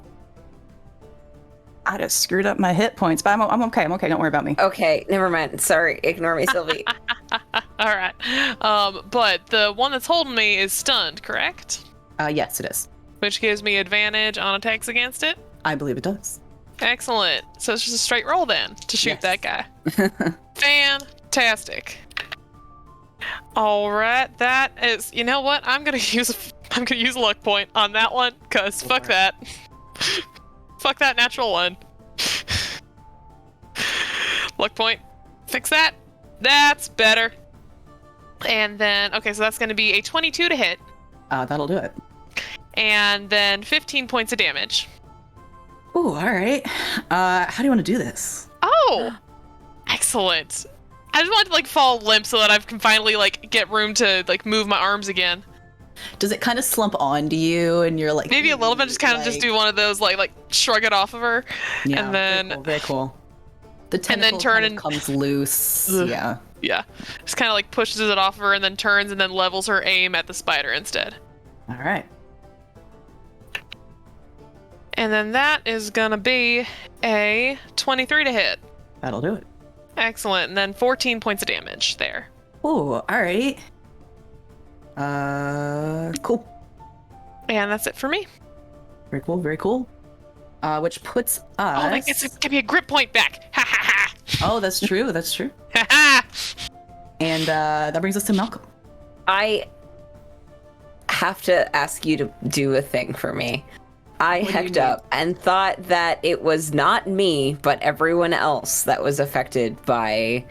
I just screwed up my hit points, but I'm okay. I'm okay. Don't worry about me. Okay. Never mind. Sorry. Ignore me, Sylvie. All right. But the one that's holding me is stunned, correct? Yes, it is. Which gives me advantage on attacks against it. I believe it does. Excellent. So it's just a straight roll then to shoot Yes. that guy. Fantastic. All right, that is. You know what? I'm gonna use a luck point on that one because fuck that. Fuck that natural one. Luck point. Fix that. That's better. And then okay, so that's gonna be a 22 to hit, That'll do it. and then 15 points of damage. Ooh, all right. How do you want to do this? Oh, excellent. I just wanted to like fall limp so that I can finally like get room to like move my arms again. Does it kind of slump onto you and you're like Maybe a little bit, just kind of just do one of those like shrug it off of her, Yeah, and then very cool. The and then tentacle turn kind of and- comes loose. Ugh. Yeah. yeah, just kind of like pushes it off of her and then turns and then levels her aim at the spider instead. All right. And then that is gonna be a 23 to hit. That'll do it. Excellent, and then 14 points of damage there. Ooh, all right. Cool. And that's it for me. Very cool. Very cool. Which puts us. Oh, that gets give me a grip point back. Ha ha ha. Oh, that's true. That's true. Ha ha. And that brings us to Malcolm. I have to ask you to do a thing for me. I What do you hecked need? up and thought that it was not me, but everyone else that was affected by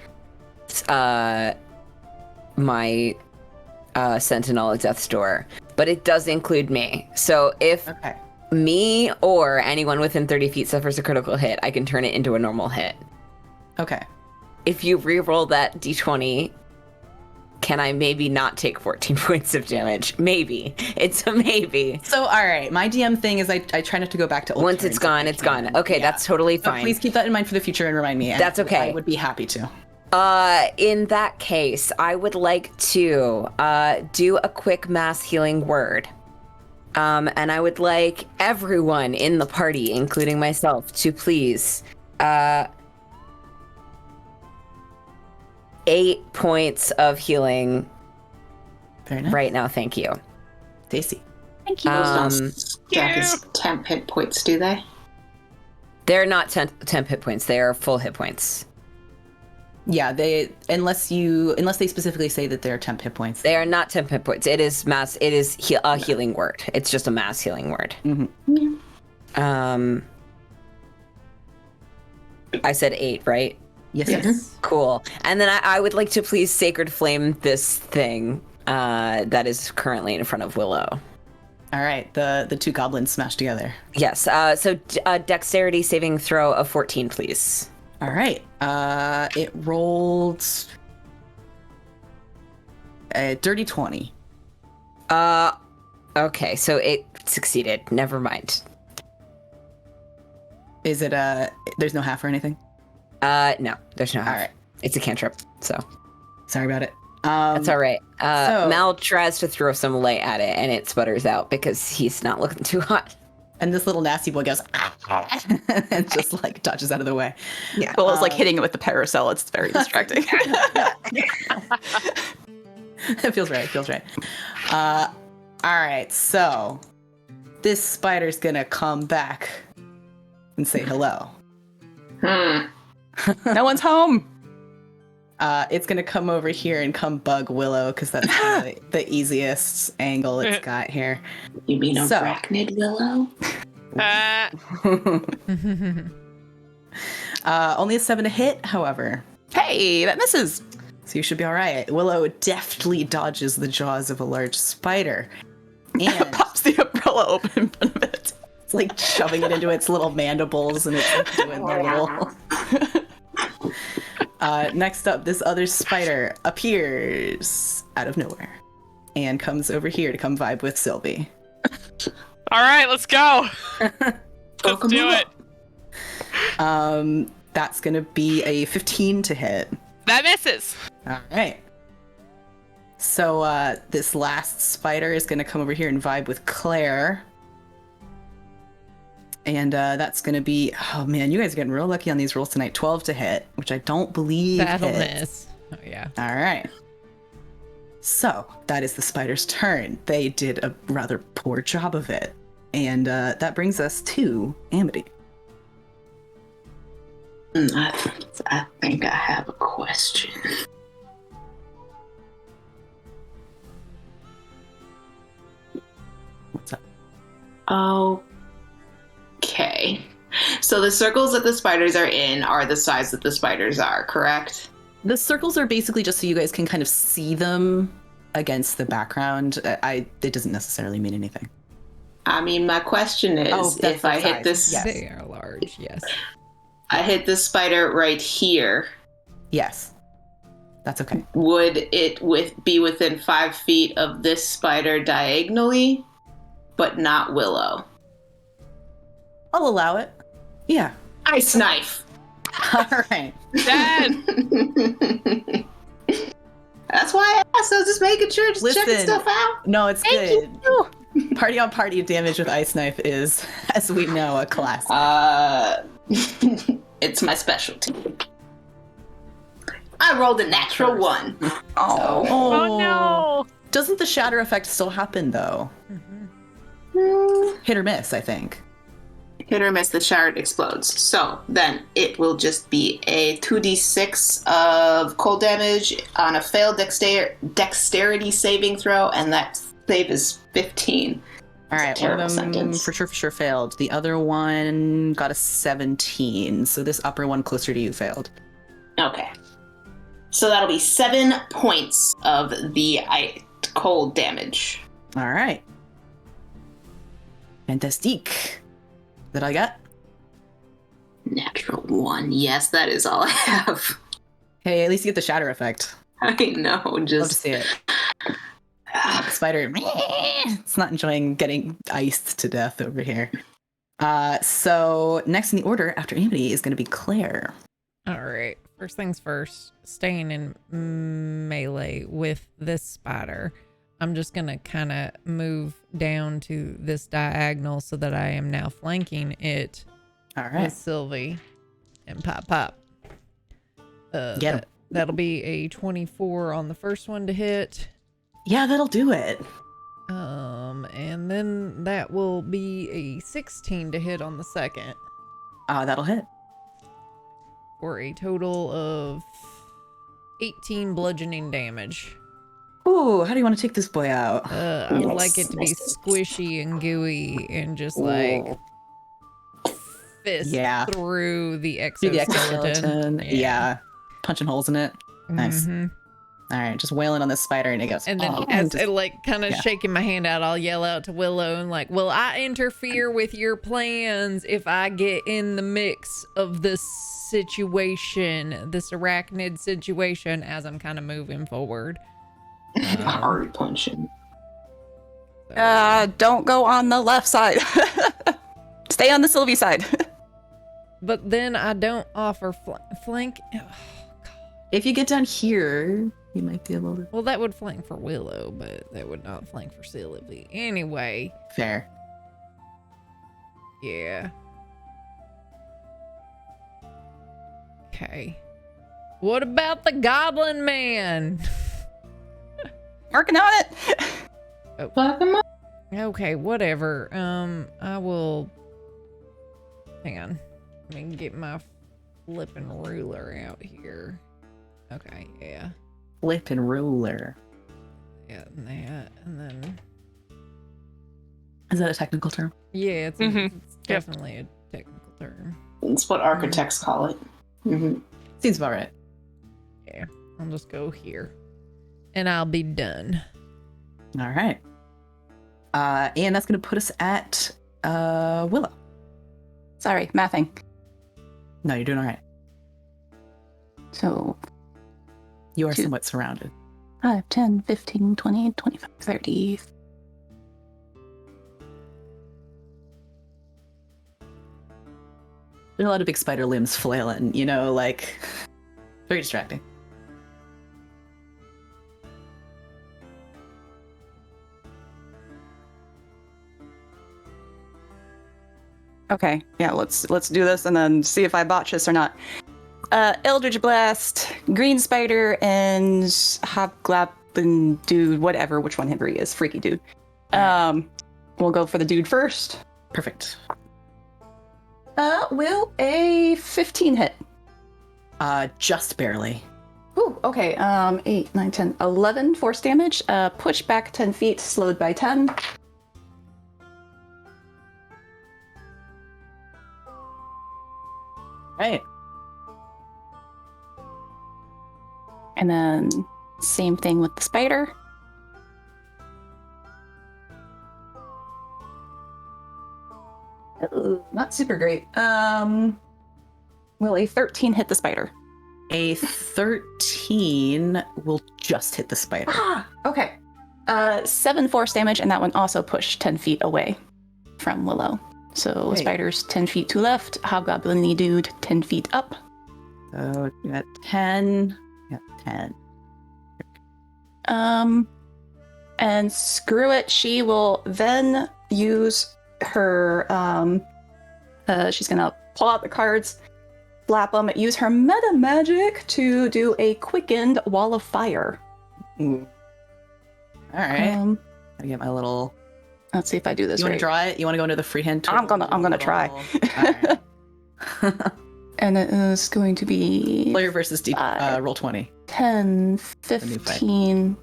my Sentinel at Death's Door. But it does include me. So if Okay. me or anyone within 30 feet suffers a critical hit, I can turn it into a normal hit. Okay. If you re-roll that d20, can I maybe not take 14 points of damage? Maybe. It's a maybe. So, all right. My DM thing is I try not to go back to old Once turns it's if gone, I it's can. gone. Okay, Yeah. that's totally So fine. please keep that in mind for the future and remind me. and That's okay. I would be happy to. In that case, I would like to do a quick mass healing word. And I would like everyone in the party, including myself, to please 8 points of healing Very nice. right now. Thank you. Stacy. Thank you. Stack as temp hit points, do they? They're not temp hit points. They are full hit points. Yeah, they unless they specifically say that they're temp hit points. They are not temp hit points. It is mass. It is a healing word. It's just a mass healing word. Mm-hmm. I said 8, right? Yes. Yes. Yes. Cool. And then I would like to please sacred flame this thing that is currently in front of Willow. All right. The two goblins smashed together. Yes. So dexterity saving throw of 14, please. All right. It rolled a dirty 20. Okay. So it succeeded. Never mind. Is it there's no half or anything? No, there's no half. All right. It's a cantrip, so Sorry about it. that's all right. so- Mal tries to throw some light at it, and it sputters out because he's not looking too hot. And this little nasty boy goes, and just like dodges out of the way. Yeah. Willow's like hitting it with the parasol. It's very distracting. It feels right. It feels right. All right. So this spider's gonna come back and say hello. No one's home. It's gonna come over here and come bug Willow because that's the easiest angle it's got here. You mean So- arachnid willow? Only a 7 to hit, however. Hey, that misses. So you should be all right. Willow deftly dodges the jaws of a large spider. And Pops the umbrella open in front of it. it's like shoving it into its little mandibles and it's like doing the little... Next up, this other spider appears out of nowhere and comes over here to come vibe with Sylvie. All right, let's go. Let's do it. That's gonna be a 15 to hit. That misses. All right. So this last spider is gonna come over here and vibe with Claire. And that's gonna be, oh man, you guys are getting real lucky on these rolls tonight. 12 to hit, which I don't believe That'll hits. miss. Oh yeah. All right. So that is the spider's turn. They did a rather poor job of it. And that brings us to Amity. I think I have a question. What's up? Okay. So the circles that the spiders are in are the size that the spiders are, correct? The circles are basically just so you guys can kind of see them against the background. It doesn't necessarily mean anything. I mean, my question is, Oh, that's if I the hit size. this, Yes. They are large, yes. I hit this spider right here, Yes. That's okay. would it be within 5 feet of this spider diagonally, but not Willow? I'll allow it. Yeah. Ice knife. All right. Dad. That's why I asked. I was just making sure, just checking Listen. stuff out. No, it's Thank good. you. Party on party damage with ice knife is, as we know, a classic. It's my specialty. I rolled a natural 1. Oh. Oh no. Doesn't the shatter effect still happen though? Hit or miss, I think. Hit or miss, the shard explodes. So then it will just be a 2d6 of cold damage on a failed dexterity saving throw, and that save is 15. All right, one terrible of them sentence. for sure failed. The other one got a 17, so this upper one closer to you failed. Okay. So that'll be 7 points of the cold damage. All right. Fantastique. That I got? Natural 1. Yes, that is all I have. Hey, at least you get the shatter effect. I know, Love to just... see it. Spider, it's not enjoying getting iced to death over here. So next in the order after Amity is going to be Claire. All right. First things first, staying in melee with this spider, I'm just going to kind of move down to this diagonal so that I am now flanking it All right. with Sylvie and pop. Get him. That'll be a 24 on the first one to hit. Yeah, that'll do it. And then that will be a 16 to hit on the second That'll hit. for a total of 18 bludgeoning damage. Ooh, how do you want to take this boy out? I would like it to be squishy and gooey and just like fist Yeah. through the Through the exoskeleton. exoskeleton. Yeah. Punching holes in it. Nice. Mhm. All right, just wailing on this spider, and it goes. And then "Oh," as just- like kind of yeah. shaking my hand out, I'll yell out to Willow and like, will I interfere with your plans if I get in the mix of this situation, this arachnid situation, as I'm kind of moving forward? Hard punching. Don't go on the left side. Stay on the Sylvie side. But then I don't offer flank. Oh, If you get down here, you might be able to. well, that would flank for Willow, but that would not flank for Sylvie. Anyway, Fair. yeah. Okay. What about the Goblin Man? Working on it. Fuck 'em up. Okay, whatever. I will. Hang on. Let me get my flipping ruler out here. Okay, yeah. Flip and ruler. Yeah, and that, and then. Is that a technical term? Yeah, it's, Mhm. it's definitely a technical term. That's what architects call it. Hmm. Seems about right. Yeah, I'll just go here. And I'll be done. All right. And that's going to put us at Willow. Sorry, mathing. No, you're doing all right. So You are Two. somewhat surrounded. 5, 10, 15, 20, 25, 30. There's a lot of big spider limbs flailing, you know, like very distracting. Okay, yeah, let's do this and then see if I botch this or not. Eldritch Blast, Green Spider, and Hobgoblin Dude, whatever, which one he is, Freaky Dude. We'll go for the dude first. Perfect. Will a 15 hit? Just barely. Ooh, okay, 8, 9, 10, 11 force damage, push back 10 feet, slowed by 10. Right. And then same thing with the spider. Ooh, not super great. Will a 13 hit the spider? A 13 will just hit the spider. Okay. 7 force damage, and that one also pushed 10 feet away from Willow. So Great. spider's 10 feet to left, hobgoblin dude 10 feet up. So you got 10. You got 10. And screw it, she will then use her, she's gonna pull out the cards, flap them, use her meta magic to do a quickened wall of fire. Ooh. All right. I get my little. Let's see if I do this You want right. to draw it? You want to go into the freehand tool? I'm gonna try. All right. And it is going to be Player versus deep. Five. Roll 20. 10, new fight. 15,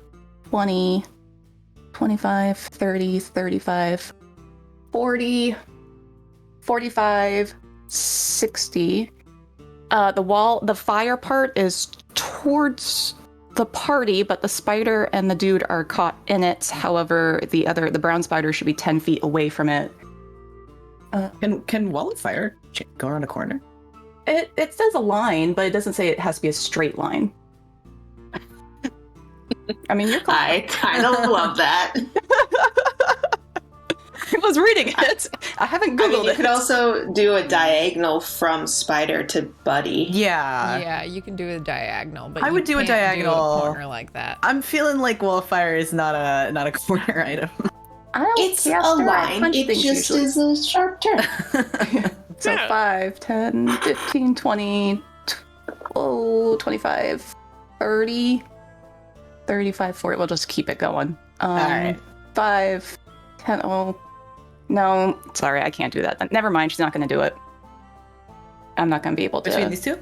20, 25, 30, 35, 40, 45, 60. The fire part is towards the party, but the spider and the dude are caught in it. However, the brown spider should be 10 feet away from it. Can wall of fire go around a corner? It says a line, but it doesn't say it has to be a straight line. I mean, you're close. I kind of love that. I was reading it. I haven't I Googled mean, you it. could also do a diagonal from spider to buddy. Yeah. Yeah, you can do a diagonal, but I you would do a can't diagonal. do a corner like that. I'm feeling like wall of fire is not a corner item. I don't It's cast a or I line. punch It things just usually. is a sharp turn. So Yeah. 5, 10, 15, 20, 25, 30, 35, 40. We'll just keep it going. Alright. 5, 10, oh. No, sorry, I can't do that. Never mind, she's not going to do it. I'm not going to be able to. Between these two?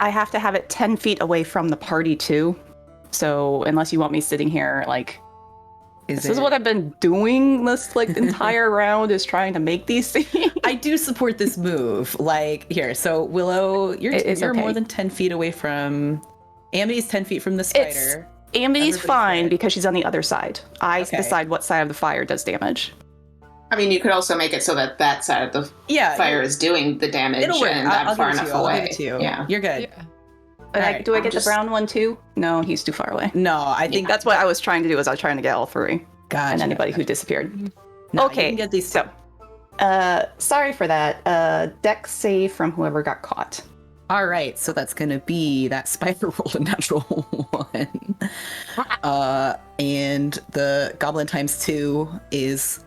I have to have it 10 feet away from the party too. So unless you want me sitting here, like, this is what I've been doing this entire round, is trying to make these things. I do support this move. Like, here, so Willow, you're It's okay. okay. More than 10 feet away from. Amity's 10 feet from the spider. Amity's Everybody's fine good. because she's on the other side. I Okay. decide what side of the fire does damage. I mean, you could also make it so that that side of the Yeah. fire is doing the damage, It'll work. and I'll I'm far give it to enough you. I'll away. give it to you. Yeah. You're good. Yeah. But Alright, do I I'm get just- the brown one too? No, he's too far away. No, I think That's what I was trying to do, is I was trying to get all three. Gotcha. And anybody who disappeared. No, Okay, You can get these two. so Sorry for that. Dex save from whoever got caught. All right, so that's gonna be that spider rolled a natural 1. And the goblin times 2 is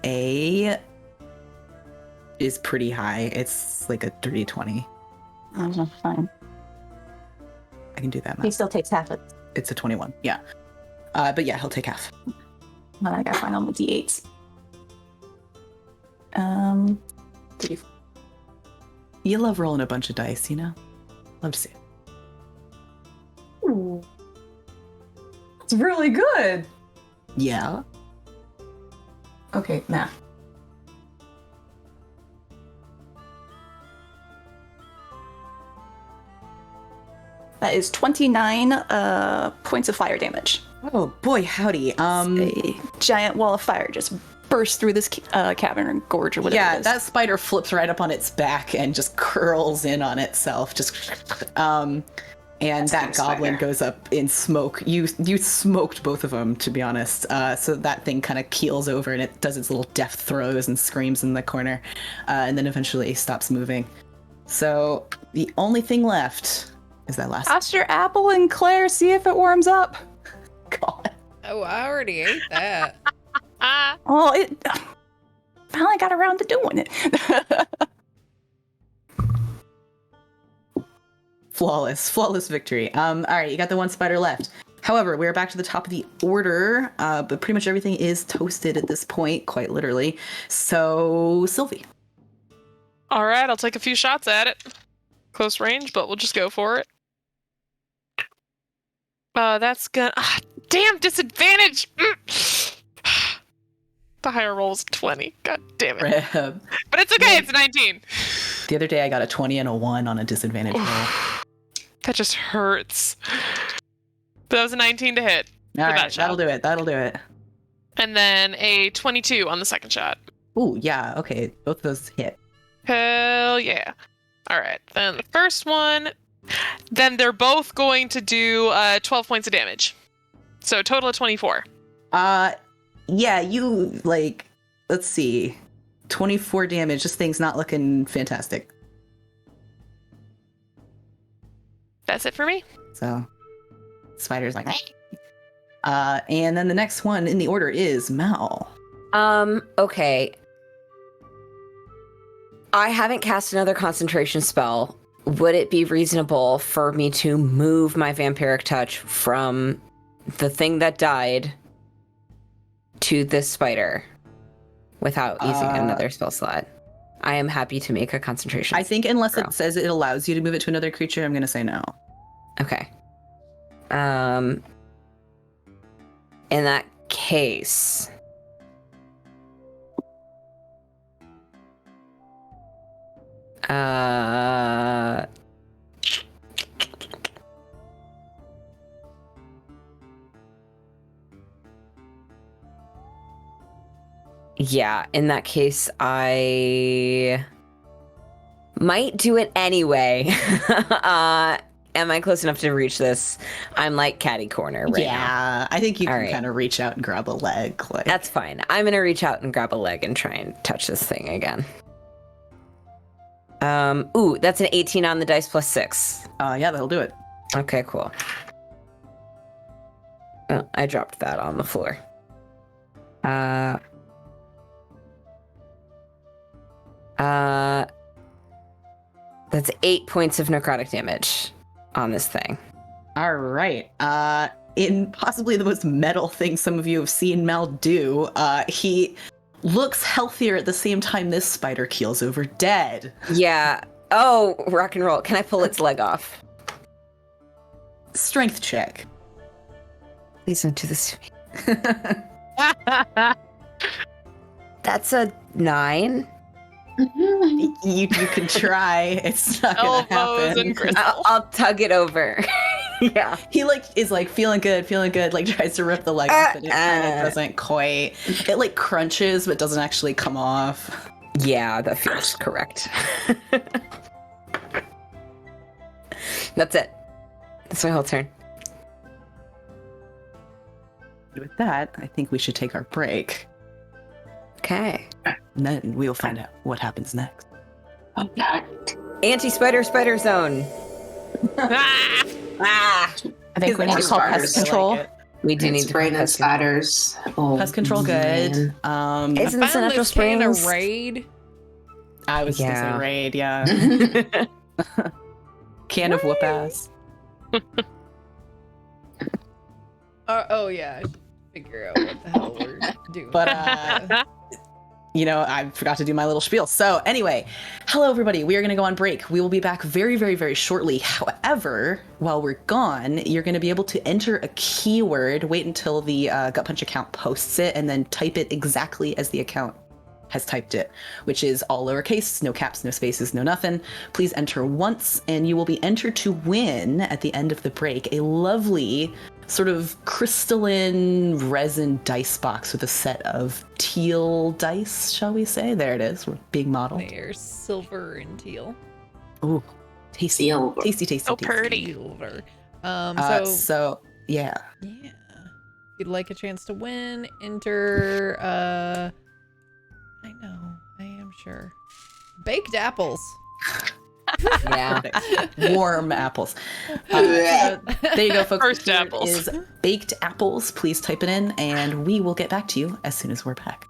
pretty high. It's like a dirty 20. Oh, fine. I can do that He math. still takes half of it. It's a 21. Yeah. But yeah, he'll take half. Well, I gotta find all the d8s. 3. You love rolling a bunch of dice, you know? Love to see it. Ooh. It's really good. Yeah. Okay, math. That is 29 points of fire damage. Oh boy, howdy. A giant wall of fire just bursts through this cavern or gorge or whatever Yeah, it is. that spider flips right up on its back and just curls in on itself. And that goblin goes up in smoke. You smoked both of them, to be honest. So that thing kind of keels over and it does its little death throes and screams in the corner, and then eventually stops moving. So the only thing left is that last. Toss your apple and Claire, see if it warms up. God. Oh, I already ate that. Oh, it finally got around to doing it. Flawless victory. All right, you got the one spider left. However, we're back to the top of the order, but pretty much everything is toasted at this point, quite literally. So, Sylvie. All right, I'll take a few shots at it. Close range, but we'll just go for it. That's gonna... damn, disadvantage! The higher roll is 20. God damn it. Reb. But it's okay, it's a 19. The other day I got a 20 and a 1 on a disadvantage roll. That just hurts. But that was a 19 to hit. All for right, that shot. that'll do it. And then a 22 on the second shot. Ooh, yeah, okay. Both of those hit. Hell yeah. All right, then the first one, then they're both going to do 12 points of damage. So a total of 24. Yeah, you, like, let's see. 24 damage. This thing's not looking fantastic. That's it for me. So, spider's like, and then the next one in the order is Mal. Okay. I haven't cast another concentration spell. Would it be reasonable for me to move my vampiric touch from the thing that died to this spider without using another spell slot? I am happy to make a concentration. I think unless throw. it says it allows you to move it to another creature, I'm going to say no. Okay. In that case, yeah, in that case, I might do it anyway. Am I close enough to reach this? I'm like catty corner right now. Yeah, I think you All can right. kind of reach out and grab a leg. Like, That's fine. I'm gonna reach out and grab a leg and try and touch this thing again. Ooh, that's an 18 on the dice plus 6. yeah, that'll do it. Okay, cool. Oh, I dropped that on the floor. That's 8 points of necrotic damage on this thing. All right. In possibly the most metal thing some of you have seen Mal do, he looks healthier at the same time this spider keels over dead. Yeah. Oh, rock and roll. Can I pull its leg off? Strength check. Please don't do this to me. That's a 9. You can try. It's not gonna Elbows happen. and crystals. I'll tug it over. Yeah. He is feeling good, like tries to rip the leg off, and it kind of doesn't quite. It like crunches, but doesn't actually come off. Yeah, that feels correct. That's it. That's my whole turn. With that, I think we should take our break. Okay. And then we will find out what happens next. Oh God. Anti-spider spider zone. Ah! Ah, I think we need to call pest Spiders. control. we do need It's to call brain and pest control. spiders. Oh, Pest control, good. man. Isn't this Found Natural this can of Springs? raid. I was gonna Yeah. say raid, yeah. Can of whoop ass. Oh yeah, I should figure out what the hell we're doing. But I forgot to do my little spiel. So anyway, hello everybody. We are going to go on break. We will be back very, very, very shortly. However, while we're gone, you're going to be able to enter a keyword. Wait until the Gut Punch account posts it, and then type it exactly as the account has typed it, which is all lowercase, no caps, no spaces, no nothing. Please enter once, and you will be entered to win at the end of the break a lovely sort of crystalline resin dice box with a set of teal dice, shall we say? There it is. We're being modeled. They're silver and teal. Ooh, tasty, Silver. tasty, tasty, So tasty. pretty. Silver. So yeah. Yeah. If you'd like a chance to win, enter I know, I am sure. Baked apples. Yeah. Warm apples. There you go, folks. First The keyword apples. is baked apples. Please type it in, and we will get back to you as soon as we're back.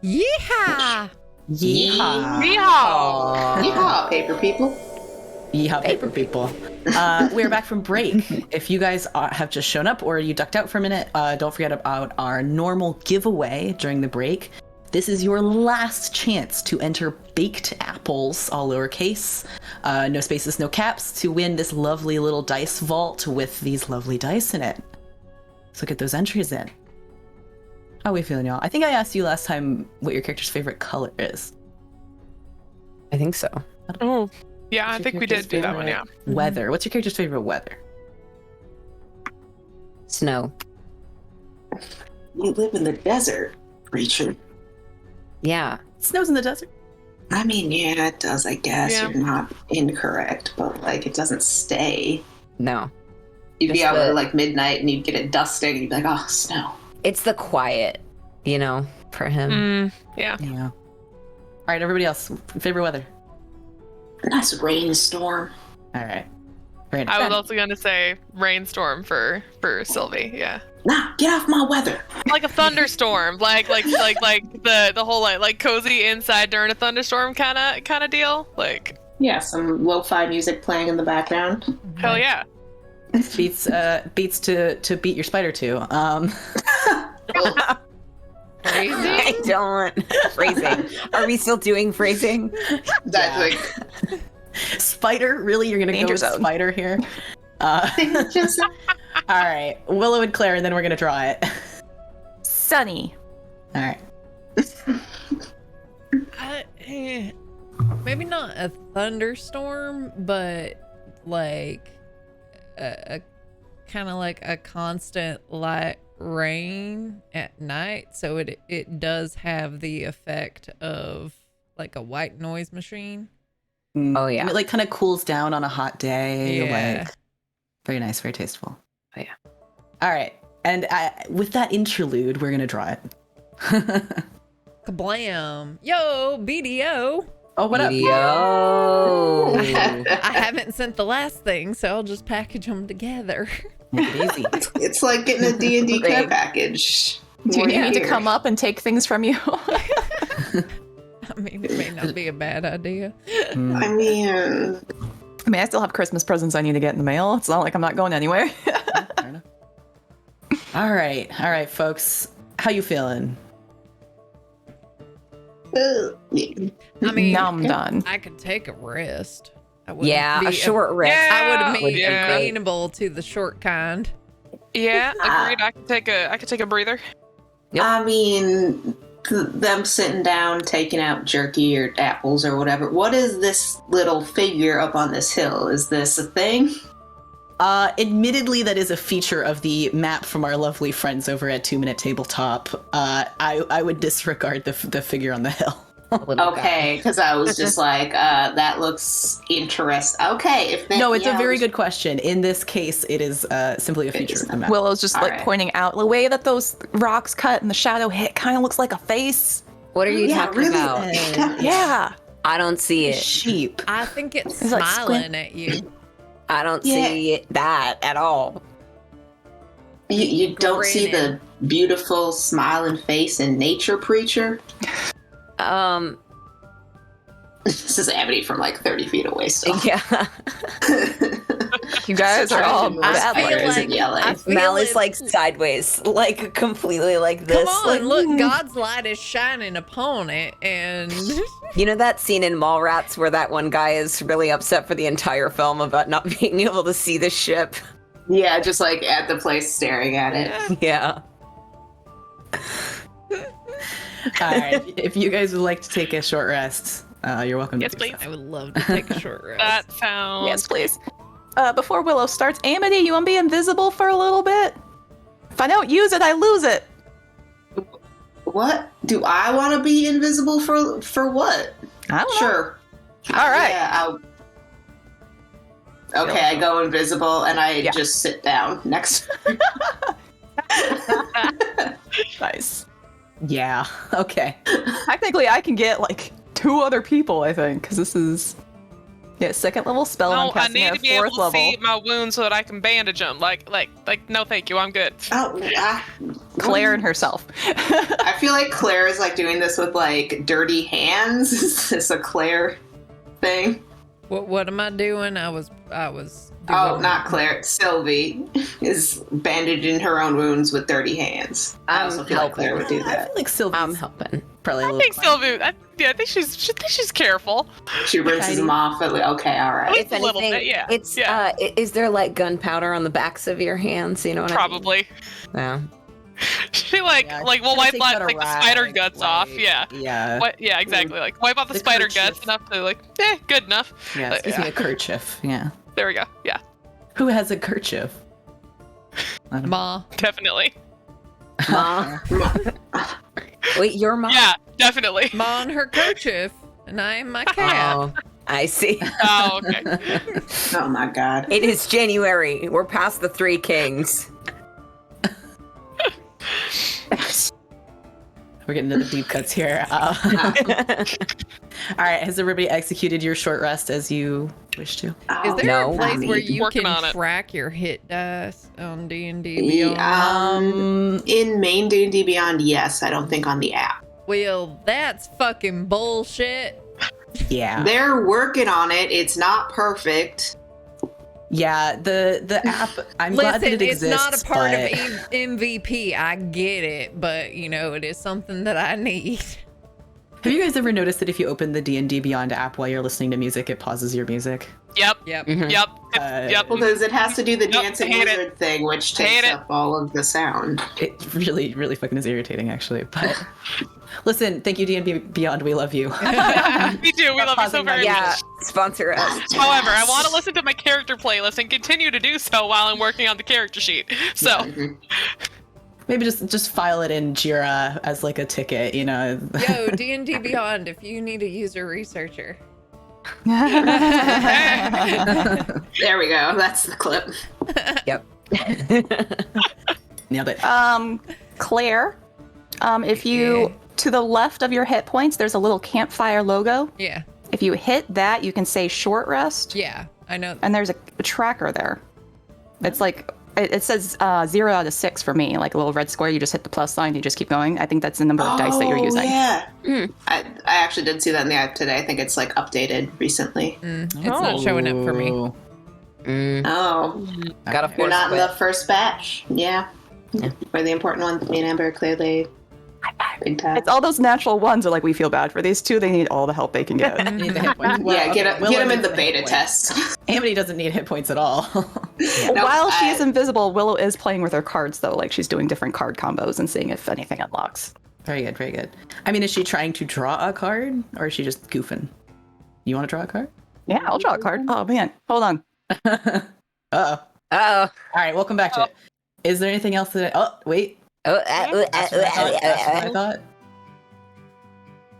Yeehaw! Yeehaw. Yeehaw! Yeehaw, paper people. Yeehaw, paper people. We're back from break. If you guys have just shown up or you ducked out for a minute, don't forget about our normal giveaway during the break. This is your last chance to enter Baked Apples, all lowercase, no spaces, no caps, to win this lovely little dice vault with these lovely dice in it. Let's look at those entries in. How are we feeling, y'all? I think I asked you last time what your character's favorite color is. I think so. Oh, yeah, I What's your think we character's did do that one, yeah. favorite Weather. What's your character's favorite weather? Snow. You live in the desert, creature. Yeah. It snows in the desert. I mean, yeah, it does, I guess. Yeah. You're not incorrect, but, like, it doesn't stay. No. You'd be Just out at, the- like, midnight and you'd get it dusting and you'd be like, oh, snow. It's the quiet, for him. Yeah. Yeah. All right, everybody else, favorite weather. A nice rainstorm. All right. Brandon. I was also going to say rainstorm for Sylvie, yeah. Nah, get off my weather. Like a thunderstorm, like the whole like cozy inside during a thunderstorm kind of deal. Like, Yeah, some lo-fi music playing in the background. hell yeah. beats to beat your spider to. I don't. Phrasing. Are we still doing phrasing? That's like, Spider? Really? You're gonna Danger go with zone. spider here? just All right, Willow and Claire, and then we're gonna draw it. Sunny. All right. Maybe not a thunderstorm, but like a kind of like a constant light rain at night. So it does have the effect of like a white noise machine. Oh, yeah. And it like kind of cools down on a hot day. Yeah. Like, very nice, very tasteful. Oh, yeah. All right, and with that interlude, we're gonna draw it. Kablam! Yo, BDO! Oh, what up? Yo. I haven't sent the last thing, so I'll just package them together. Make it easy. it's like getting a D&D care Great. package. Do you More need me to here. come up and take things from you? I mean, it may not be a bad idea. Mm. I mean, I mean, I still have Christmas presents I need to get in the mail. It's not like I'm not going anywhere. Fair enough. All right, folks. How you feeling? I mean, now I'm done. I could take a rest. I wouldn't Yeah, be a short rest. Yeah. I would be Yeah. amenable to the short kind. Yeah, agreed. I could take a breather. Yep. I mean, them sitting down, taking out jerky or apples or whatever. What is this little figure up on this hill? Is this a thing? Admittedly, that is a feature of the map from our lovely friends over at 2 Minute Tabletop. I would disregard the figure on the hill. Okay, because I was just like, that looks interesting. Okay, if they, No, it's yeah, a very I was- good question. In this case, it is simply a feature of the map. Willow's just All like right. pointing out the way that those rocks cut and the shadow hit kind of looks like a face. What are you Yeah, talking really? about? Yeah. I don't see it. Sheep. I think it's It's like smiling squint. at you. I don't Yeah. see that at all. You don't see the Grinning. beautiful smiling face in nature, preacher. This is Amity from like 30 feet away still. Yeah. You guys are all I bad feel players. like- yelling. I feel Mal is it- like sideways, like completely like this. Come like, on, look, God's light is shining upon it, and You know that scene in Mallrats where that one guy is really upset for the entire film about not being able to see the ship? Yeah, just like at the place staring at it. Yeah. All right. If you guys would like to take a short rest, you're welcome Yes, to do please. so. I would love to take a short rest. That sounds. Yes, please. Before Willow starts, Amity, you want to be invisible for a little bit? If I don't use it, I lose it. What? Do I want to be invisible for what? I don't know. Sure. All right. Yeah, okay, I go invisible and I Yeah. just sit down next. Nice. Yeah. Okay. Technically, I can get like 2 other people, I think, because this is Yeah, 2nd level spell. and No, I'm I casting need at to be able 4th to level. see my wounds so that I can bandage them. Like, no, thank you, I'm good. Oh, Claire and herself. I feel like Claire is like doing this with like dirty hands. Is this a Claire thing? What am I doing? I was doing Oh, not Claire. Sylvie is bandaging her own wounds with dirty hands. I also feel like Claire would do I that. feel like Sylvie's I'm helping. probably a I little. think Sylvie. I think she's careful. She rinses them off. Okay, all right. If A little anything, bit, yeah. it's Yeah. Is there like gunpowder on the backs of your hands? You know what Probably. I mean? She Yeah, will she's wipe gonna take out a like the spider rag, guts off. like, Yeah. Yeah. Yeah, exactly. Like wipe off the The spider kerchief. guts enough to like, good enough. Yeah, But, excuse me, a kerchief. Yeah. There we go. Yeah, Who has a kerchief? I don't- Ma. definitely. Ma. Wait, your mom? Yeah, definitely. Ma on her kerchief, and I am my cat. Oh, I see. Oh, okay. Oh my god. It is January. We're past the Three Kings. We're getting into the deep cuts here. All right, has everybody executed your short rest as you wish to? Is there No, a place where you working can on it. track your hit dice on D&D Beyond? In main D&D Beyond, yes. I don't think on the app. Well, that's fucking bullshit. Yeah. They're working on it. It's not perfect. Yeah, the app, I'm glad Listen, that it it's exists. not a part but- of MVP. I get it, but it is something that I need. Have you guys ever noticed that if you open the D&D Beyond app while you're listening to music, it pauses your music? Yep. Yep. Mhm. Yep. Yep. Well, because it has to do the Nope, dancing hate it. wizard thing, which Hate takes it. up all of the sound. It really, really fucking is irritating, actually. But listen, thank you, D&D Beyond. We love you. We do. We love you so very Yeah, much. sponsor us. However, I want to listen to my character playlist and continue to do so while I'm working on the character sheet. So, Mhm. Maybe just file it in Jira as like a ticket, Yo, D&D Beyond, if you need a user researcher. There we go. That's the clip. Yep. Nailed it. Claire, if you to the left of your hit points, there's a little campfire logo. Yeah. If you hit that, you can say short rest, Yeah. I know. and there's a tracker there. It's like it says 0 out of 6 for me, like a little red square. You just hit the plus sign, you just keep going. I think that's the number of dice that you're using. Yeah. Hmm. I actually did see that in the app today. I think it's like updated recently. It's not showing up for me. Ooh. Oh, Gotta you're force not in quit. the first batch. Yeah. For the important ones, me and Amber clearly big time. It's all those natural ones are like, we feel bad for these two. They need all the help they can get. Need the hit points. Yeah, get okay, Willow them in needs the hit beta points. test. Amity doesn't need hit points at all. While she is invisible, Willow is playing with her cards, though. Like, she's doing different card combos and seeing if anything unlocks. Very good, very good. I mean, is she trying to draw a card, or is she just goofing? You want to draw a card? Yeah, I'll draw a card. Oh, man. Hold on. Uh-oh. Oh. All right, welcome back to it. Is there anything else that oh, wait. Oh, That's what I thought.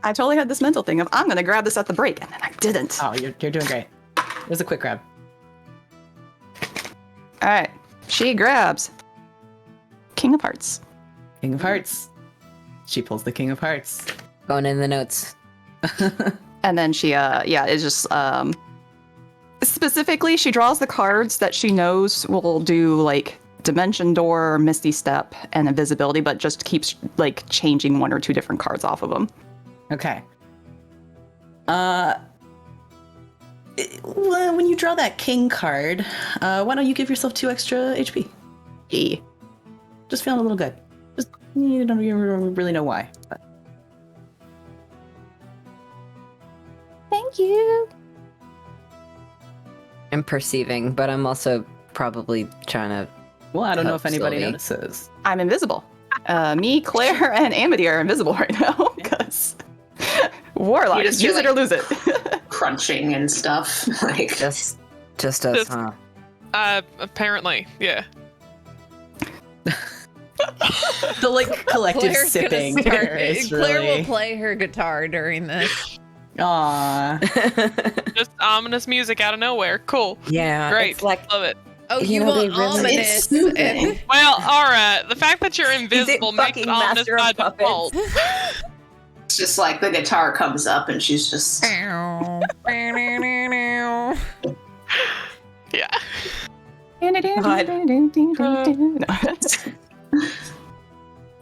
I totally had this mental thing of, I'm going to grab this at the break, and then I didn't. Oh, you're doing great. It was a quick grab. All right. She grabs King of Hearts. King of Hearts. She pulls the King of Hearts. Going in the notes. And then she, it's just, specifically, she draws the cards that she knows will do, like, Dimension Door, Misty Step, and Invisibility, but just keeps, like, changing one or two different cards off of them. Okay. When you draw that King card, why don't you give yourself 2 extra HP? E. Just feeling a little good. Just you don't really know why. But. Thank you. I'm perceiving, but I'm also probably trying to. Well, I don't know Help if anybody Sylvie. notices. I'm invisible. Me, Claire, and Amity are invisible right now, because Warlock, You just use feel it or lose it. Crunching and stuff. Like, Just us, Just- huh? Apparently, yeah. The like collective Claire's sipping. gonna start. here is Claire really... will play her guitar during this. Aww. Just ominous music out of nowhere. Cool. Yeah, Great. It's like Love it. Oh, You you, know, they want really- ominous? It's soothing. Well, alright. The fact that you're invisible makes fucking it ominous Master of by Puppets? default. It's just like the guitar comes up and she's just. Yeah.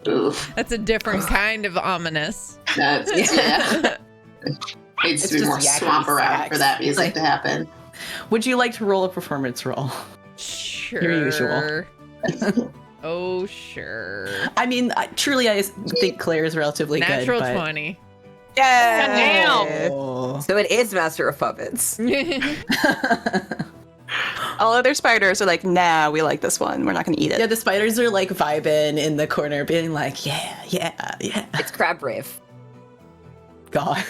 Oof. That's a different kind of ominous. That's, yeah. Needs to be just more yakety swamp around sax. for that music Like- to happen. Would you like to roll a performance roll? Sure. Your usual. Oh, sure. I mean, truly, I think Claire is relatively Natural good. 20. Damn. Oh. So it is Master of Puppets. All other spiders are like, nah, we like this one. We're not going to eat it. Yeah, the spiders are like vibing in the corner, being like, yeah. It's Crab Rave. God.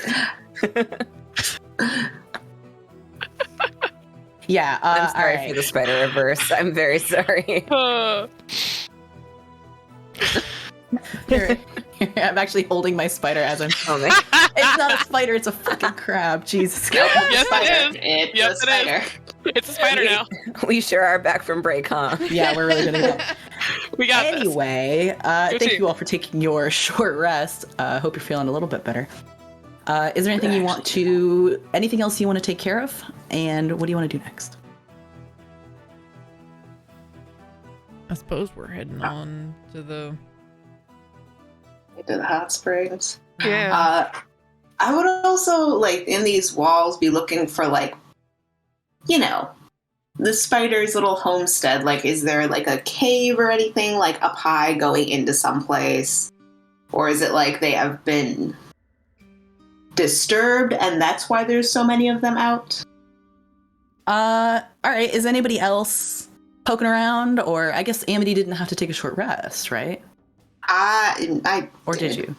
Yeah, I'm sorry all right. for the Spider-Verse. I'm very sorry. Here, I'm actually holding my spider as I'm. Oh man. It's not a spider, it's a fucking crab. Jesus. Yes, Spider. it is. It's Yep, a spider. It's a spider now. We sure are back from break, huh? Yeah, we're really gonna go. We got this. Anyway, thank team. you all for taking your short rest. Hope you're feeling a little bit better. Is there anything anything else you want to take care of? And what do you want to do next? I suppose we're heading on to the. To the hot springs. Yeah. I would also, like, in these walls be looking for, like, you know, the spider's little homestead. Like, is there, like, a cave or anything, like, up high going into someplace? Or is it like they have been disturbed and that's why there's so many of them out? All right. Is anybody else poking around? Or I guess Amity didn't have to take a short rest, right? I Or did you?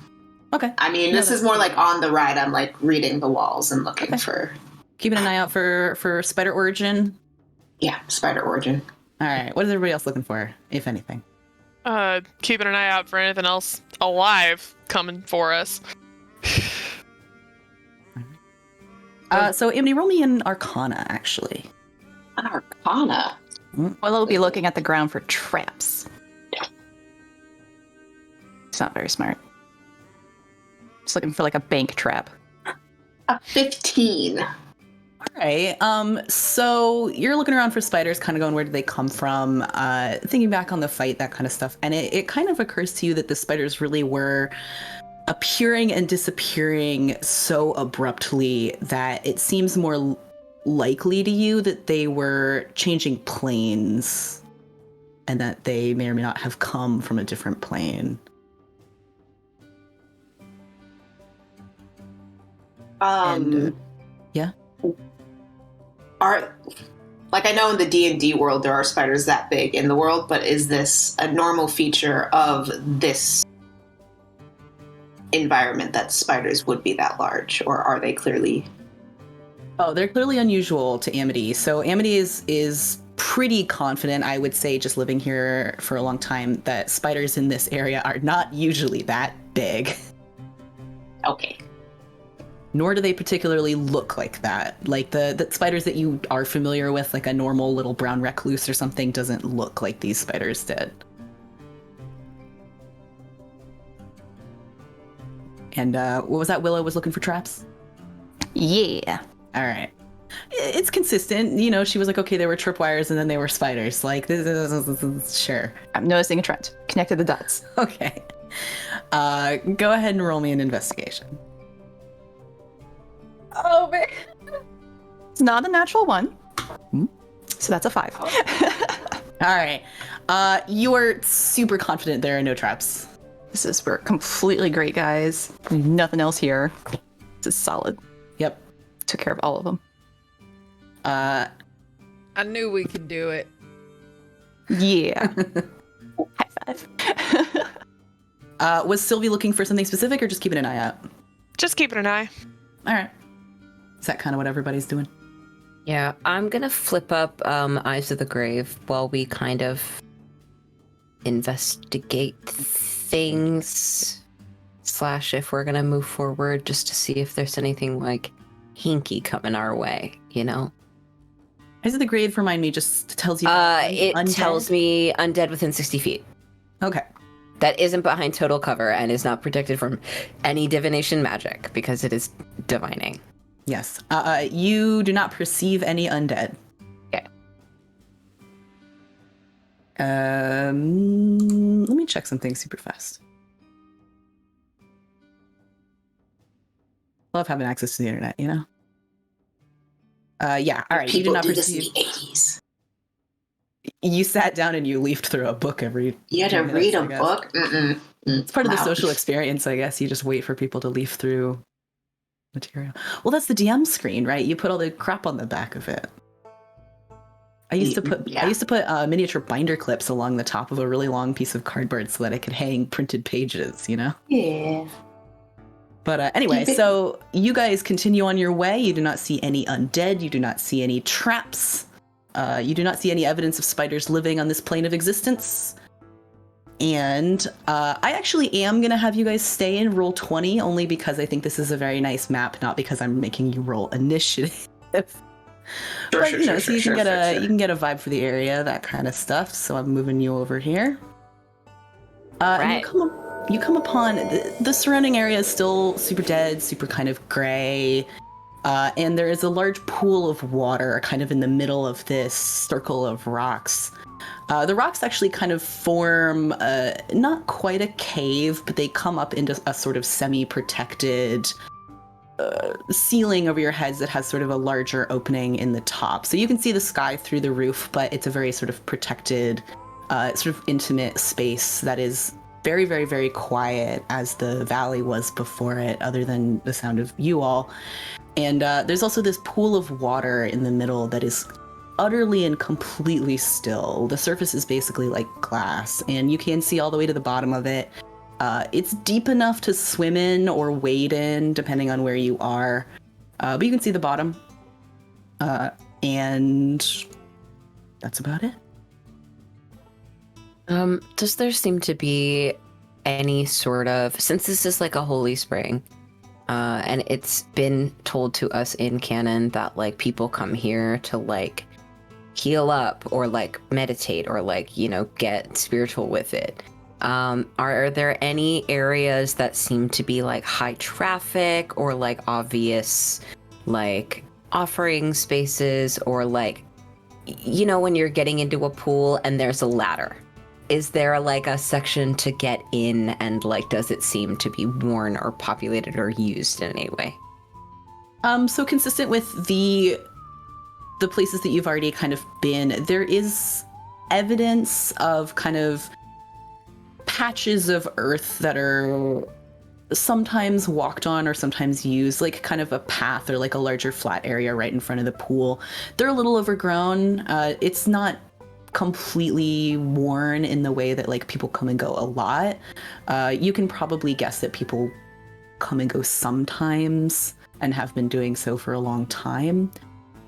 Okay. I mean, No, this is that's more good. like on the ride. I'm like reading the walls and looking for, Keeping an eye out for spider origin. yeah, spider origin. All right. What is everybody else looking for, if anything? Keeping an eye out for anything else alive coming for us. So Amity, roll me an Arcana, actually. An Arcana. Willow will be looking at the ground for traps. It's not very smart. Just looking for like a bank trap. A 15. All right. So you're looking around for spiders, kind of going, where did they come from? Thinking back on the fight, that kind of stuff. And it kind of occurs to you that the spiders really were appearing and disappearing so abruptly that it seems more likely to you that they were changing planes and that they may or may not have come from a different plane. Yeah. Are, like, I know in the D&D world there are spiders that big in the world, but is this a normal feature of this environment that spiders would be that large, or are they clearly? Oh, they're clearly unusual to Amity. So Amity is pretty confident, I would say, just living here for a long time, that spiders in this area are not usually that big. Okay. Nor do they particularly look like that. Like the spiders that you are familiar with, like a normal little brown recluse or something, doesn't look like these spiders did. And what was that? Willow was looking for traps? Yeah. All right. It's consistent. You know, she was like, okay, there were tripwires and then they were spiders. Like, this is sure. I'm noticing a trend. Connected the dots. Okay. Go ahead and roll me an investigation. Oh, man. It's not a natural one. So that's a 5. All right. You are super confident there are no traps. We're completely great, guys. Nothing else here. This is solid. Yep. Took care of all of them. I knew we could do it. Yeah. High five. Was Sylvie looking for something specific or just keeping an eye out? Just keeping an eye. All right. Is that kind of what everybody's doing? Yeah, I'm gonna flip up Eyes of the Grave while we kind of investigate things. / if we're gonna move forward, just to see if there's anything like hinky coming our way, you know? Eyes of the Grave, remind me, just tells you. It undead? tells me undead within 60 feet. Okay. that isn't behind total cover and is not protected from any divination magic because it is divining. Yes. You do not perceive any undead. Okay. Let me check something super fast. Love having access to the internet, you know? Yeah, all right. People You do not do this in perceive. the 80s. You sat down and you leafed through a book every. You had to 2 read minutes, a I guess. book? Mm-mm. It's part of the Wow. social experience, I guess. You just wait for people to leaf through material. Well, that's the DM screen, right? You put all the crap on the back of it. I used to put miniature binder clips along the top of a really long piece of cardboard so that I could hang printed pages, you know? Yeah. But anyway, Keep it- so you guys continue on your way. You do not see any undead. You do not see any traps. You do not see any evidence of spiders living on this plane of existence. And I actually am going to have you guys stay in roll 20 only because I think this is a very nice map, not because I'm making you roll initiative. But you know, so you can get a vibe for the area, that kind of stuff. So I'm moving you over here. Right. And you come upon the surrounding area is still super dead, super kind of gray. And there is a large pool of water kind of in the middle of this circle of rocks. The rocks actually kind of form not quite a cave, but they come up into a sort of semi-protected ceiling over your heads that has sort of a larger opening in the top. So you can see the sky through the roof, but it's a very sort of protected, sort of intimate space that is very, very, very quiet as the valley was before it, other than the sound of you all. And there's also this pool of water in the middle that is utterly and completely still. The surface is basically like glass, and you can see all the way to the bottom of it. It's deep enough to swim in or wade in, depending on where you are. But you can see the bottom. And that's about it. Does there seem to be any sort of, since this is like a holy spring, and it's been told to us in canon that like people come here to like heal up or like meditate or like, you know, get spiritual with it. Are there any areas that seem to be like high traffic or like obvious like offering spaces, or like, you know, when you're getting into a pool and there's a ladder? Is there like a section to get in, and like does it seem to be worn or populated or used in any way? So consistent with the places that you've already kind of been, there is evidence of kind of patches of earth that are sometimes walked on or sometimes used, like kind of a path or like a larger flat area right in front of the pool. They're a little overgrown. It's not completely worn in the way that like people come and go a lot. You can probably guess that people come and go sometimes and have been doing so for a long time.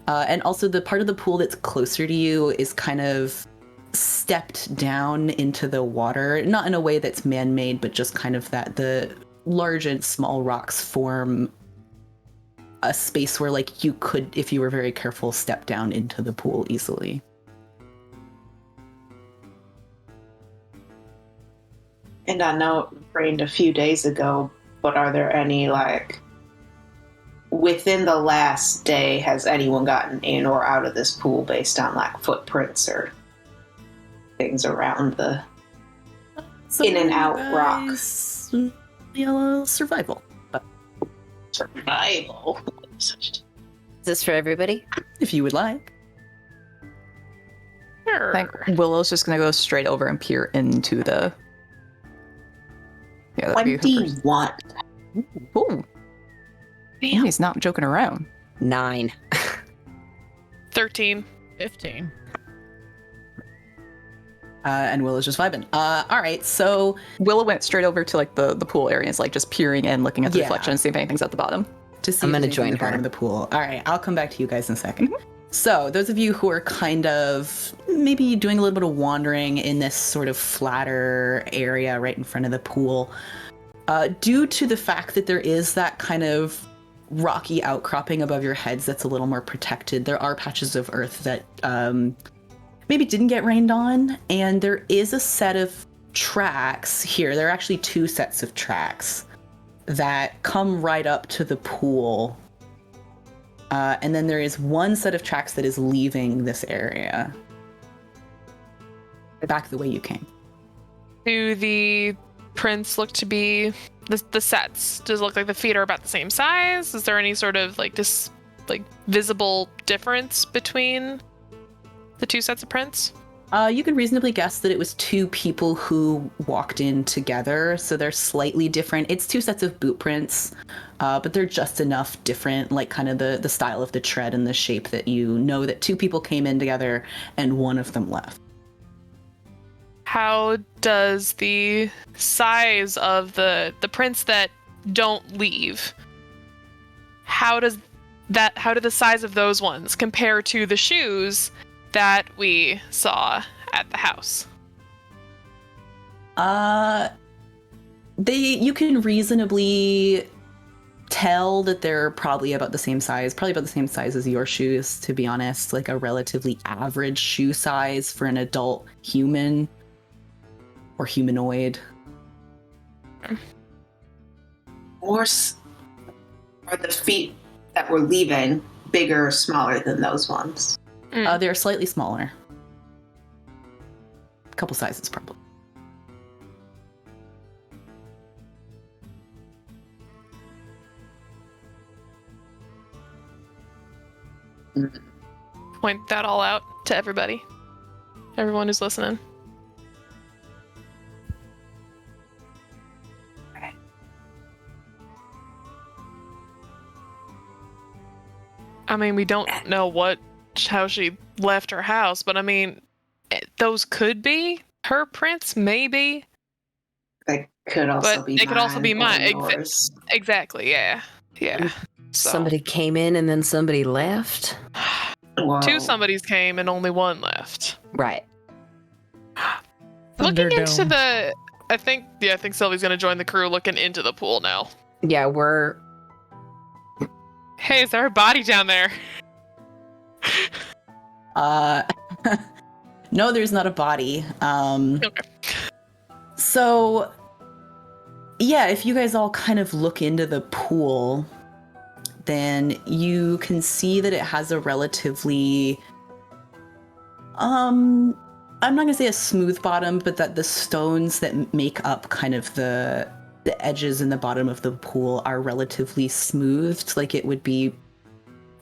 And also the part of the pool that's closer to you is kind of stepped down into the water, not in a way that's man-made, but just kind of that the large and small rocks form a space where like you could, if you were very careful, step down into the pool easily. And I know it rained a few days ago, but are there any, like, within the last day, has anyone gotten in or out of this pool based on, like, footprints or things around the in and out rocks? Survival. Survival. Is this for everybody? If you would like. Sure. I think Willow's just gonna go straight over and peer into the. Yeah, that'd be her first. 21. Ooh, he's not joking around. 9. 13. 15. And Willow's just vibing. All right, so Willow went straight over to like the pool areas, like just peering in, looking at the Yeah. reflection, and see if anything's at the bottom. to see I'm if gonna there's anything join at the bottom her. of the pool. All right, I'll come back to you guys in a second. So those of you who are kind of maybe doing a little bit of wandering in this sort of flatter area right in front of the pool, due to the fact that there is that kind of rocky outcropping above your heads that's a little more protected, there are patches of earth that maybe didn't get rained on, and there is a set of tracks here. There are actually 2 sets of tracks that come right up to the pool. And then there is 1 set of tracks that is leaving this area. Back the way you came. Do the prints look to be the sets? Does it look like the feet are about the same size? Is there any sort of like visible difference between the 2 sets of prints? You can reasonably guess that it was 2 people who walked in together, so they're slightly different. It's 2 sets of boot prints, but they're just enough different, like kind of the style of the tread and the shape that you know that 2 people came in together and 1 of them left. How does the size of the prints that don't leave, how do the size of those ones compare to the shoes that we saw at the house? You can reasonably tell that they're probably about the same size as your shoes, to be honest, like a relatively average shoe size for an adult human or humanoid. Are the feet that were leaving bigger or smaller than those ones? They're slightly smaller. A couple sizes, probably. Point that all out to everybody. Everyone who's listening. I mean, we don't know how she left her house, but I mean, those could be her prints, maybe. They could also But be they could also be mine. yours. Exactly, yeah. Yeah. So, Somebody came in and then somebody left. Whoa. 2 somebodies came and only 1 left. Right. Looking into Thunderdome. I think Sylvie's gonna join the crew looking into the pool now. Yeah, we're Hey, is there a body down there? No, there's not a body. Okay. So, yeah, if you guys all kind of look into the pool, then you can see that it has a relatively, I'm not gonna say a smooth bottom, but that the stones that make up kind of the edges in the bottom of the pool are relatively smoothed. Like, it would be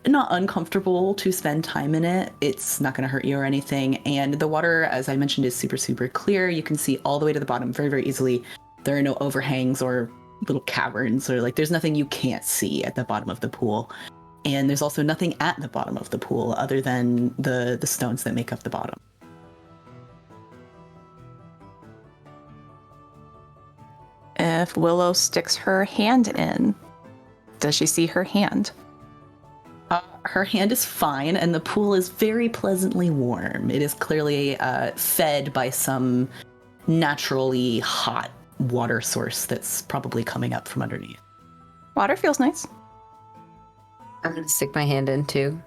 not uncomfortable to spend time in it. It's not going to hurt you or anything. And the water, as I mentioned, is super, super clear. You can see all the way to the bottom very, very easily. There are no overhangs or little caverns, or there's nothing you can't see at the bottom of the pool. And there's also nothing at the bottom of the pool other than the stones that make up the bottom. If Willow sticks her hand in, does she see her hand? Her hand is fine, and the pool is very pleasantly warm. It is clearly fed by some naturally hot water source that's probably coming up from underneath. Water feels nice. I'm gonna stick my hand in too.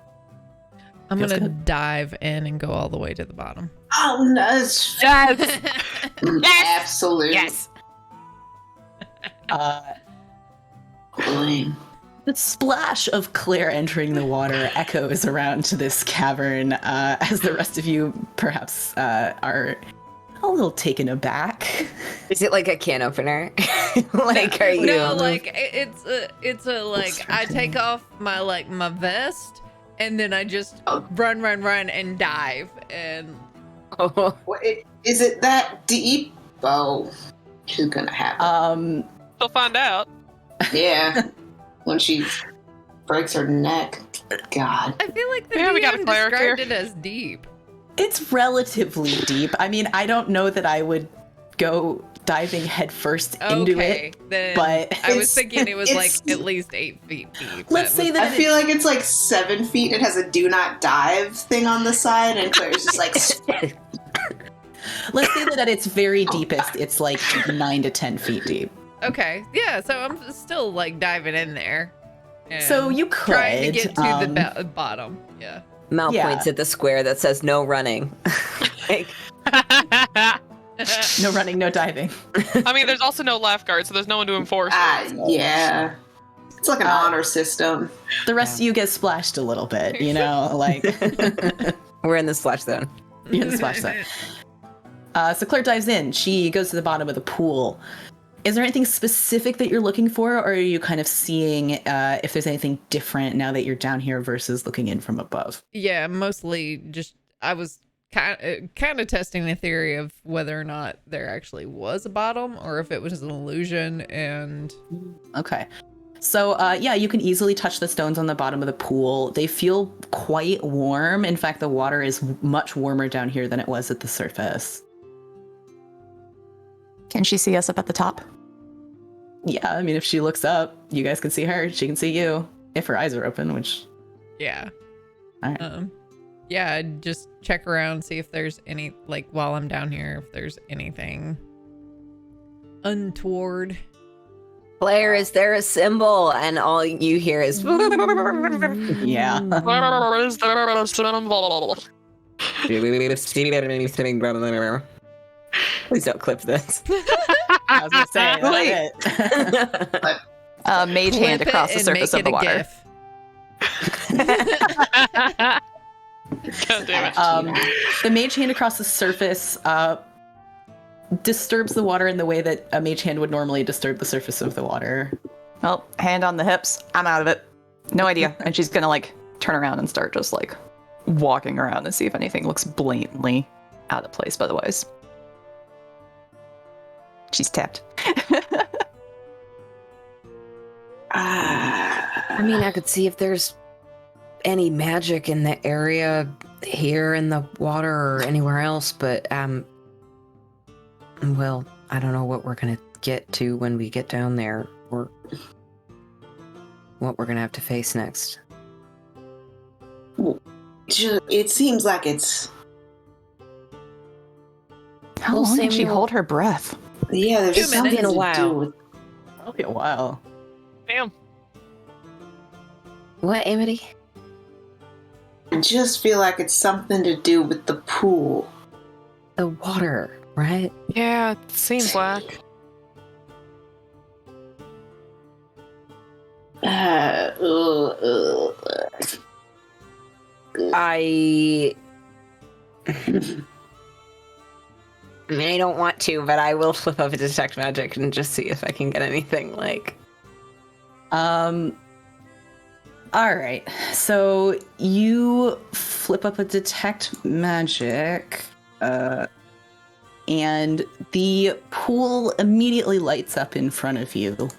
I'm Feels gonna good. dive in and go all the way to the bottom. Oh, no. Yes. Absolutely. Yes. Cooling. The splash of Claire entering the water echoes around this cavern as the rest of you perhaps are a little taken aback. Is it like a can opener? Like, are you? No, like it's a like I take off my vest and then I just run and dive and Oh, Is it that deep? Oh, she's gonna have it. We'll find out. Yeah. When she breaks her neck. God. I feel like the Yeah, we got a DM cleric described here. it as deep. It's relatively deep. I mean, I don't know that I would go diving headfirst into Okay, it, then but I was thinking it was like it's- at least 8 feet deep. let's say that I feel like it's like 7 feet. It has a do not dive thing on the side, and Claire's just like, let's say that at its very deepest, it's like 9 to 10 feet deep. Okay, yeah, so I'm still like diving in there. and So you could trying to get to the bottom. Yeah. Mal Yeah. points at the square that says no running. Like, No running, no diving. I mean, there's also no lifeguard, so there's no one to enforce it. Yeah. It's like an honor system. The rest of you get splashed a little bit, you know, like We're in the splash zone. you're in the splash zone. So Claire dives in. She goes to the bottom of the pool. Is there anything specific that you're looking for, or are you kind of seeing if there's anything different now that you're down here versus looking in from above? Yeah, mostly just I was kind of testing the theory of whether or not there actually was a bottom or if it was an illusion. And Okay. So, yeah, you can easily touch the stones on the bottom of the pool. They feel quite warm. In fact, the water is much warmer down here than it was at the surface. Can she see us up at the top? Yeah, I mean, if she looks up, you guys can see her. She can see you. If her eyes are open, which... yeah. All right. Yeah, I'd just check around, see if there's any, like, while I'm down here, if there's anything untoward. Claire, is there a symbol? And all you hear is. Yeah. Is there a symbol? Please don't clip this. I was going to say, that's it. Mage hand Flip across it the and surface make of the it a water. GIF. God damn it. The mage hand across the surface disturbs the water in the way that a mage hand would normally disturb the surface of the water. Well, hand on the hips. I'm out of it. No idea. And she's gonna like turn around and start just like walking around and see if anything looks blatantly out of place. But otherwise, she's tapped. I mean, I could see if there's any magic in the area here in the water or anywhere else, but well, I don't know what we're gonna get to when we get down there, or what we're gonna have to face next. It seems like it's... How Well, long did she Samuel- hold her breath? Yeah, there's 2 something minutes. to In a while. do with... That'll be a while. Damn. What, Amity? I just feel like it's something to do with the pool. The water, right? Yeah, it seems like. I mean, I don't want to, but I will flip up a detect magic and just see if I can get anything like. All right. So you flip up a detect magic, and the pool immediately lights up in front of you.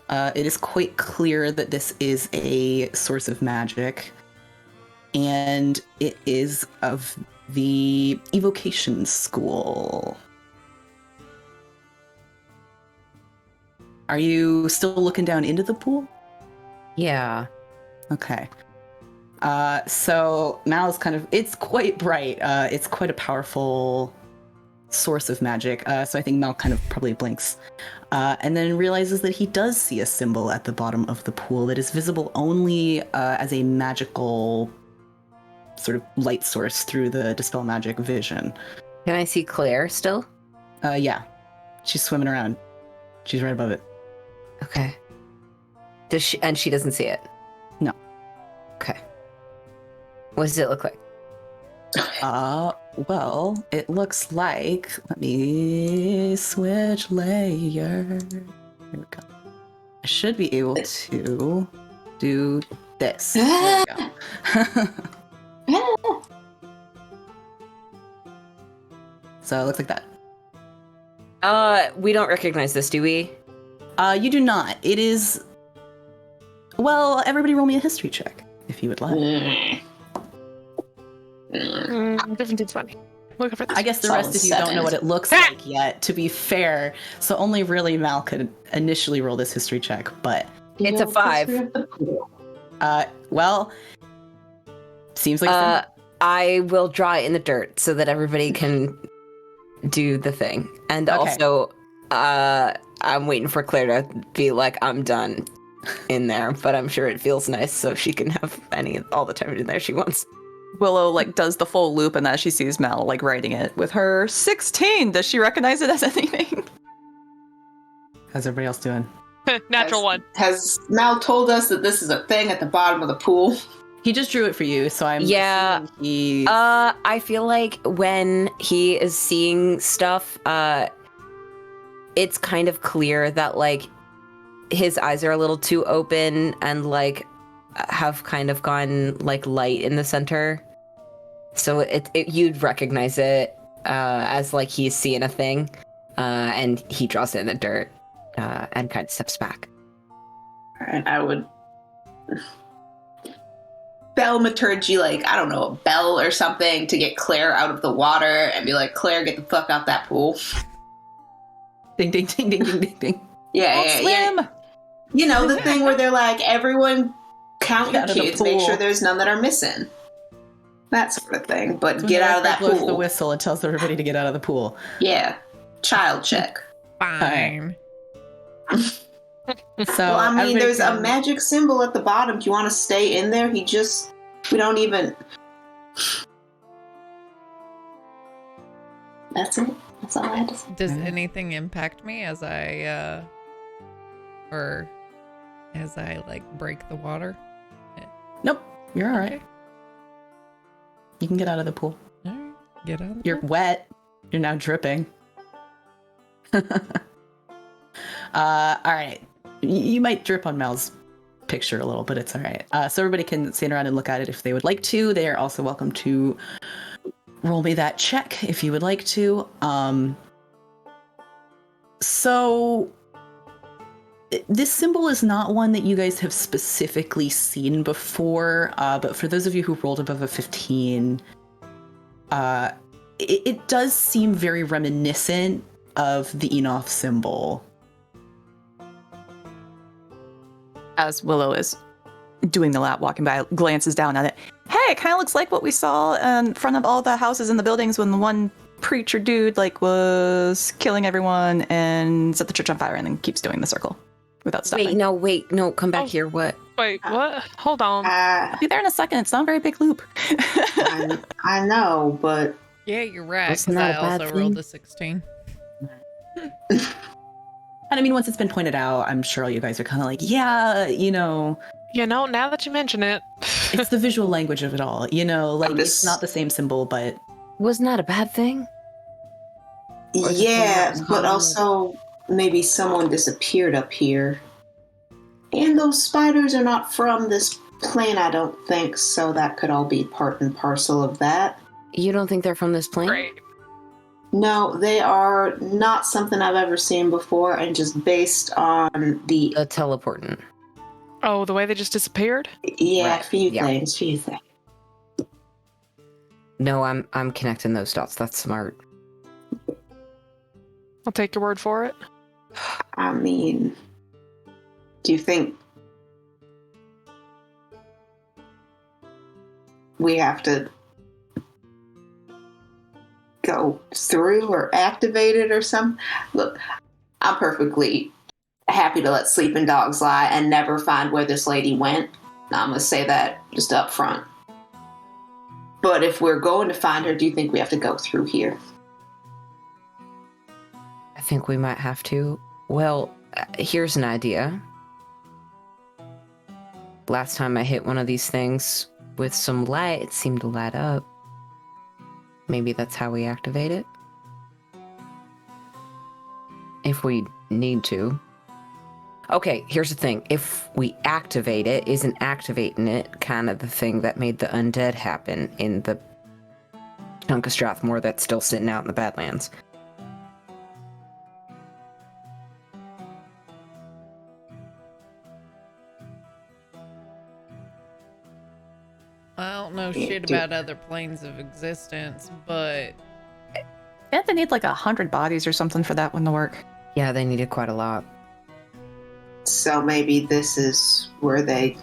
It is quite clear that this is a source of magic, and it is of the evocation school. Are you still looking down into the pool? Yeah. Okay. So Mal's it's quite bright. It's quite a powerful source of magic. So I think Mal kind of probably blinks. And then realizes that he does see a symbol at the bottom of the pool that is visible only as a magical sort of light source through the Dispel Magic vision. Can I see Claire still? Yeah. She's swimming around. She's right above it. Okay. Does she? And she doesn't see it? No. Okay. What does it look like? Well, it looks like, let me switch layer. Here we go. I should be able to do this. There we go. So it looks like that. We don't recognize this, do we? You do not. It is, well, everybody roll me a history check, if you would like. Different funny. Look for this. I guess the Solid rest of you don't know what it looks like yet, to be fair. So only really Mal could initially roll this history check, but... It's a 5. Well, seems like... I will draw it in the dirt so that everybody can do the thing. And Okay. also, I'm waiting for Claire to be like, I'm done in there, but I'm sure it feels nice so she can have all the time in there she wants. Willow like does the full loop, and as she sees Mel like writing it with her 16, does she recognize it as anything? How's everybody else doing? Natural one. Has Mal told us that this is a thing at the bottom of the pool? He just drew it for you, so I'm Yeah. assuming he's... I feel like when he is seeing stuff, it's kind of clear that like his eyes are a little too open and like have kind of gone like light in the center. So it you'd recognize it as like he's seeing a thing, and he draws it in the dirt and kind of steps back. Alright, I would thaumaturgy, like, I don't know, a bell or something to get Claire out of the water and be like, Claire, get the fuck out that pool. Ding, ding, ding, ding, ding, ding, ding. Yeah. Swim! You know, the thing where they're like, everyone count your Out of the kids, make pool. sure there's none that are missing. That sort of thing. But When get the out of that Blackriver blows pool. the whistle and tells everybody to get out of the pool. Yeah. Child check. Fine. So Well, I mean, everybody there's a can- magic symbol at the bottom. Do you want to stay in there? We don't even... That's it. That's all I had to say. Does anything impact me as I like break the water? Nope, you're all right. Okay. You can get out of the pool. All right. Get out. Of the You're pool. wet. You're now dripping. All right. You might drip on Mel's picture a little, but it's all right. So everybody can stand around and look at it if they would like to. They are also welcome to roll me that check if you would like to. So this symbol is not one that you guys have specifically seen before, but for those of you who rolled above a 15, it does seem very reminiscent of the Enoth symbol. As Willow is doing the lap, walking by, glances down at it. Hey, it kind of looks like what we saw in front of all the houses and the buildings when the one preacher dude like was killing everyone and set the church on fire and then keeps doing the circle without stopping. Wait, no, come back Oh. here. What? Wait, what? Hold on. I'll be there in a second. It's not a very big loop. I know, but Yeah, you're right. That's Because not I a bad also rolled thing. a 16. And I mean, once it's been pointed out, I'm sure you guys are kind of like, yeah, Now that you mention it. it's the visual language of it all. Like I'm it's just- not the same symbol, but Wasn't that a bad thing? Or is it yeah, something but else? also maybe someone disappeared up here. And those spiders are not from this plane, I don't think, so that could all be part and parcel of that. You don't think they're from this plane? Great. No, they are not something I've ever seen before, and just based on the The teleportant. Oh, the way they just disappeared? Right, few yeah. things. No, I'm connecting those dots. That's smart. I'll take your word for it. I mean, do you think we have to go through or activate it or something? Look, I'm perfectly happy to let sleeping dogs lie and never find where this lady went. I'm going to say that just up front. But if we're going to find her, do you think we have to go through here? I think we might have to. Well, here's an idea. Last time I hit one of these things with some light, it seemed to light up. Maybe that's how we activate it. If we need to. Okay, here's the thing. If we activate it, isn't activating it kind of the thing that made the undead happen in the chunk of Strathmore that's still sitting out in the Badlands? I don't know shit about other planes of existence, but Can't they need like 100 bodies or something for that one to work? Yeah, they needed quite a lot. So maybe this is where they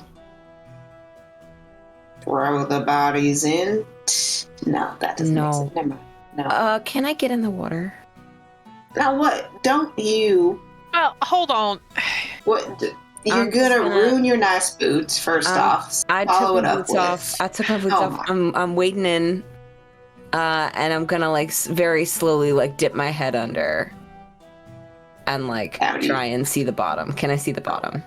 throw the bodies in? No, that doesn't make No. sense. Never mind. No. Can I get in the water? Now what? Don't you... Well, hold on. What? You're I'm just gonna gonna- ruin your nice boots. First off, I follow took it my up boots with. off. I took my boots Oh off. my- I'm wading in, and I'm gonna like very slowly like dip my head under, and like Howdy. try and see the bottom. Can I see the bottom?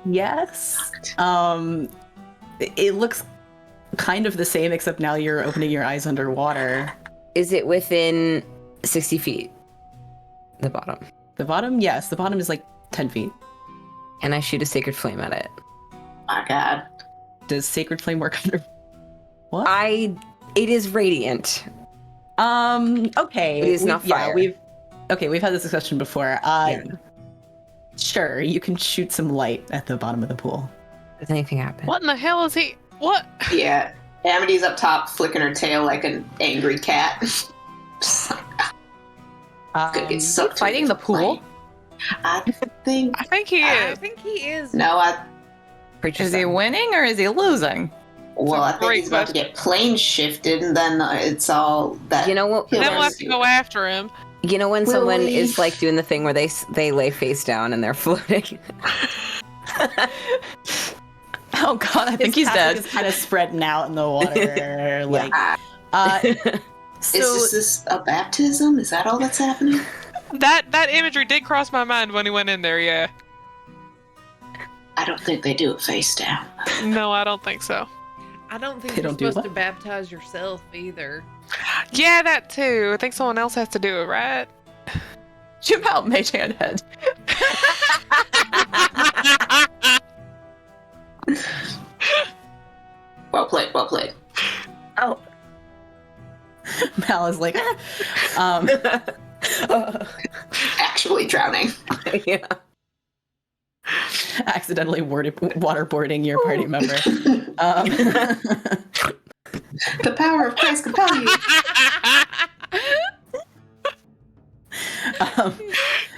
Yes. It looks kind of the same, except now you're opening your eyes underwater. Is it within 60 feet? The bottom. The bottom? Yes, the bottom is like 10 feet. Can I shoot a sacred flame at it? My God. Does Sacred Flame work under... What? It is radiant. Okay. It is not fire. We've had this discussion before. Sure, you can shoot some light at the bottom of the pool. Does anything happen? What in the hell is he? What? Yeah. Amity's up top, flicking her tail like an angry cat. Just like, gonna get sucked fighting into the pool? flame. I think. I think he I is. think he is. No, Preacher Is he son. winning or is he losing? well, I think great he's about to get plane shifted, and then it's all that. You know what? He'll Then we'll have do to go after him. You know when Will someone we- is like doing the thing where they lay face down and they're floating. Oh god, I think His he's passive dead. is kind of spreading out in the water. Like, so Is this a baptism? Is that all that's happening? That imagery did cross my mind when he went in there. Yeah. I don't think they do it face down. No, I don't think so. I don't think They you're don't do supposed to what? baptize yourself either. Yeah, that too. I think someone else has to do it, right? Jim out, Mage Hand Head. Well played, well played. oh, Mal is like, Actually drowning. Yeah. accidentally waterboarding your party member. The power of Christ compel you.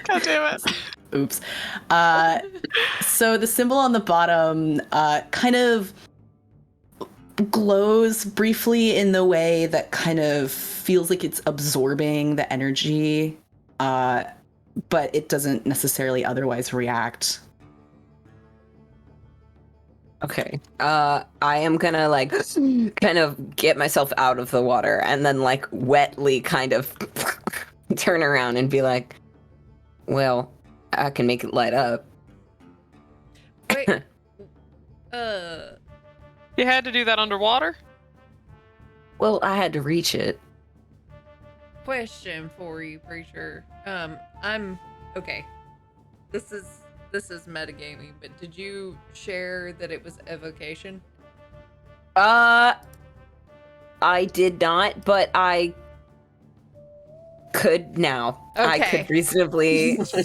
God damn it. Oops. So the symbol on the bottom kind of glows briefly in the way that kind of feels like it's absorbing the energy, but it doesn't necessarily otherwise react. Okay. I am gonna like kind of get myself out of the water and then like wetly kind of turn around and be like, well, I can make it light up. Wait. You had to do that underwater? Well, I had to reach it. Question for you, preacher. I'm okay. This is metagaming, but did you share that it was evocation? I did not, but I could now. I Okay. could reasonably. So,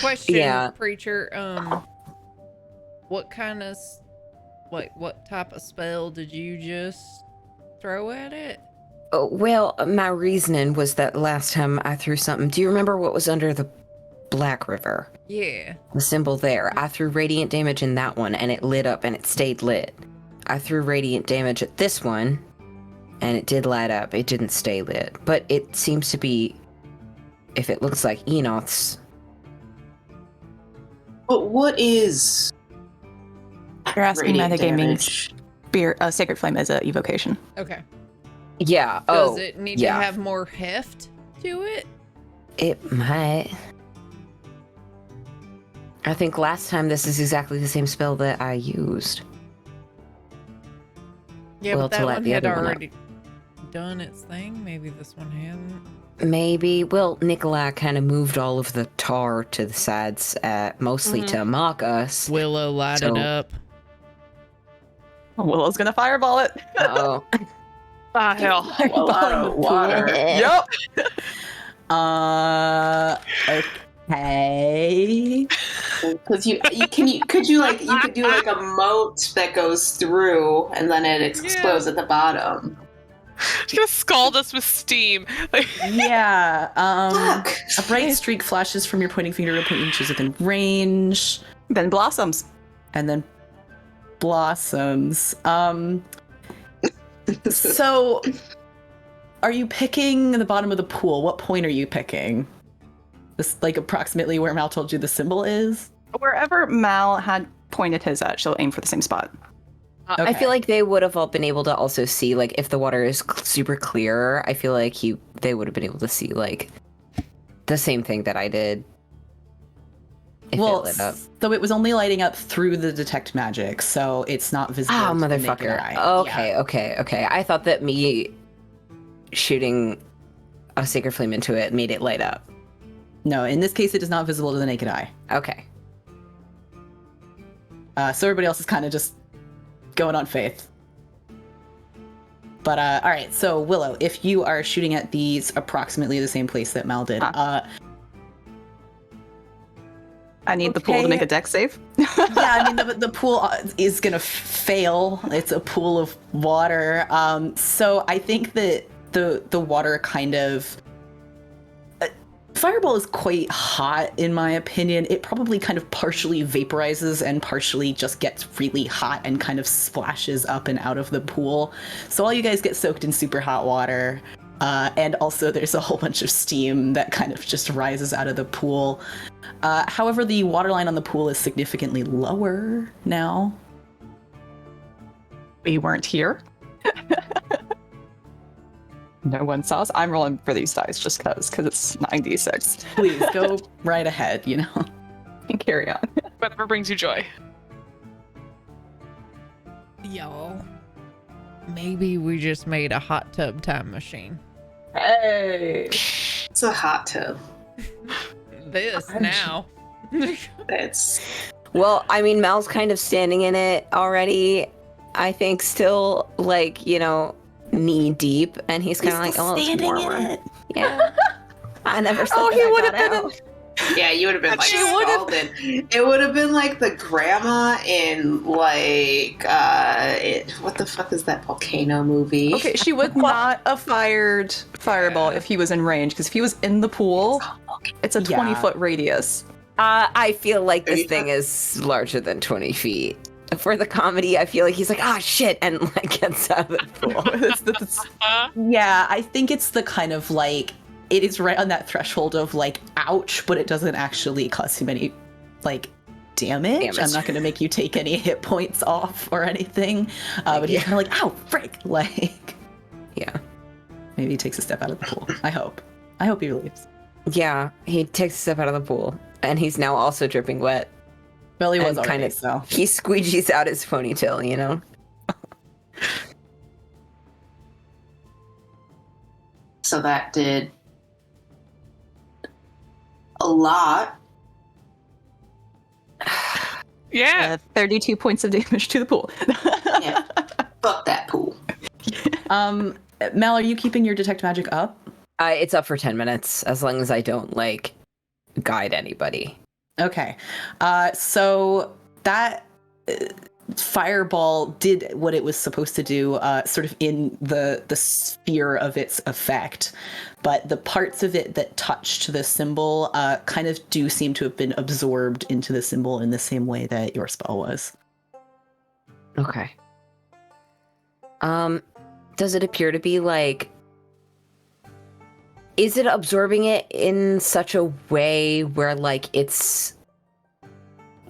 question, Yeah. preacher. What kind of, what type of spell did you just throw at it? Oh, well, my reasoning was that last time I threw something. Do you remember what was under the Blackriver? Yeah. The symbol there. I threw radiant damage in that one, and it lit up, and it stayed lit. I threw radiant damage at this one, and it did light up. It didn't stay lit, but it seems to be. If it looks like Enoth's, But what is You're asking radiant metagaming damage? Sacred Flame as a evocation. Okay. yeah. Does it need yeah. to have more heft to it? It might. I think last time this is exactly the same spell that I used. Yeah, Well, but to that let one the had other one up. already done its thing. Maybe this one hadn't. Maybe. Well, Nikolai kind of moved all of the tar to the sides, mostly to mock us. Willow lighted So- up. Willow's gonna fireball it. Oh. Ah, hell. Well, out of water. Yep. Okay. Because you could do like a moat that goes through and then it explodes at the bottom. She's gonna scald us with steam. Like, Yeah. Look. A bright streak flashes from your pointing finger to a point inches within range, Then blossoms. and then blossoms. So, are you picking the bottom of the pool? What point are you picking? This like approximately where Mal told you the symbol is? Wherever Mal had pointed his at, she'll aim for the same spot. I feel like they would have all been able to also see, like, if the water is super clear, I feel like they would have been able to see, like, the same thing that I did. If it lit up. So it was only lighting up through the detect magic, so it's not visible. Oh, to the naked motherfucker. eye. Okay, okay. I thought that me shooting a sacred flame into it made it light up. No, in this case, it is not visible to the naked eye. Okay. So everybody else is kind of just going on faith. But all right, so Willow, if you are shooting at these approximately the same place that Mal did, I need the pool to make a deck save. yeah, I mean the pool is gonna fail. It's a pool of water. So I think that the water kind of Fireball is quite hot in my opinion. It probably kind of partially vaporizes and partially just gets really hot and kind of splashes up and out of the pool. So all you guys get soaked in super hot water. And also there's a whole bunch of steam that kind of just rises out of the pool. However, the water line on the pool is significantly lower now. We weren't here. No one saw us. I'm rolling for these dice just because it's 9d6. Please go right ahead, you know. And carry on. Whatever brings you joy. Y'all, maybe we just made a hot tub time machine. Hey! It's a hot tub. This now. It's Well, I mean, Mal's kind of standing in it already. I think still, like, you know, knee deep, and he's kind of like, oh, it's warmer. Yeah. I never said Oh, that he I would got have been out. yeah, you would have been like She would've- scalded. It would have been like the grandma in like what the fuck is that volcano movie? Okay, she would not have fired Fireball if he was in range, because if he was in the pool, it's a Yeah. 20-foot radius. I feel like this 35? thing is larger than 20 feet. For the comedy, I feel like he's like, ah, shit, and like gets out of the pool. Yeah, I think it's the kind of like, it is right on that threshold of like, ouch, but it doesn't actually cause him any like damage. I'm not going to make you take any hit points off or anything. But he's kind of like, ow, frick. Like, Yeah. maybe he takes a step out of the pool. I hope he leaves. Yeah, he takes a step out of the pool, and he's now also dripping wet. Well, he was And already, kind of, so. he squeegees out his ponytail, you know? So that did a lot. Yeah. 32 points of damage to the pool. Yeah. Fuck that pool. Mel, are you keeping your detect magic up? It's up for 10 minutes, as long as I don't, like, guide anybody. Okay. So that fireball did what it was supposed to do, sort of in the sphere of its effect. But the parts of it that touched the symbol kind of do seem to have been absorbed into the symbol in the same way that your spell was. Okay. Does it appear to be, like... Is it absorbing it in such a way where, like, it's,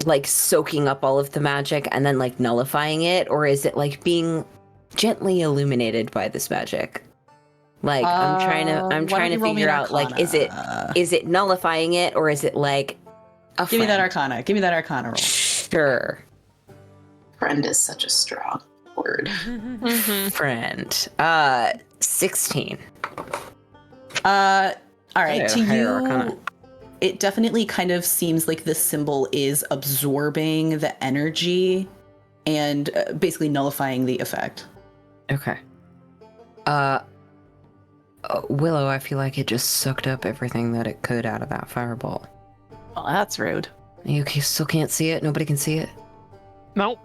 like, soaking up all of the magic and then, like, nullifying it? Or is it, like, being gently illuminated by this magic? Like, I'm trying to figure out, like, is it nullifying it, or is it, like, a Give me that friend? arcana. Give me that arcana roll. Sure. Friend is such a strong word. Friend. 16. All right. Yeah, To higher arcana. you, it definitely kind of seems like this symbol is absorbing the energy and basically nullifying the effect. Okay. Willow, I feel like it just sucked up everything that it could out of that fireball. Well, that's rude. You still can't see it? Nobody can see it? Nope.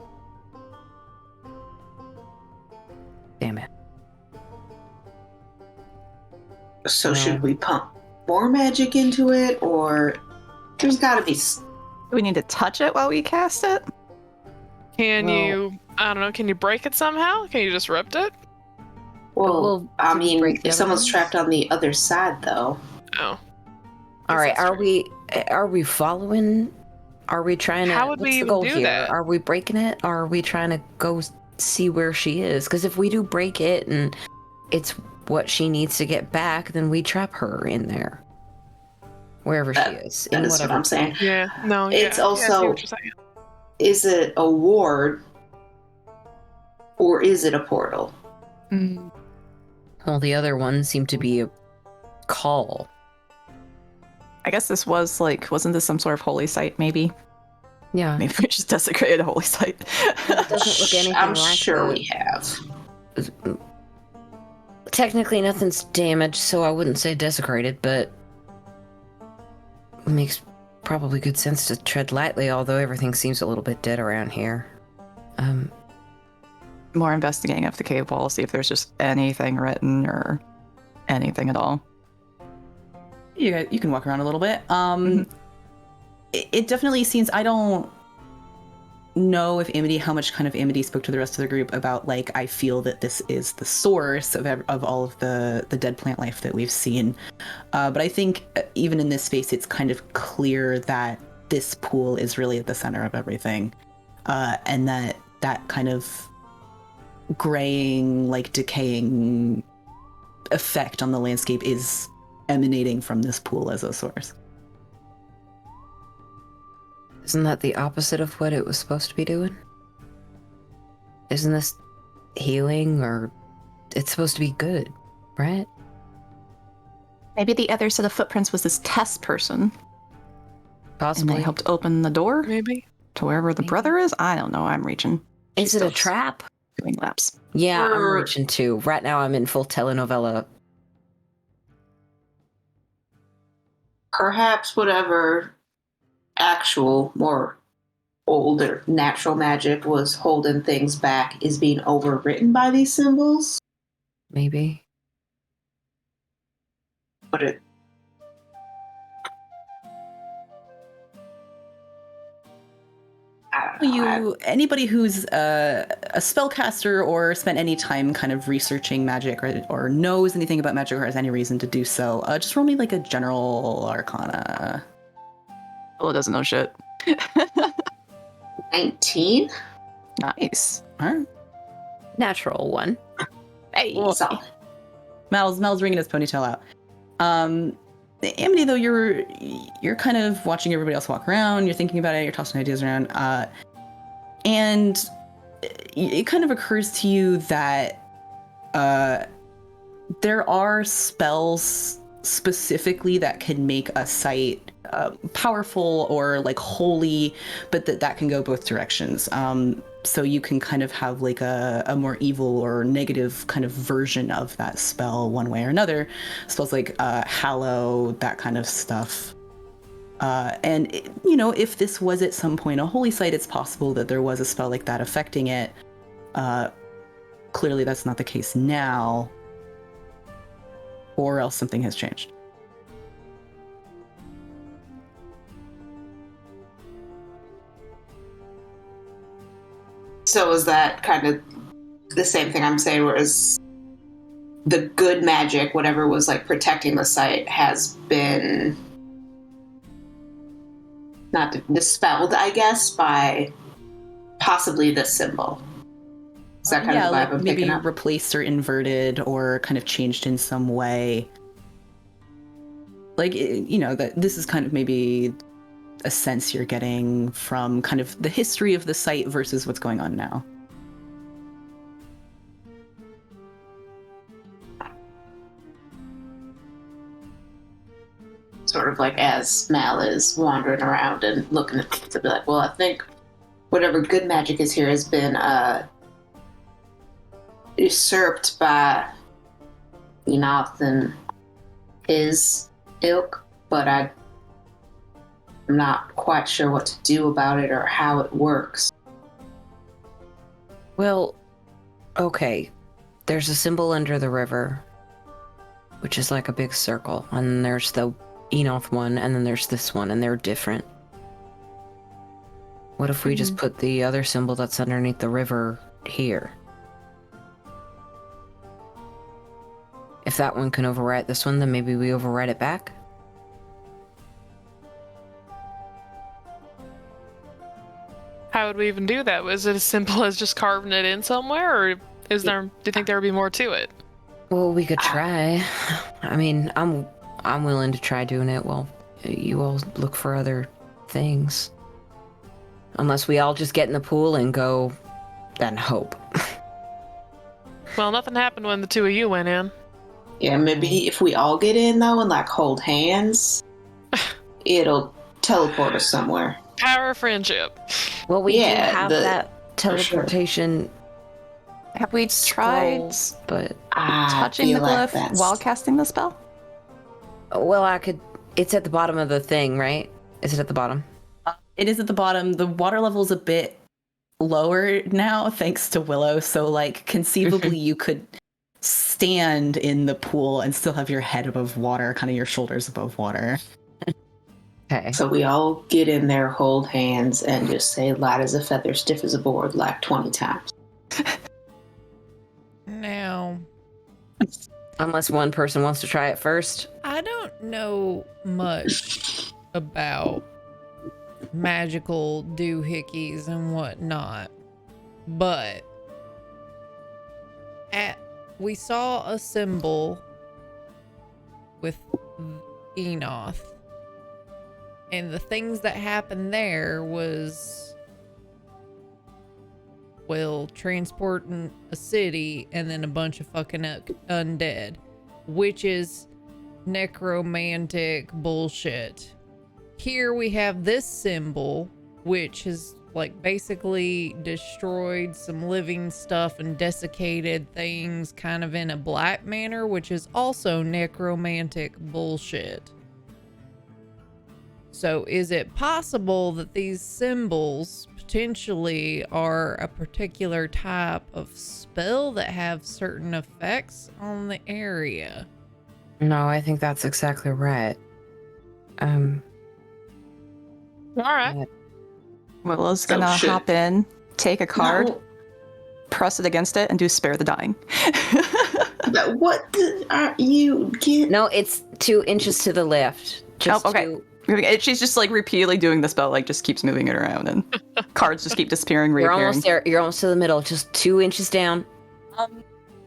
Damn it. So should we pump more magic into it, or there's got to be? Do we need to touch it while we cast it? Can Well- you, I don't know, can you break it somehow? Can you disrupt it? Well, Well, I did we mean, break the if other someone's ones? trapped on the other side, though. Oh. All right, that's true. are we following? Are we trying to? How would we What's the even goal do here? that? Are we breaking it, or are we trying to go see where she is? Because if we do break it and it's what she needs to get back, then we trap her in there, wherever she is, That in is what whatever. I'm saying. Yeah. No. It's Yeah. Yeah. I see also, what you're saying. is it a ward or is it a portal? Well, the other one seemed to be a call. I guess this was like, wasn't this some sort of holy site? Maybe. Yeah, Maybe we just desecrated a holy site. it doesn't look anything I'm like sure the- we have. Technically, nothing's damaged, so I wouldn't say desecrated, but it makes probably good sense to tread lightly, although everything seems a little bit dead around here. More investigating of the cave wall, see if there's just anything written or anything at all. You can walk around a little bit. Mhm. It definitely seems. I don't know if how much kind of Amity spoke to the rest of the group about, like, I feel that this is the source of all of the dead plant life that we've seen. But I think even in this space, it's kind of clear that this pool is really at the center of everything, and that kind of graying, like decaying effect on the landscape is emanating from this pool as a source. Isn't that the opposite of what it was supposed to be doing? Isn't this healing, or it's supposed to be good, right? Maybe the other set of footprints was this test person, and Possibly. they helped open the door Maybe. to wherever the Maybe. brother is. I don't know. I'm reaching. Is She's it a still trap? doing laps. Yeah, I'm Or- reaching too. Right now, I'm in full telenovela. Perhaps whatever actual, more older natural magic was holding things back is being overwritten by these symbols. Maybe. But it. I don't know. Anybody who's a spellcaster or spent any time kind of researching magic, or knows anything about magic or has any reason to do so, just roll me like a general arcana. Well, it doesn't know shit. 19? Nice. All right. Natural one. Hey. Solid. Mal's wringing his ponytail out. Amity, though, you're kind of watching everybody else walk around. You're thinking about it. You're tossing ideas around, and it kind of occurs to you that there are spells specifically that can make a site powerful or like holy, but that can go both directions. So you can kind of have like a more evil or negative kind of version of that spell one way or another. Spells like hallow, that kind of stuff. And if this was at some point a holy site, it's possible that there was a spell like that affecting it. Clearly that's not the case now, or else something has changed. So is that kind of the same thing I'm saying, whereas the good magic, whatever was like protecting the site, has been not dispelled, I guess, by possibly this symbol. Is that kind of the vibe like I'm maybe picking up? replaced or inverted or kind of changed in some way. Like, that this is kind of maybe a sense you're getting from kind of the history of the site versus what's going on now. Sort of like as Mal is wandering around and looking at things, to be like, well, I think whatever good magic is here has been usurped by Enoth and his ilk, but I'm not quite sure what to do about it or how it works. Well, okay. There's a symbol under the river, which is like a big circle, and then there's the Enoth one, and then there's this one, and they're different. What if we just put the other symbol that's underneath the river here? If that one can overwrite this one, then maybe we overwrite it back? How would we even do that? Was it as simple as just carving it in somewhere, or is there? Do you think there would be more to it? Well, we could try. I mean, I'm willing to try doing it while you all look for other things. Unless we all just get in the pool and go, then hope. Well, nothing happened when the two of you went in. Yeah, maybe if we all get in though and like hold hands, it'll teleport us somewhere. Power of friendship. Well, we do Yeah, have that teleportation. Have we tried scroll, but touching the glyph while casting the spell? well, I could. It's at the bottom of the thing, right? Is it at the bottom? It is at the bottom. The water level's a bit lower now, thanks to Willow. So, like, conceivably, you could stand in the pool and still have your head above water, kind of your shoulders above water. Okay. So we all get in there, hold hands, and just say light as a feather, stiff as a board like 20 times. Now, Unless one person wants to try it first. I don't know much about magical doohickeys and whatnot, but we saw a symbol with Enoth, and the things that happened there was, well, transporting a city and then a bunch of fucking undead, which is necromantic bullshit. Here we have this symbol, which has like basically destroyed some living stuff and desiccated things kind of in a black manner, which is also necromantic bullshit. So is it possible that these symbols potentially are a particular type of spell that have certain effects on the area? No, I think that's exactly right. All right. Willow's gonna hop in, take a card, No. press it against it, and do Spare the Dying. What are you getting? No, it's 2 inches to the left. Just okay. She's just like repeatedly doing the spell, like just keeps moving it around, and cards just keep disappearing, You're reappearing. almost there. You're almost to the middle. Just 2 inches down.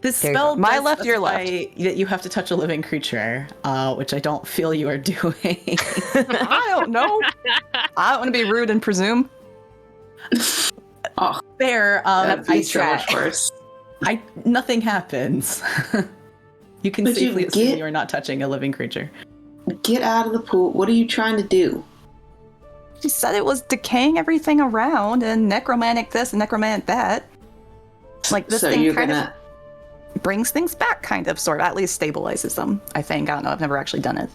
This There you spell, go. My does left, your specify that you have to touch a living creature, which I don't feel you are doing. I don't know. I don't want to be rude and presume. Oh, Fair. that'd be I so try. much worse. Nothing happens. You can But you safely assume get- you are not touching a living creature. Get out of the pool. What are you trying to do? She said it was decaying everything around and necromantic this and necromantic that. Like this So thing you're kind gonna. of brings things back, kind of, sort of. At least stabilizes them, I think. I don't know. I've never actually done it.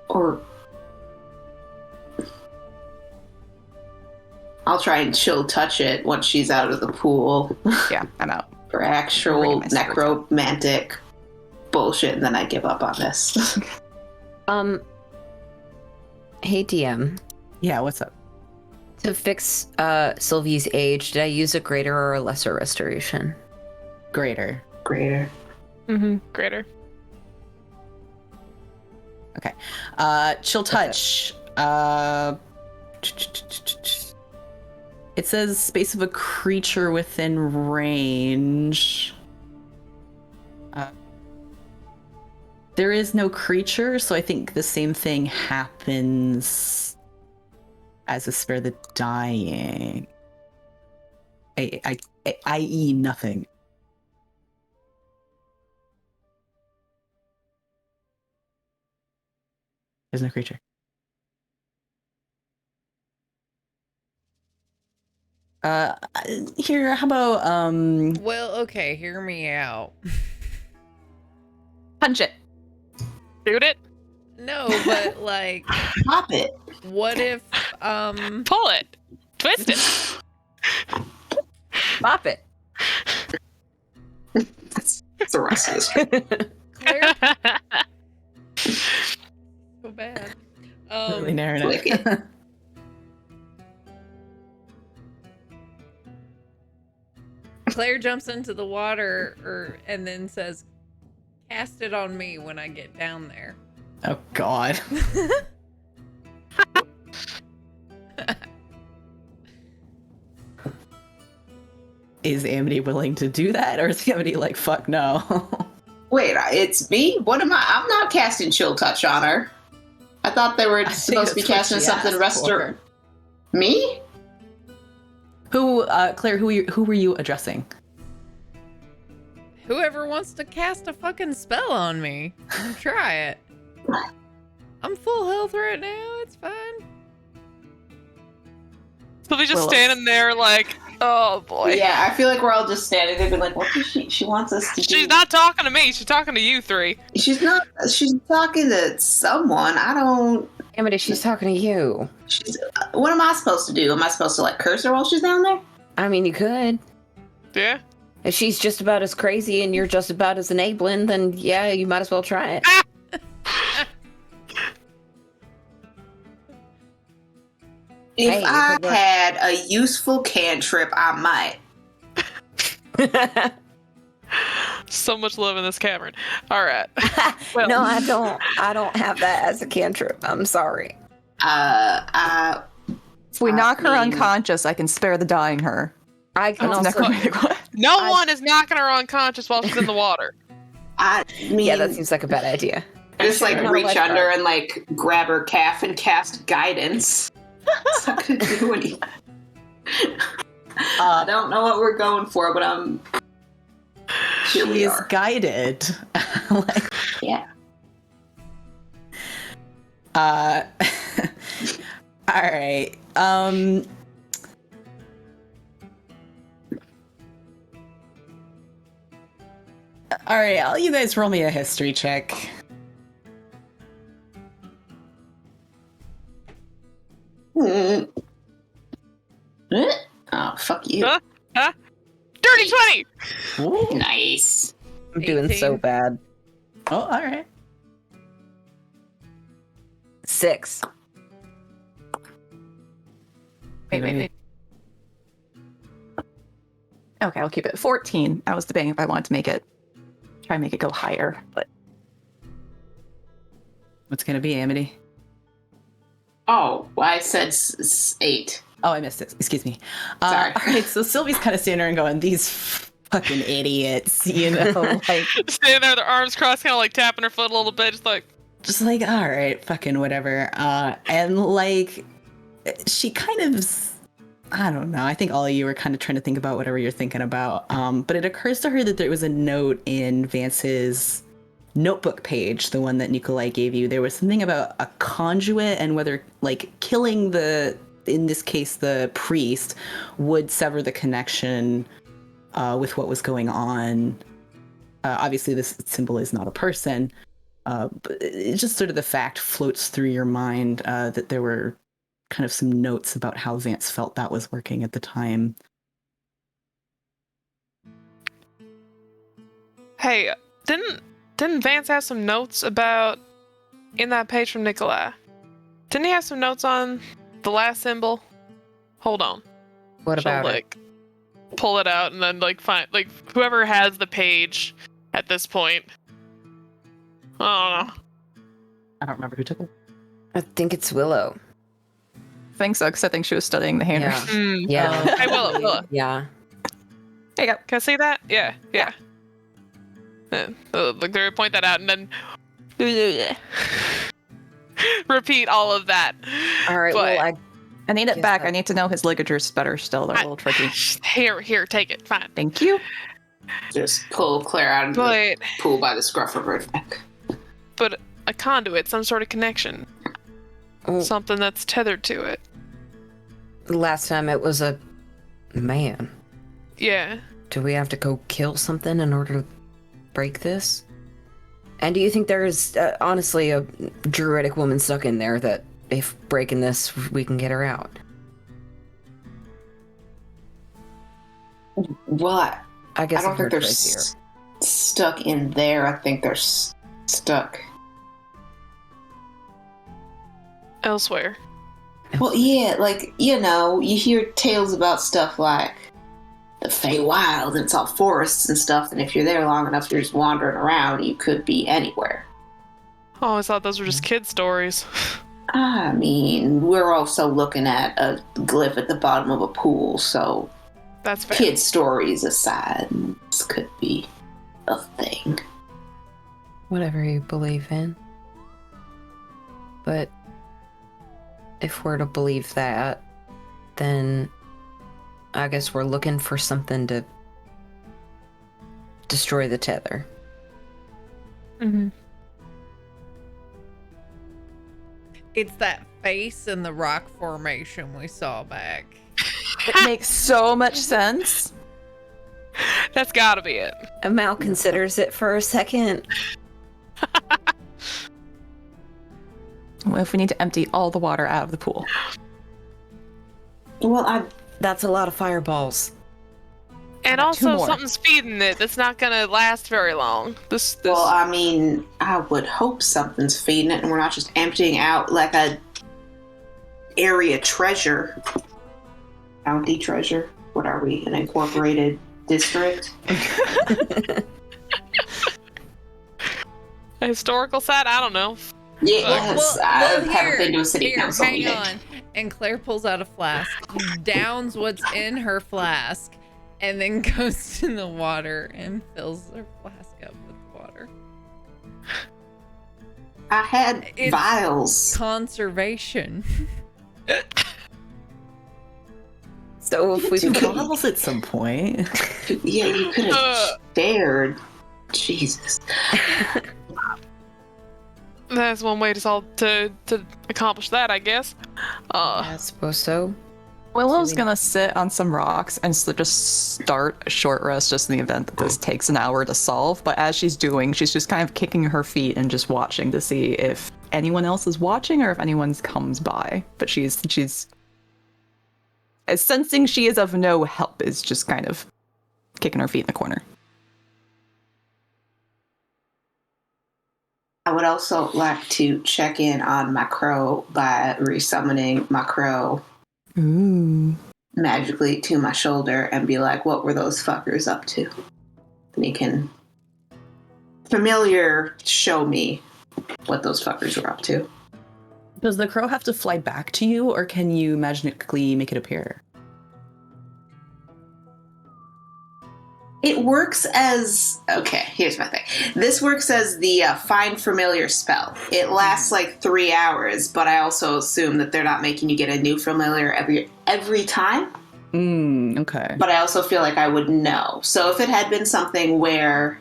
Or. I'll try and she'll touch it once she's out of the pool Yeah, I'm out. for actual Bringing my sword. necromantic bullshit, and then I give up on this. Hey DM. Yeah, what's up? To fix Sylvie's age, did I use a greater or a lesser restoration? Greater. Greater. Greater. Okay. Chill touch. It says space of a creature within range. There is no creature, so I think the same thing happens as a Spare the Dying. I.e. nothing. There's no creature. Here, how about, Well, okay, hear me out. Punch it. Shoot it. No, but like, Pop it. what if Pull it. Twist it. Pop it. That's the rest of this. Claire? So bad. really narrowing click it. Claire jumps into the water and then says, cast it on me when I get down there. Oh, God. is Amity willing to do that, or is Amity like, fuck no? Wait, it's me? What am I? I'm not casting Chill Touch on her. I thought they were supposed to be casting something restaurant. Me? Who, Claire, who were you addressing? Whoever wants to cast a fucking spell on me, try it. I'm full health right now. It's fine. So we just standing there like, oh boy. Yeah, I feel like we're all just standing there being like, what does she wants us to do? She's not talking to me. She's talking to you three. She's not. She's talking to someone. I don't. Amity, she's talking to you. What am I supposed to do? Am I supposed to like curse her while she's down there? I mean, you could. Yeah. If she's just about as crazy and you're just about as enabling, then yeah, you might as well try it. If I had a useful cantrip, I might. So much love in this cavern. All right. Well, No, I don't have that as a cantrip. I'm sorry. If we knock her unconscious, I can spare the dying her. I can That's also. no one is knocking her unconscious while she's in the water. I mean, Yeah, that seems like a bad idea. just like Not a reach lifeguard. under and like grab her calf and cast guidance. It's not gonna do anything. I don't know what we're going for, but here we She's are. guided. Like, Yeah. all right. All right, I'll you guys roll me a history check. Mm. Oh, fuck you. Huh? Dirty 20! Ooh. Nice. I'm doing so 18. bad. Oh, all right. 6. Wait. Okay, I'll keep it. 14. I was debating if I wanted to try and make it go higher, but What's gonna be, Amity? Oh, I said 8. Oh, I missed it. Excuse me. Sorry. All right, so Sylvie's kind of standing there and going, "These fucking idiots," you know, like Standing there with her arms crossed, kind of like tapping her foot a little bit, just like, all right, fucking whatever. And like, she kind of, I don't know. I think all of you are kind of trying to think about whatever you're thinking about. But it occurs to her that there was a note in Vance's notebook page, the one that Nikolai gave you. There was something about a conduit and whether like killing in this case, the priest would sever the connection with what was going on. Obviously, this symbol is not a person. But it's just sort of the fact floats through your mind that there were kind of some notes about how Vance felt that was working at the time. Hey, didn't Vance have some notes about in that page from Nikolai? Didn't he have some notes on the last symbol? Hold on. What She'll, about it? like, pull it out and then like find like whoever has the page at this point. I don't know. I don't remember who took it. I think it's Willow. I think so, because I think she was studying the handwriting. Yeah. Yeah. Hey, Willow. Yeah. There you go. Can I see that? Yeah. Like they point that out and then repeat all of that. All right. But- Well, I need it Yes, back. that- I need to know his ligatures better still. They're a little tricky. Here, take it. Fine. Thank you. Just pull Claire out of the But pool by the scruff of her neck. a conduit, some sort of connection, Oh. something that's tethered to it. last time it was a man. Yeah. Do we have to go kill something in order to break this? And do you think there is honestly a druidic woman stuck in there that if breaking this we can get her out? What? I guess I don't I've think heard they're crazier. stuck in there. I think they're stuck. Elsewhere. Well, yeah, like, you know, you hear tales about stuff like the Feywild, and it's all forests and stuff, and if you're there long enough, you're just wandering around, you could be anywhere. I always thought those were just kid stories. I mean, we're also looking at a glyph at the bottom of a pool, so That's fair. Kid stories aside, this could be a thing. Whatever you believe in. But if we're to believe that, then I guess we're looking for something to destroy the tether. Mm-hmm. It's that face in the rock formation we saw back. It makes so much sense. That's gotta be it. And Mal considers it for a second. What if we need to empty all the water out of the pool? Well, That's a lot of fireballs. And About two also, more. something's feeding it that's not gonna last very long. This. well, I mean, I would hope something's feeding it, and we're not just emptying out like a area treasure, county treasure. What are we? An incorporated district? a historical site? I don't know. Yes, I haven't been to a city here, council hang meeting. on. And Claire pulls out a flask, downs what's in her flask, and then goes to the water and fills her flask up with water. I had It's- vials. Conservation. So if we Two could bottles at some point. Yeah, you could have shared. Jesus. That's one way to solve to accomplish that, I guess. I suppose so. Willow's gonna sit on some rocks and just start a short rest just in the event that this takes an hour to solve. But as she's doing, she's just kind of kicking her feet and just watching to see if anyone else is watching or if anyone comes by. But she's sensing she is of no help, is just kind of kicking her feet in the corner. I would also like to check in on my crow by resummoning my crow Ooh. magically to my shoulder and be like, what were those fuckers up to? And he can familiar show me what those fuckers were up to. Does the crow have to fly back to you, or can you magically make it appear? It works as... Okay, here's my thing. This works as the Find Familiar spell. It lasts like 3 hours, but I also assume that they're not making you get a new familiar every time. Okay. But I also feel like I would know. So if it had been something where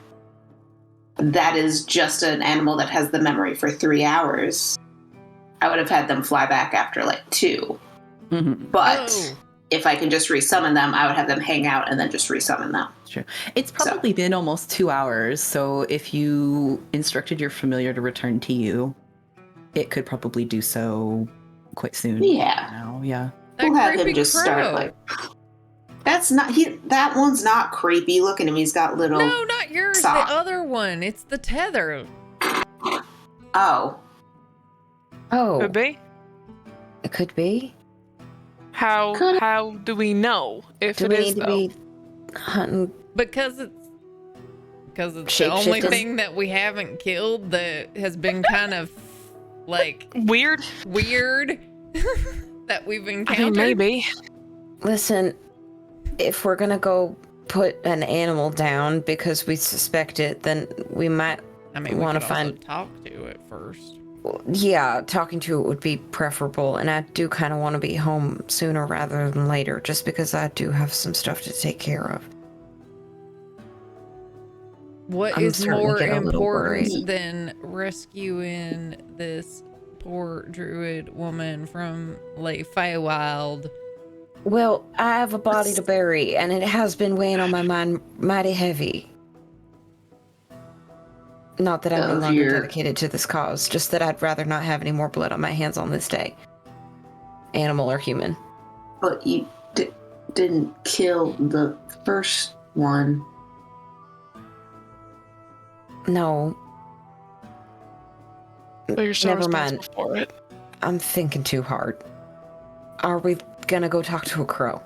that is just an animal that has the memory for 3 hours, I would have had them fly back after like 2. Mm-hmm. But Oh. if I can just resummon them, I would have them hang out and then just resummon them. True. It's probably been almost 2 hours, so if you instructed your familiar to return to you, it could probably do so quite soon. Yeah. Now, yeah. That We'll have creepy him just crow. start like... That's not... That one's not creepy. Look at him. He's got little... No, not yours. sock. The other one. It's the tether. Oh. Oh, Could be. it could be. How Could- how do we know if Do it we is need to though? be hunting? Because it's the Shape only shifting? thing that we haven't killed that has been kind of like Weird. weird that we've I encountered. mean, maybe. Listen, if we're gonna go put an animal down because we suspect it, then we might. I mean, we wanna could also find- talk to it first. Yeah, talking to it would be preferable, and I do kind of want to be home sooner rather than later, just because I do have some stuff to take care of. What I'm is starting to more get a little important worried. than rescuing this poor druid woman from Lake Feywild? Well, I have a body to bury, and it has been weighing on my mind mighty heavy. Not that I'm no Of longer your- dedicated to this cause, just that I'd rather not have any more blood on my hands on this day. Animal or human. But you didn't kill the first one. No, So you're still never mind. responsible for it. I'm thinking too hard. Are we gonna go talk to a crow?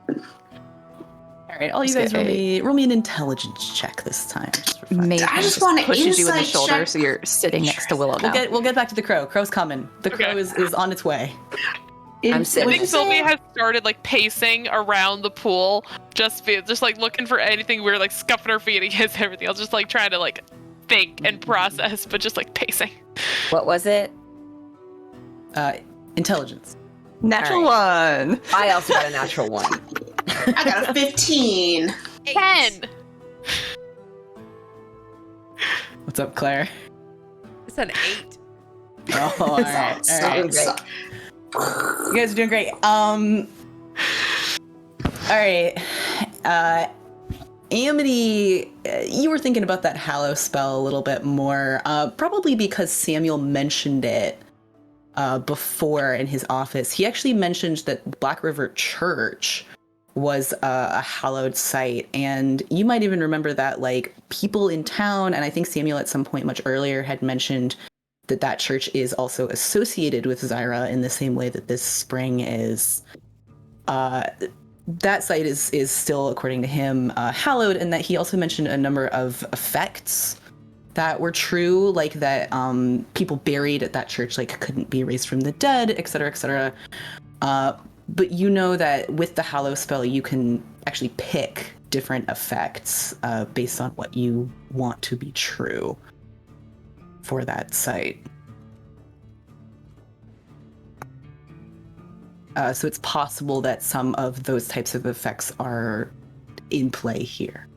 All right, all you guys roll me an intelligence check this time. Just for fun. Maybe I just want to pushes you in the insight shoulder, check. so you're sitting next to Willow now. We'll get back to the crow. Crow's coming. The crow Okay. is on its way. I'm I sitting. think Sylvia has started like pacing around the pool, just like looking for anything weird, like scuffing her feet against everything else, just like trying to like think and process, but just like pacing. What was it? Intelligence. Natural one. I also got a natural 1. I got a 15. 10. What's up, Claire? It's an 8. Oh, all right. All right. Great. You guys are doing great. All right. Amity, you were thinking about that Hallow spell a little bit more, probably because Samuel mentioned it before in his office. He actually mentioned that Blackriver Church was a hallowed site, and you might even remember that, like, people in town, and I think Samuel at some point much earlier had mentioned that church is also associated with Zyra in the same way that this spring is. That site is still, according to him, hallowed, and that he also mentioned a number of effects that were true, like that people buried at that church like couldn't be raised from the dead, etc., etc. But you know that with the Hallow spell, you can actually pick different effects based on what you want to be true for that site. So it's possible that some of those types of effects are in play here.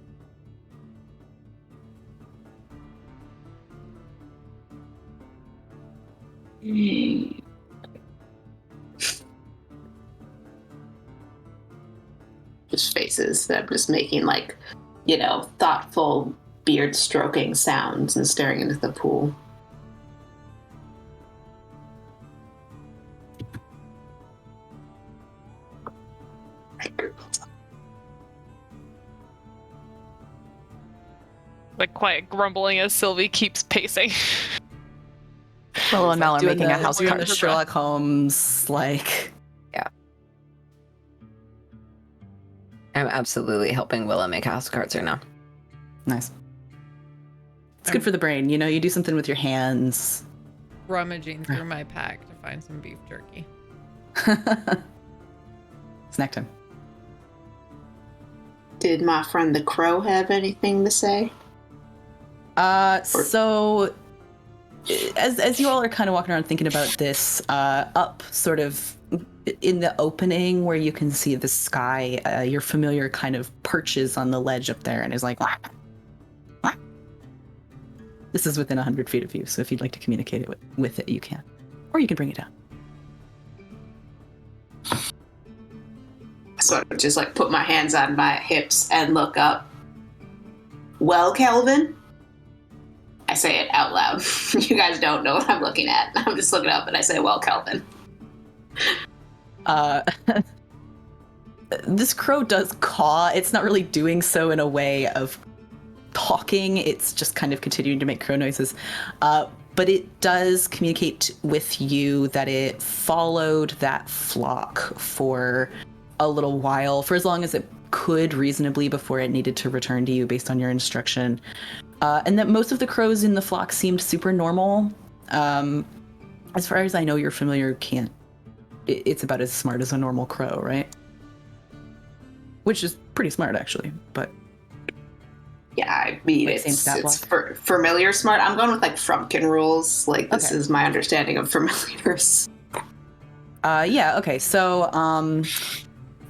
Just faces that I'm just making, like, you know, thoughtful beard stroking sounds and staring into the pool. Like quiet grumbling as Sylvie keeps pacing. Willow and Mel are Doing making a the- house doing card. the Sherlock Holmes, like... I'm absolutely helping Willa make house cards right now. Nice. It's good for the brain, you know, you do something with your hands. Rummaging through my pack to find some beef jerky. Snack time. Did my friend the crow have anything to say? So as you all are kind of walking around thinking about this, up sort of in the opening where you can see the sky, your familiar kind of perches on the ledge up there and is like, "Wah, wah." This is within 100 feet of you, so if you'd like to communicate it with it, you can. Or you can bring it down. So I just like put my hands on my hips and look up. Well, Kelvin? I say it out loud. You guys don't know what I'm looking at. I'm just looking up and I say, well, Kelvin. This crow does caw. It's not really doing so in a way of talking. It's just kind of continuing to make crow noises. But it does communicate with you that it followed that flock for a little while, for as long as it could reasonably before it needed to return to you based on your instruction. And that most of the crows in the flock seemed super normal. As far as I know, your familiar can't. It's about as smart as a normal crow, right? Which is pretty smart, actually, but... Yeah, I mean, Like, same stat it's familiar smart. I'm going with, like, Frumpkin rules. Like, this Okay. is my understanding of familiars. Yeah, okay, so,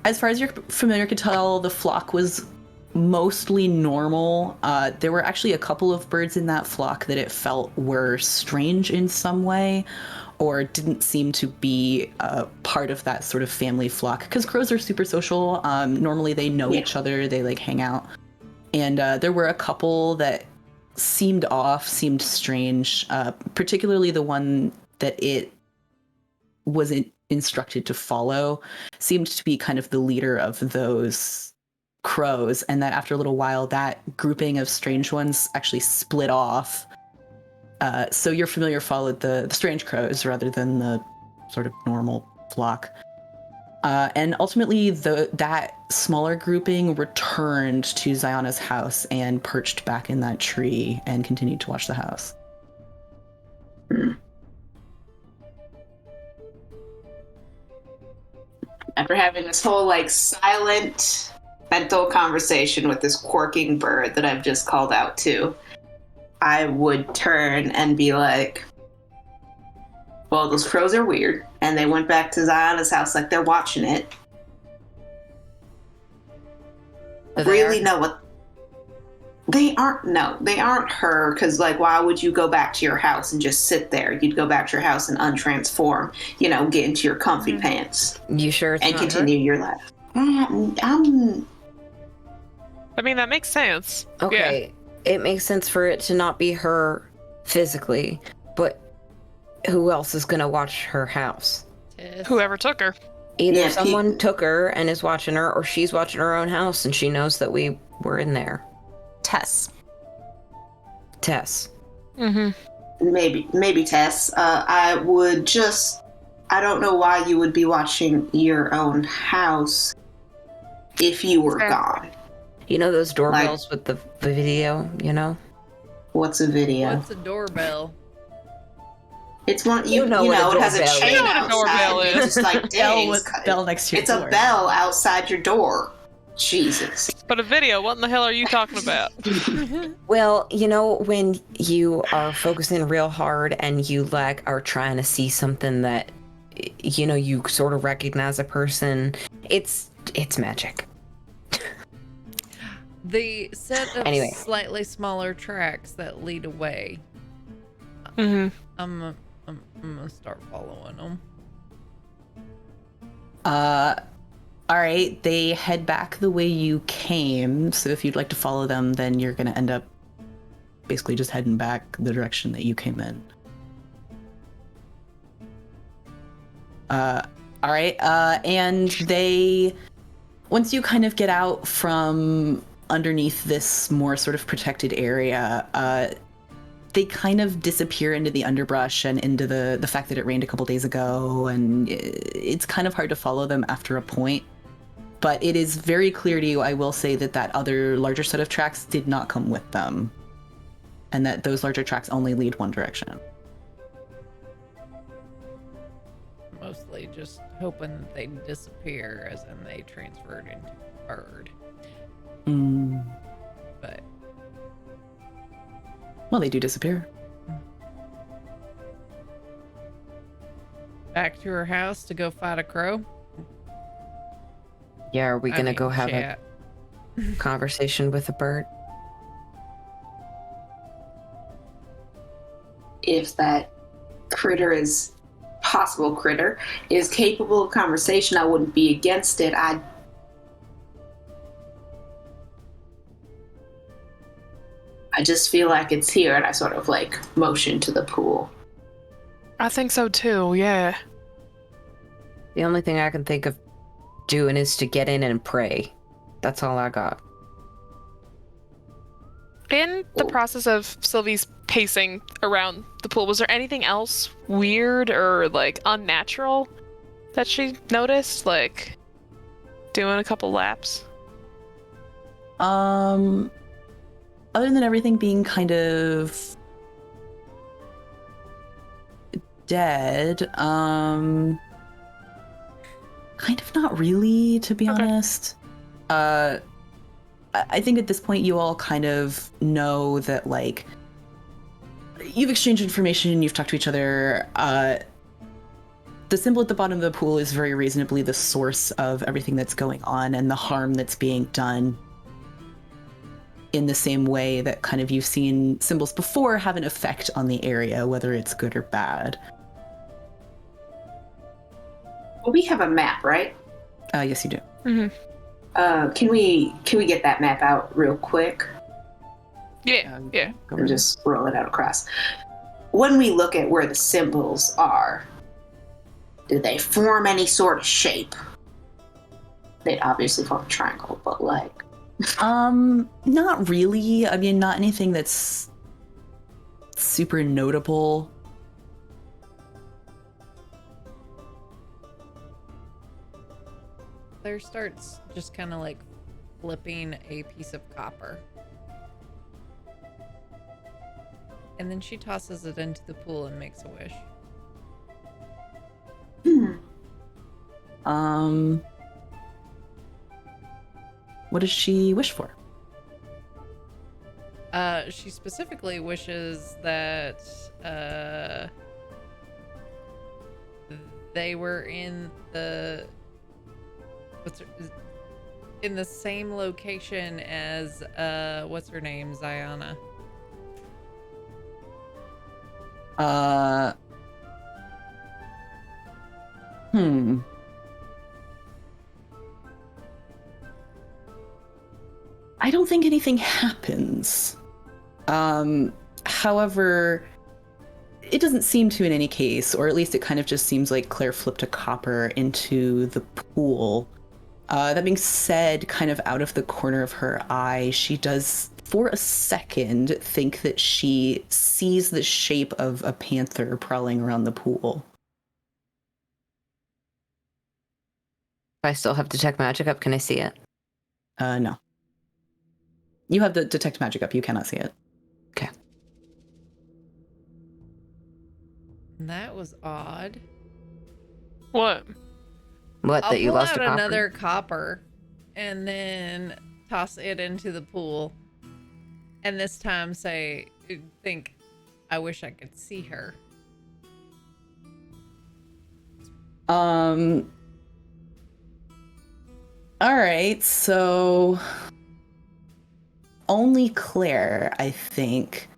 as far as your familiar could tell, the flock was mostly normal. There were actually a couple of birds in that flock that it felt were strange in some way, or didn't seem to be part of that sort of family flock. Because crows are super social. Normally they know each other, they like hang out. And there were a couple that seemed off, seemed strange, particularly the one that it was instructed to follow seemed to be kind of the leader of those crows, and that after a little while that grouping of strange ones actually split off. So your familiar followed the strange crows rather than the sort of normal flock. And ultimately that smaller grouping returned to Ziana's house and perched back in that tree and continued to watch the house. After having this whole like silent mental conversation with this quirking bird that I've just called out to, I would turn and be like, well, those crows are weird, and they went back to Zayana's house like they're watching it. Really know what they aren't. No, they aren't her, because like, why would you go back to your house and just sit there? You'd go back to your house and untransform, get into your comfy pants. You sure it's and not continue your life. I'm I mean, that makes sense. Okay, it makes sense for it to not be her physically, but who else is gonna watch her house? Whoever took her. Either someone took her and is watching her, or she's watching her own house and she knows that we were in there. Tess. Mm-hmm. Maybe Tess. I don't know why you would be watching your own house if you were gone. You know those doorbells with the video, What's a video? What's a doorbell? It's one, You know what a it has a doorbell chain is. You know what a doorbell outside. is. It's just like Bell dings. with bell next to your It's door. a bell outside your door. Jesus. But a video, what in the hell are you talking about? Well, when you are focusing real hard and you are trying to see something that you sort of recognize a person, it's magic. The set of Anyway. slightly smaller tracks that lead away. Mm-hmm. I'm gonna start following them. All right, they head back the way you came. So if you'd like to follow them, then you're going to end up basically just heading back the direction that you came in. All right, and once you kind of get out from underneath this more sort of protected area, they kind of disappear into the underbrush and into the fact that it rained a couple days ago, and it's kind of hard to follow them after a point. But it is very clear to you, I will say, that other larger set of tracks did not come with them, and that those larger tracks only lead one direction. Mostly just hoping that they disappear, as in they transferred into a bird. But Well, they do disappear. back to her house to go fight a crow. Yeah, are we I gonna mean, go have chat. a conversation with a bird? If that possible critter is capable of conversation, I wouldn't be against it. I just feel like it's here, and I sort of like motion to the pool. I think so too, yeah. The only thing I can think of doing is to get in and pray. That's all I got. In the process of Sylvie's pacing around the pool, was there anything else weird or like unnatural that she noticed? Like doing a couple laps? Other than everything being kind of dead, kind of not really, to be honest. I think at this point you all kind of know that, like, you've exchanged information, you've talked to each other. The symbol at the bottom of the pool is very reasonably the source of everything that's going on and the harm that's being done, in the same way that kind of you've seen symbols before have an effect on the area, whether it's good or bad. Well, we have a map, right? Yes, you do. Mm-hmm. Can we get that map out real quick Yeah, yeah. Go and ahead. just roll it out across? When we look at where the symbols are, do they form any sort of shape? They obviously form a triangle, but like... Not really. I mean, not anything that's super notable. Claire starts just kind of like flipping a piece of copper. And then she tosses it into the pool and makes a wish. What does she wish for? She specifically wishes that they were in the in the same location as what's her name, Ziana. I don't think anything happens. However, it doesn't seem to in any case, or at least it kind of just seems like Claire flipped a copper into the pool. That being said, kind of out of the corner of her eye, she does, for a second, think that she sees the shape of a panther prowling around the pool. If I still have detect magic up, can I see it? No. You have the detect magic up, you cannot see it. Okay. That was odd. What? What, I'll that you pull lost out a copper? another copper and then toss it into the pool. And this time think, I wish I could see her. All right, so only Claire, I think,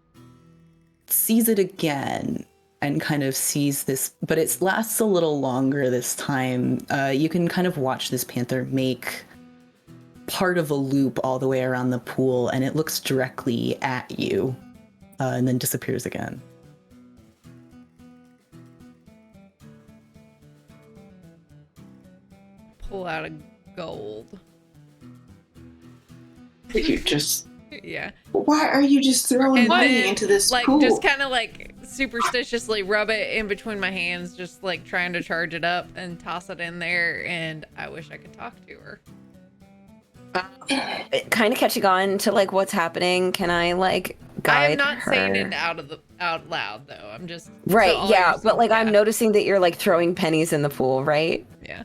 sees it again and kind of sees this, but it lasts a little longer this time. You can kind of watch this panther make part of a loop all the way around the pool, and it looks directly at you, and then disappears again. Pull out a gold. You just. Yeah. Why are you just throwing And money then, into this like, pool? just kind of like superstitiously rub it in between my hands, just like trying to charge it up and toss it in there. And I wish I could talk to her. Kind of catching on to like what's happening. Can I like guide I am not her? saying it out loud though. I'm just Right, so all yeah, you're but like saying- I'm noticing that you're like throwing pennies in the pool, right? Yeah.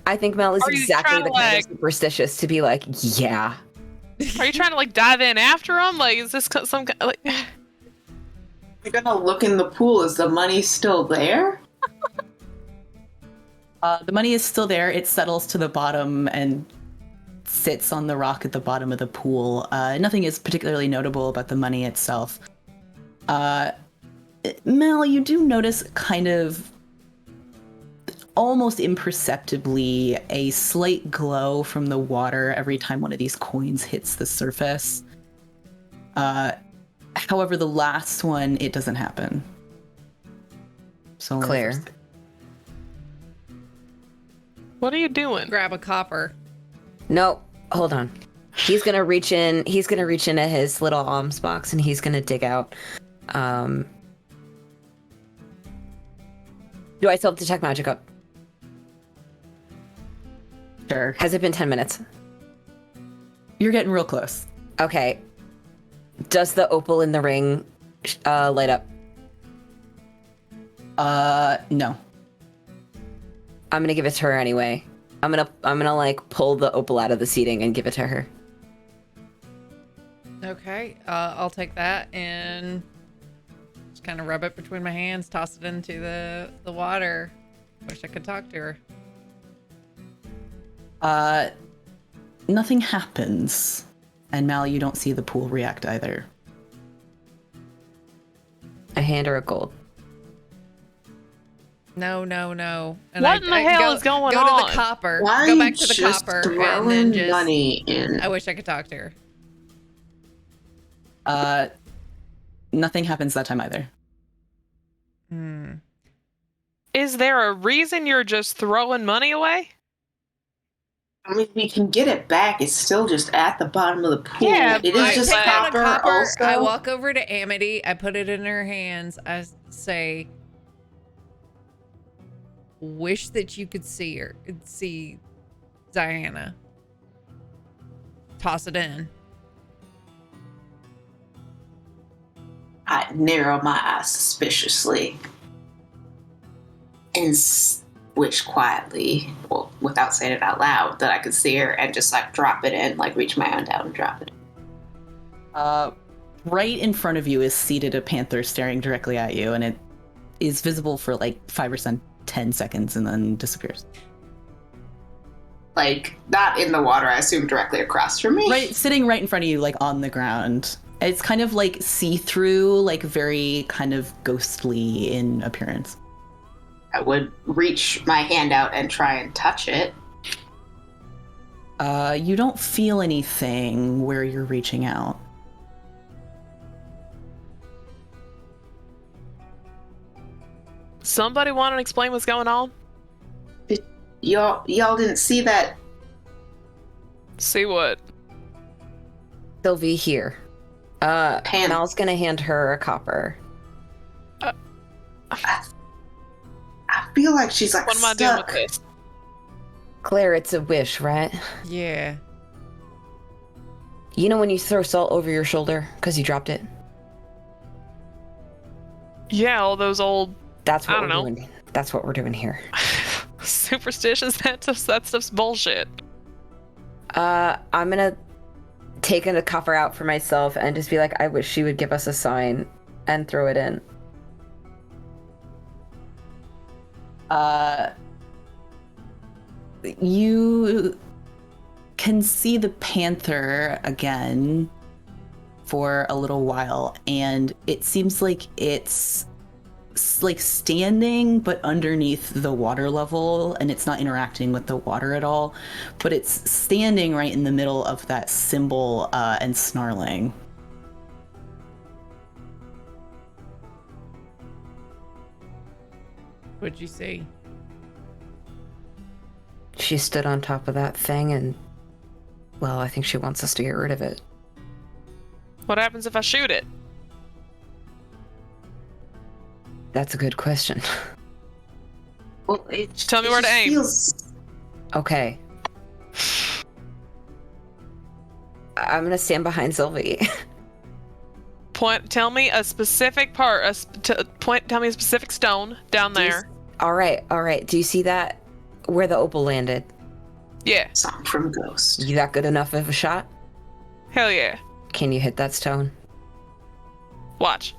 I think Mel is Are you exactly trying the to, kind like- of superstitious to be like, yeah. Are you trying to like dive in after him? Like, is this some kind like? You're gonna look in the pool. Is the money still there? The money is still there. It settles to the bottom and sits on the rock at the bottom of the pool. Nothing is particularly notable about the money itself. Mel, you do notice kind of almost imperceptibly a slight glow from the water every time one of these coins hits the surface. However, the last one, it doesn't happen. So Claire. What are you doing? Grab a copper. No, hold on. He's gonna reach in. He's gonna reach into his little alms box and he's gonna dig out. Do I still have detect magic up? Sure. Has it been 10 minutes? You're getting real close. Okay. Does the opal in the ring light up? No. I'm gonna give it to her anyway. I'm gonna like pull the opal out of the seating and give it to her. Okay. I'll take that and just kind of rub it between my hands, toss it into the water. Wish I could talk to her. Nothing happens. And Mal, you don't see the pool react either. I hand her a gold. No. And What in the hell is going Go on? to the copper. Why Go are back you to the just copper and throwing then just. money in? I wish I could talk to her. Nothing happens that time either. Is there a reason you're just throwing money away? I mean, we can get it back. It's still just at the bottom of the pool. Yeah, it but- is just I take out a copper. Also, I walk over to Amity. I put it in her hands. I say, "Wish that you could see her, see Diana." Toss it in. I narrow my eyes suspiciously and wish quietly, well, without saying it out loud, that I could see her and just like drop it in, like reach my hand down and drop it. Right in front of you is seated a panther staring directly at you, and it is visible for like 5 or 10 seconds and then disappears. Like, not in the water, I assume directly across from me? Right, sitting right in front of you, like on the ground. It's kind of like see-through, like very kind of ghostly in appearance. I would reach my hand out and try and touch it. You don't feel anything where you're reaching out. Somebody want to explain what's going on? Y'all didn't see that? See what? Sylvie, here. Mal's gonna hand her a copper. I feel like she's like What am I stuck. doing with this? Claire, it's a wish, right? Yeah. You know when you throw salt over your shoulder because you dropped it? Yeah, all those old That's what I we're don't know. doing. That's what we're doing here. superstitions. That stuff's bullshit. I'm gonna take the copper out for myself and just be like, I wish she would give us a sign and throw it in. You can see the panther again for a little while, and it seems like it's like standing but underneath the water level, and it's not interacting with the water at all, but it's standing right in the middle of that symbol and snarling. What'd you see? She stood on top of that thing and, well, I think she wants us to get rid of it. What happens if I shoot it? That's a good question. Well, it Tell me where to aim. Okay. I'm gonna stand behind Sylvie. Tell me a specific part. Tell me a specific stone down there. All right. Do you see that? Where the opal landed? Yeah. Song from Ghost. You that good enough of a shot? Hell yeah. Can you hit that stone? Watch.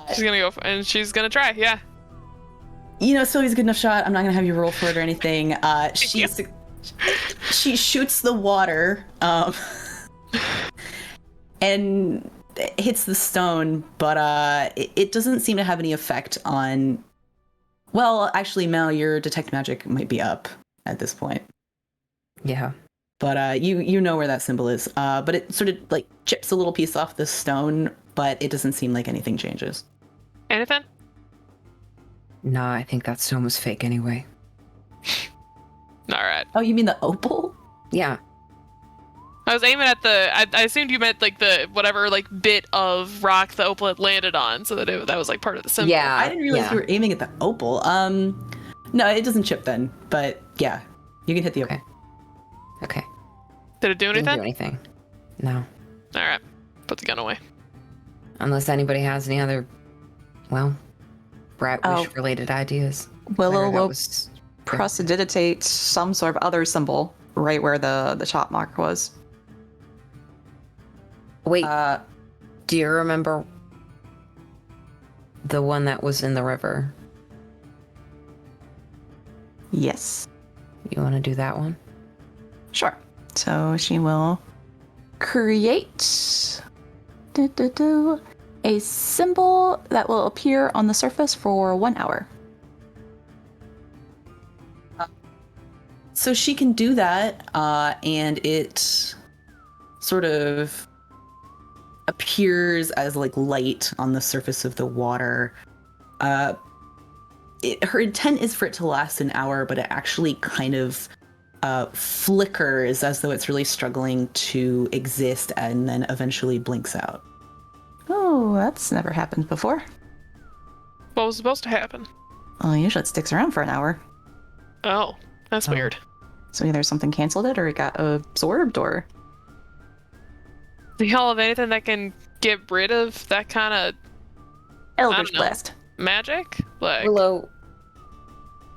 She's gonna go and she's gonna try. Yeah. You know, Sylvie's a good enough shot. I'm not gonna have you roll for it or anything. She shoots the water and hits the stone, but it doesn't seem to have any effect on. Well, actually, Mel, your detect magic might be up at this point. Yeah. But you know where that symbol is. But it sort of like chips a little piece off the stone, but it doesn't seem like anything changes. Anything? Nah, I think that stone was fake anyway. All right. Oh, you mean the opal? Yeah. I was aiming at I assumed you meant like the whatever like bit of rock the opal had landed on, so that was like part of the symbol. Yeah. I didn't realize you were aiming at the opal. No, it doesn't chip then. But yeah, you can hit the opal. Okay. Did it do Didn't anything? do anything. No. All right. Put the gun away. Unless anybody has any other, well, rat Oh. wish related ideas. Willow Claire, that will was- prestidigitate some sort of other symbol right where the chop mark was. Wait, do you remember the one that was in the river? Yes. You want to do that one? Sure. So she will create a symbol that will appear on the surface for 1 hour. So she can do that, and it sort of appears as like light on the surface of the water. Her intent is for it to last an hour, but it actually kind of flickers as though it's really struggling to exist, and then eventually blinks out. Oh, that's never happened before. What was supposed to happen? Well, usually it sticks around for an hour. Oh, that's weird. So either something canceled it or it got absorbed or... Do y'all have anything that can get rid of that kind of Eldritch know. Blast. magic? Like, Willow,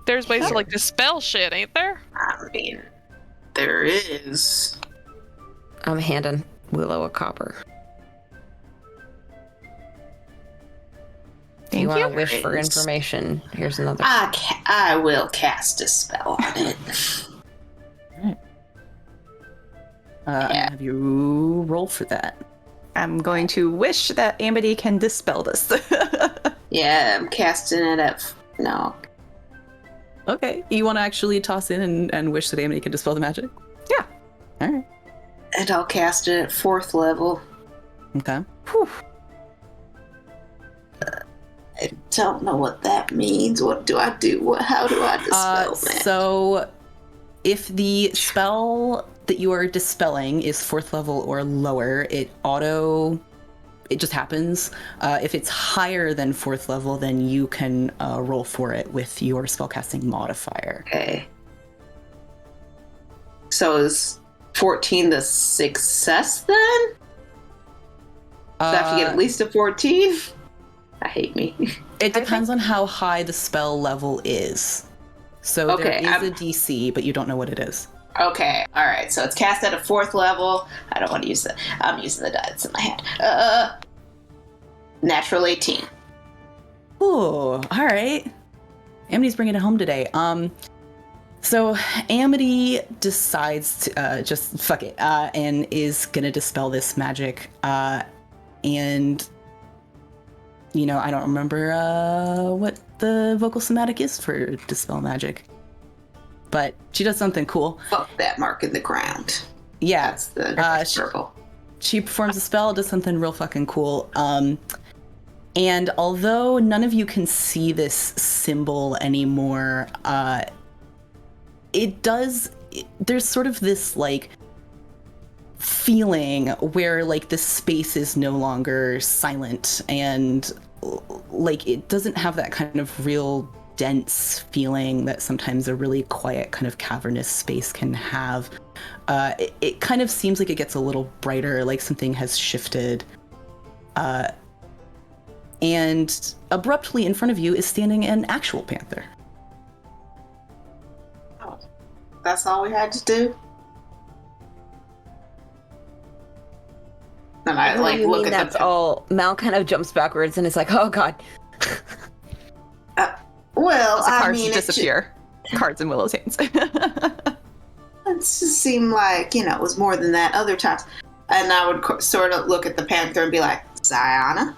there's ways to like dispel shit, ain't there? I mean, there is. I'm handing Willow a copper. Thank you want to you. wish for There is. information? Here's another. I will cast a spell on it. I'm gonna have you roll for that. I'm going to wish that Amity can dispel this. Yeah, I'm casting it at. No. Okay. You want to actually toss in and wish that Amity can dispel the magic? Yeah. All right. And I'll cast it at 4th level. Okay. Whew. I don't know what that means. What do I do? How do I dispel that? So, if the spell that you are dispelling is 4th level or lower, it just happens. If it's higher than 4th level, then you can roll for it with your spellcasting modifier. Okay. So is 14 the success then? Do I have to get at least a 14? I hate me. It depends on how high the spell level is. So Okay, there is a DC, but you don't know what it is. Okay, alright. So it's cast at a 4th level. I don't want to use the... I'm using the die that's in my hand. Natural 18. Ooh, all right. Amity's bringing it home today. So Amity decides to just fuck it, and is gonna dispel this magic. And you know, I don't remember what the vocal somatic is for dispel magic, but she does something cool. Fuck that mark in the ground. Yeah, That's the she- circle. she performs a spell, does something real fucking cool. And although none of you can see this symbol anymore, there's sort of this like feeling where like the space is no longer silent, and like it doesn't have that kind of real dense feeling that sometimes a really quiet kind of cavernous space can have. It kind of seems like it gets a little brighter, like something has shifted. And abruptly in front of you is standing an actual panther. Oh, that's all we had to do? And I like look at that's the... all. Mal kind of jumps backwards and is like, "Oh God." Well, The I cards mean, disappear. Cards in Willow's hands. It just seemed like, it was more than that other times. And I would sort of look at the panther and be like, Ziana?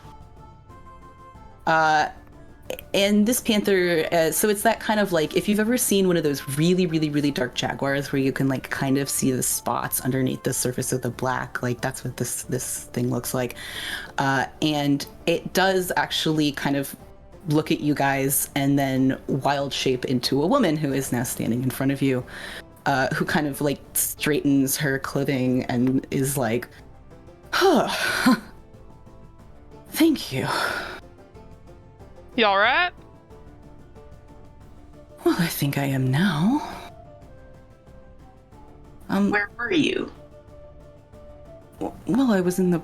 And this panther, so it's that kind of like, if you've ever seen one of those really, really, really dark jaguars where you can like kind of see the spots underneath the surface of the black, like that's what this thing looks like. And it does actually kind of look at you guys and then wild shape into a woman who is now standing in front of you, who kind of like straightens her clothing and is like, huh, thank you. You alright? Well, I think I am now. Where were you? Well, I was in the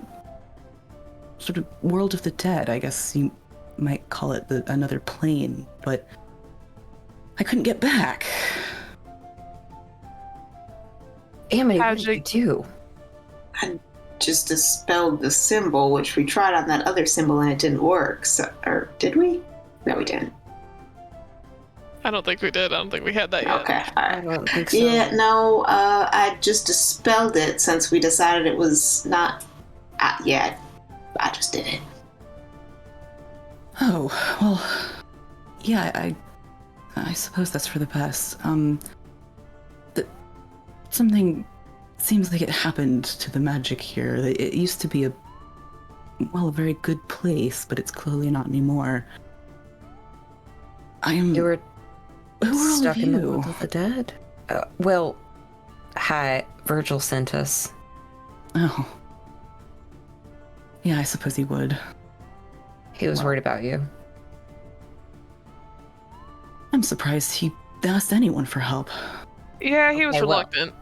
sort of world of the dead, I guess you might call it another plane, but I couldn't get back. Amity, what How'd did you- you do? I just dispelled the symbol, which we tried on that other symbol and it didn't work. So, or did we? No, we didn't. I don't think we did. I don't think we had that yet. Okay, I alright. don't think so. Yeah, no, I just dispelled it since we decided it was not... yeah, I just did it. Oh, well, yeah, I suppose that's for the best. Something seems like it happened to the magic here. It used to be a very good place, but it's clearly not anymore. You were Who are all stuck of in the you? world of the dead. Well, hi, Virgil sent us. Oh. Yeah, I suppose he would. He was worried about you. I'm surprised he asked anyone for help. Yeah, he was Okay, well- reluctant.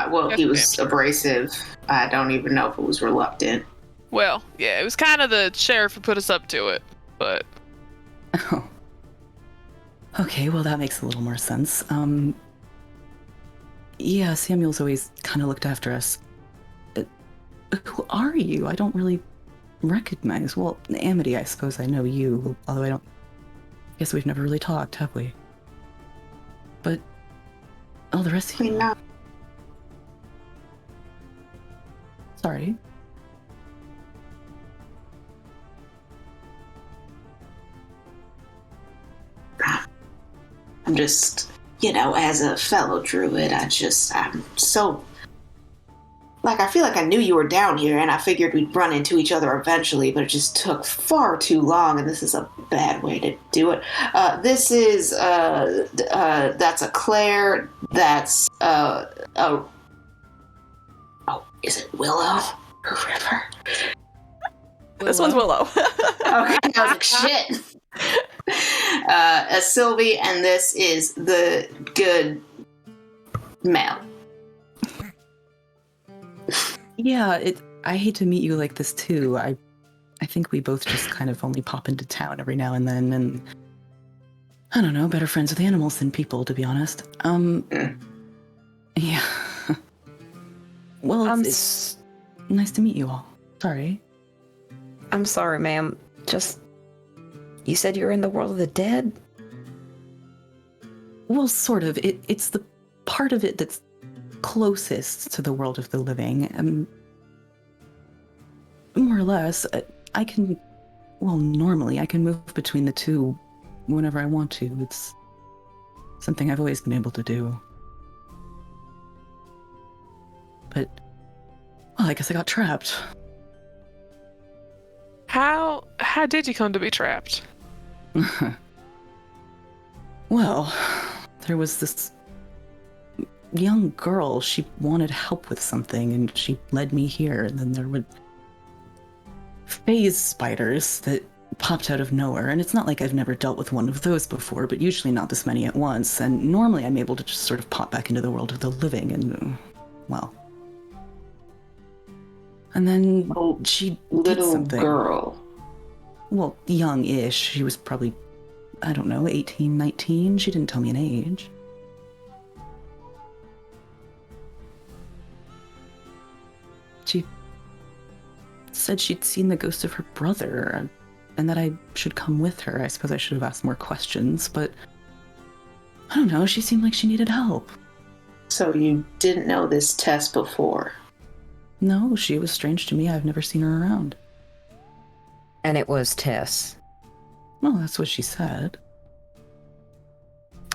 Well, he That's was damn sure. abrasive. I don't even know if it was reluctant. Well, yeah, it was kind of the sheriff who put us up to it, but Oh, Okay, well, that makes a little more sense. Yeah, Samuel's always kind of looked after us. Uh, who are you? I don't really recognize. Well, Amity, I suppose I know you, although I don't. Guess we've never really talked, have we? But all the rest of you. No. Sorry. I'm just, as a fellow druid, I'm so. Like, I feel like I knew you were down here, and I figured we'd run into each other eventually, but it just took far too long, and this is a bad way to do it. That's a Claire, that's, oh, is it Willow or River? This one's Willow. Okay, I was like, shit. Sylvie, and this is the good Mel. Yeah, I hate to meet you like this too. I think we both just kind of only pop into town every now and then, and I don't know, better friends with animals than people, to be honest. Yeah. Well, it's nice to meet you all. Sorry. I'm sorry, ma'am. You said you're in the world of the dead? Well, sort of. It's the part of it that's closest to the world of the living. More or less, normally I can move between the two whenever I want to. It's something I've always been able to do. But, well, I guess I got trapped. How did you come to be trapped? Well, there was this young girl. She wanted help with something, and she led me here. And then there were phase spiders that popped out of nowhere. And it's not like I've never dealt with one of those before, but usually not this many at once. And normally I'm able to just sort of pop back into the world of the living and, well. And then she did Little something. girl. Well, young-ish. She was probably, I don't know, 18, 19. She didn't tell me an age. She said she'd seen the ghost of her brother, and that I should come with her. I suppose I should have asked more questions, but I don't know, she seemed like she needed help. So you didn't know this Tess before? No, she was strange to me. I've never seen her around. And it was Tess. Well, that's what she said.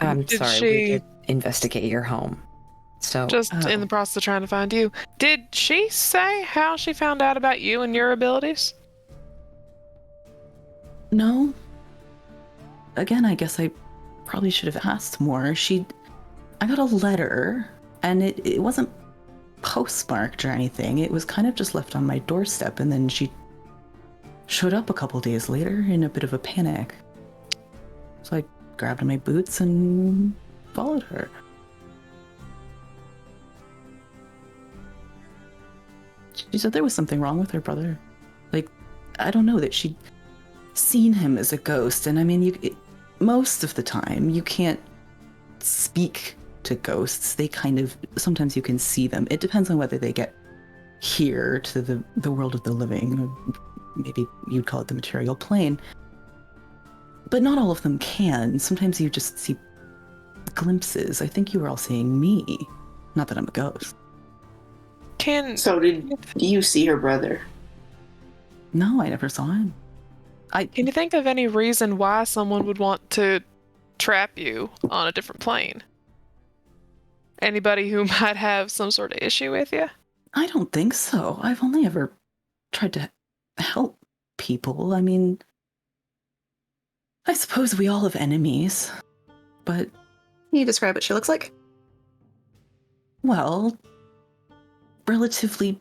I'm Did sorry, she- we did investigate your home. So, Just in the process of trying to find you. Did she say how she found out about you and your abilities? No. Again, I guess I probably should have asked more. I got a letter, and it wasn't postmarked or anything. It was kind of just left on my doorstep, and then she showed up a couple days later in a bit of a panic. So I grabbed my boots and followed her. She said there was something wrong with her brother. Like, I don't know, that she'd seen him as a ghost. And I mean, most of the time, you can't speak to ghosts. They kind of, sometimes you can see them. It depends on whether they get here to the world of the living. Or maybe you'd call it the material plane. But not all of them can. Sometimes you just see glimpses. I think you were all seeing me. Not that I'm a ghost. So did you see her brother? No, I never saw him. Can you think of any reason why someone would want to trap you on a different plane? Anybody who might have some sort of issue with you? I don't think so. I've only ever tried to help people. I mean, I suppose we all have enemies, but... Can you describe what she looks like? Well, relatively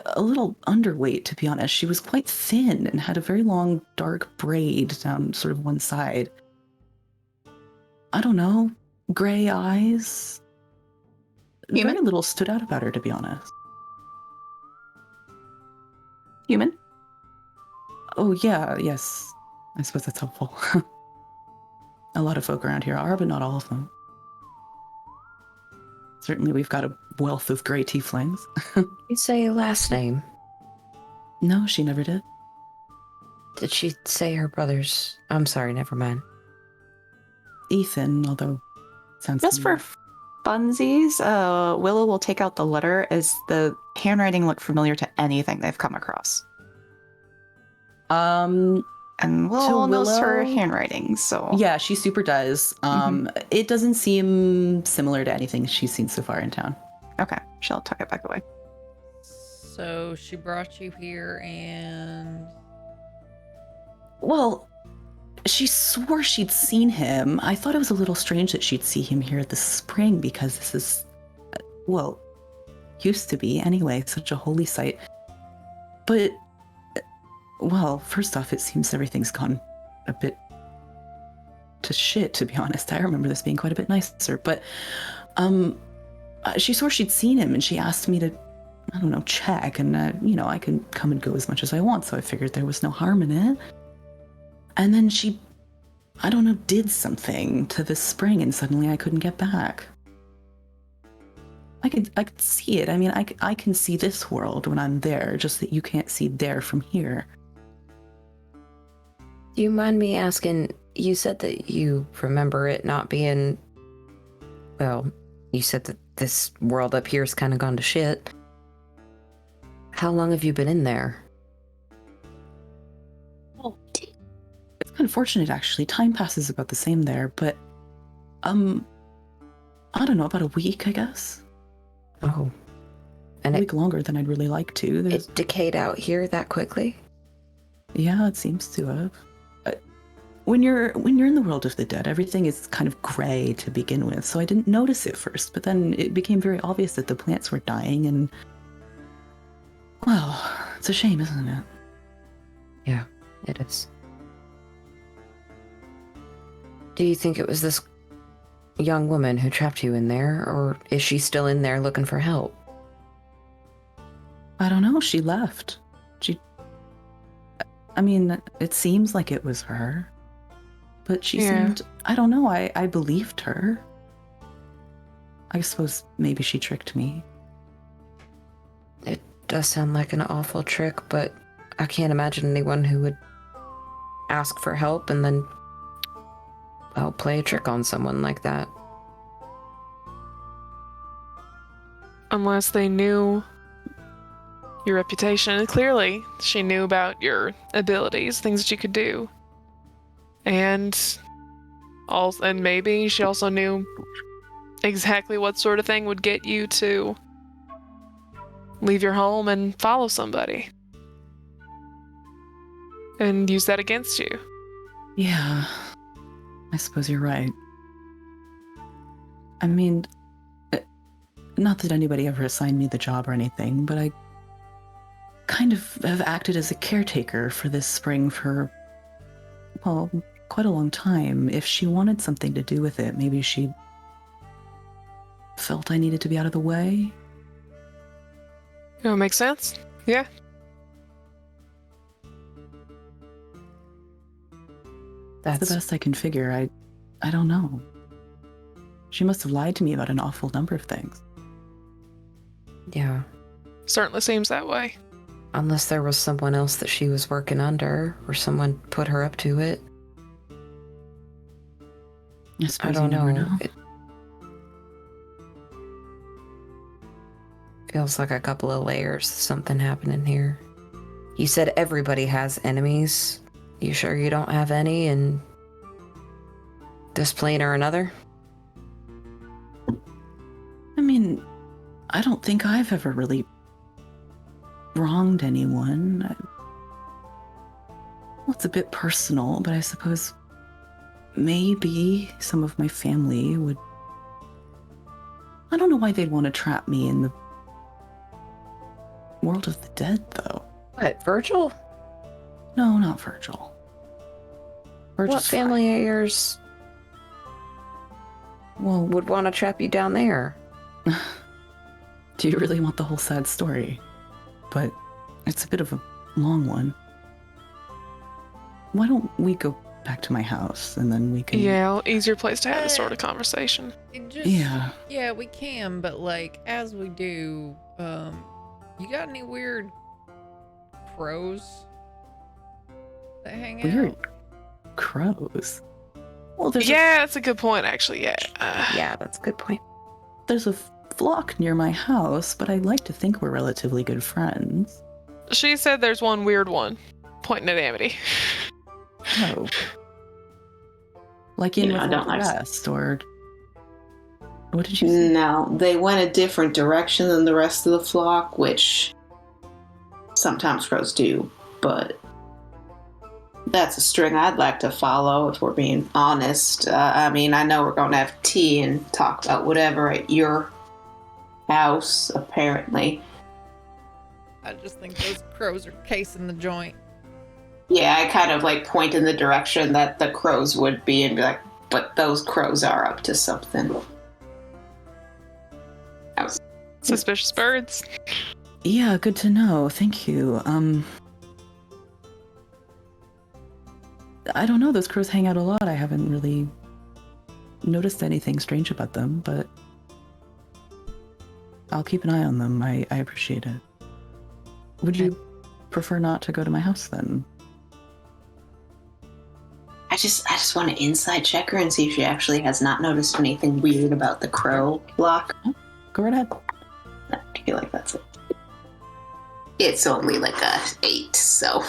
a little underweight, to be honest. She was quite thin and had a very long, dark braid down sort of one side. I don't know, gray eyes. Human? Very little stood out about her, to be honest. Human? Oh, yeah, yes. I suppose that's helpful. a lot of folk around here are, but not all of them. Certainly we've got a wealth of gray tieflings. You say your last name. No, she never did. Did she say her brother's? I'm sorry, never mind. Ethan, although sounds Just familiar. for funsies, Willow will take out the letter as the handwriting looked familiar to anything they've come across. And Willow knows her Willow? handwriting, so... Yeah, she super does. It doesn't seem similar to anything she's seen so far in town. Okay, she'll tuck it back away. So she brought you here and Well, she swore she'd seen him. I thought it was a little strange that she'd see him here at the spring because this is, well, used to be anyway, such a holy site. But, well, first off, it seems everything's gone a bit to shit, to be honest. I remember this being quite a bit nicer. But, she swore she'd seen him and she asked me to, I don't know, check. And, I can come and go as much as I want. So I figured there was no harm in it. And then she, I don't know, did something to the spring and suddenly I couldn't get back. I could see it. I mean, I can see this world when I'm there, just that you can't see there from here. Do you mind me asking, you said that you remember it not being, well, you said that this world up here's kind of gone to shit. How long have you been in there? It's unfortunate, actually. Time passes about the same there, but, I don't know, about a week, I guess. Oh. And A week longer than I'd really like to. it decayed out here that quickly? Yeah, it seems to have. When you're in the world of the dead, everything is kind of gray to begin with, so I didn't notice it first, but then it became very obvious that the plants were dying, and, well, it's a shame, isn't it? Yeah, it is. Do you think it was this young woman who trapped you in there, or is she still in there looking for help? I don't know, she left. I mean, it seems like it was her. But she seemed, I don't know, I believed her. I suppose maybe she tricked me. It does sound like an awful trick, but I can't imagine anyone who would ask for help and then, well, play a trick on someone like that. Unless they knew your reputation. And clearly, she knew about your abilities, things that you could do. And maybe she also knew exactly what sort of thing would get you to leave your home and follow somebody. And use that against you. Yeah, I suppose you're right. I mean, not that anybody ever assigned me the job or anything, but I kind of have acted as a caretaker for this spring for, well, quite a long time. If she wanted something to do with it, maybe she felt I needed to be out of the way. That makes sense. Yeah. That's the best I can figure. I don't know. She must have lied to me about an awful number of things. Yeah. Certainly seems that way. Unless there was someone else that she was working under, or someone put her up to it. I I suppose don't you never know. know. It feels like a couple of layers of something happening here. You said everybody has enemies. You sure you don't have any in this plane or another? I mean, I don't think I've ever really wronged anyone. Well, it's a bit personal, but I suppose maybe some of my family would... I don't know why they'd want to trap me in the world of the dead, though. What, Virgil? No, not Virgil. Virgil's What family of yours would want to trap you down there? Do you really want the whole sad story? But it's a bit of a long one. Why don't we go back to my house, and then we can. Yeah, easier place to have this sort of conversation. It just, Yeah. yeah, we can, but like as we do, you got any weird crows that hang Weird out? crows. Well, there's Yeah, that's a good point, actually. Yeah. Yeah, that's a good point. there's a flock near my house, but I'd like to think we're relatively good friends. She said there's one weird one, pointing at Amity. Oh. Like in You know, I with don't the like- rest, or what did you say? No, they went a different direction than the rest of the flock, which sometimes crows do, but that's a string I'd like to follow if we're being honest. I mean, I know we're going to have tea and talk about whatever at your house, apparently. I just think those crows are casing the joint. Yeah, I kind of like point in the direction that the crows would be and be like, but those crows are up to something. Suspicious birds. Yeah, good to know. Thank you. I don't know. Those crows hang out a lot. I haven't really noticed anything strange about them, but I'll keep an eye on them. I appreciate it. Would you prefer not to go to my house then? I just want to inside check her and see if she actually has not noticed anything weird about the crow block. Go right ahead. I feel like that's it. It's only like a 8, so.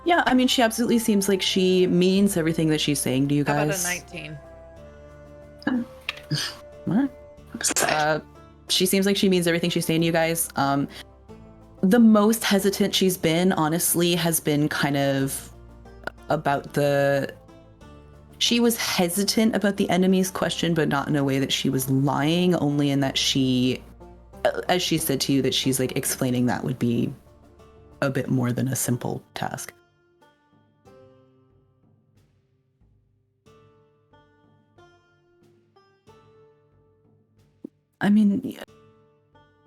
Yeah, I mean, she absolutely seems like she means everything that she's saying to you How about a guys. 19? Alright. She seems like she means everything she's saying to you guys. The most hesitant she's been, honestly, has been kind of about she was hesitant about the enemy's question, but not in a way that she was lying, only in that she, as she said to you, that she's like explaining that would be a bit more than a simple task. I mean,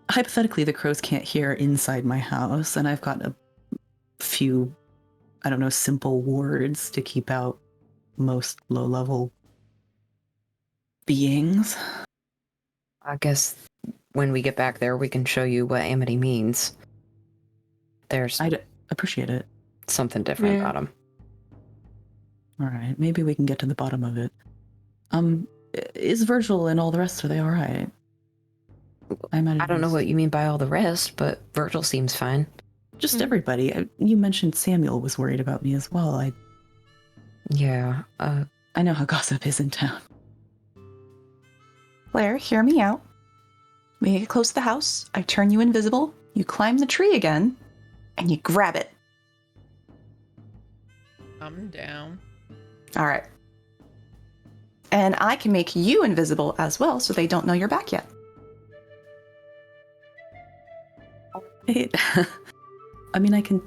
hypothetically, the crows can't hear inside my house, and I've got a few, I don't know, simple wards to keep out most low-level beings. I guess when we get back there, we can show you what Amity means. There's I'd appreciate it. something different Yeah. about him. All right, maybe we can get to the bottom of it. Is Virgil and all the rest, are they all right? I imagine I don't know what you mean by all the rest, but Virgil seems fine. Just everybody. You mentioned Samuel was worried about me as well. Yeah, I know how gossip is in town. Claire, hear me out. When you get close to the house, I turn you invisible, you climb the tree again, and you grab it. I'm down. All right. And I can make you invisible as well, so they don't know you're back yet. I mean, I can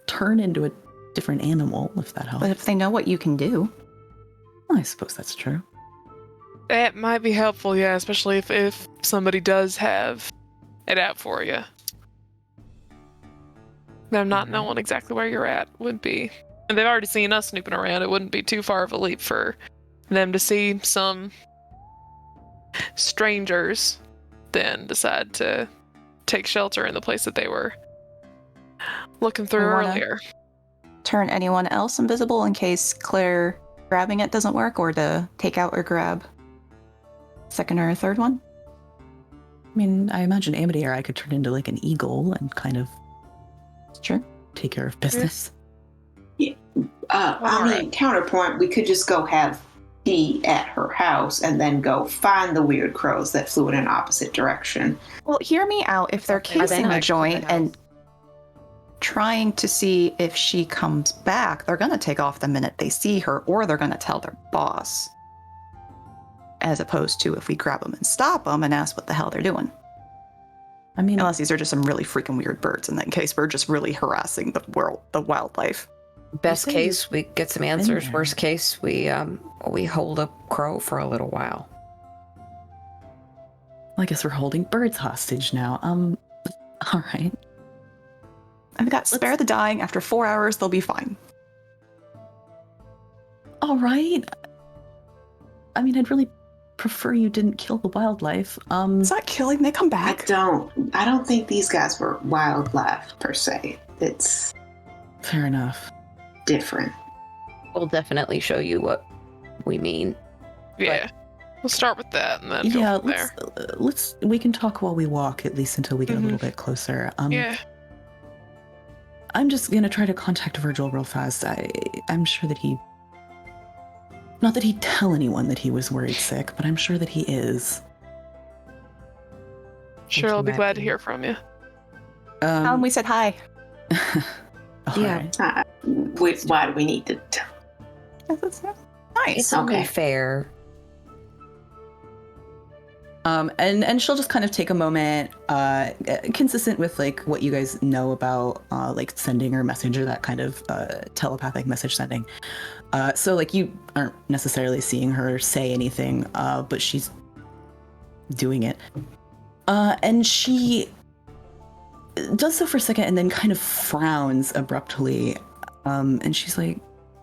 turn into a different animal, if that helps. But if they know what you can do, I suppose that's true. That might be helpful, yeah, especially if somebody does have it out for you. Them not knowing exactly where you're at would be. And they've already seen us snooping around. It wouldn't be too far of a leap for them to see some strangers, then decide to take shelter in the place that they were looking through We wanna- earlier. turn anyone else invisible in case Claire grabbing it doesn't work, or to take out or grab second or third one. I mean, I imagine Amity or I could turn into like an eagle and kind of Sure. take care of business. I mean, counterpoint, we could just go have tea at her house and then go find the weird crows that flew in an opposite direction. Well, hear me out. If they're Okay, casing then the back to the joint house. and trying to see if she comes back, they're going to take off the minute they see her, or they're going to tell their boss. As opposed to if we grab them and stop them and ask what the hell they're doing. I mean, Unless these are just some really freaking weird birds. In that case, we're just really harassing the wildlife. Best say case, we get some answers. there. Worst case, we hold a crow for a little while. I guess we're holding birds hostage now. All right. I've got spare the dying. After 4 hours, they'll be fine. All right. I mean, I'd really prefer you didn't kill the wildlife. It's not killing. They come I back. don't think these guys were wildlife per se. It's Fair enough. different. We'll definitely show you what we mean. Yeah. We'll start with that and then Yeah, go from there. we can talk while we walk, at least until we get a little bit closer. Yeah. I'm just gonna try to contact Virgil real fast. I'm sure that not that he'd tell anyone that he was worried sick, but I'm sure that he is. Sure, I'll be glad to hear from you. Tell him we said hi. All Yeah. right. Why do we need to? That's nice. It's only Okay. fair. And she'll just kind of take a moment, consistent with like what you guys know about like sending her message or that kind of telepathic message sending. So like you aren't necessarily seeing her say anything, but she's doing it. And she does so for a second and then kind of frowns abruptly. And she's like,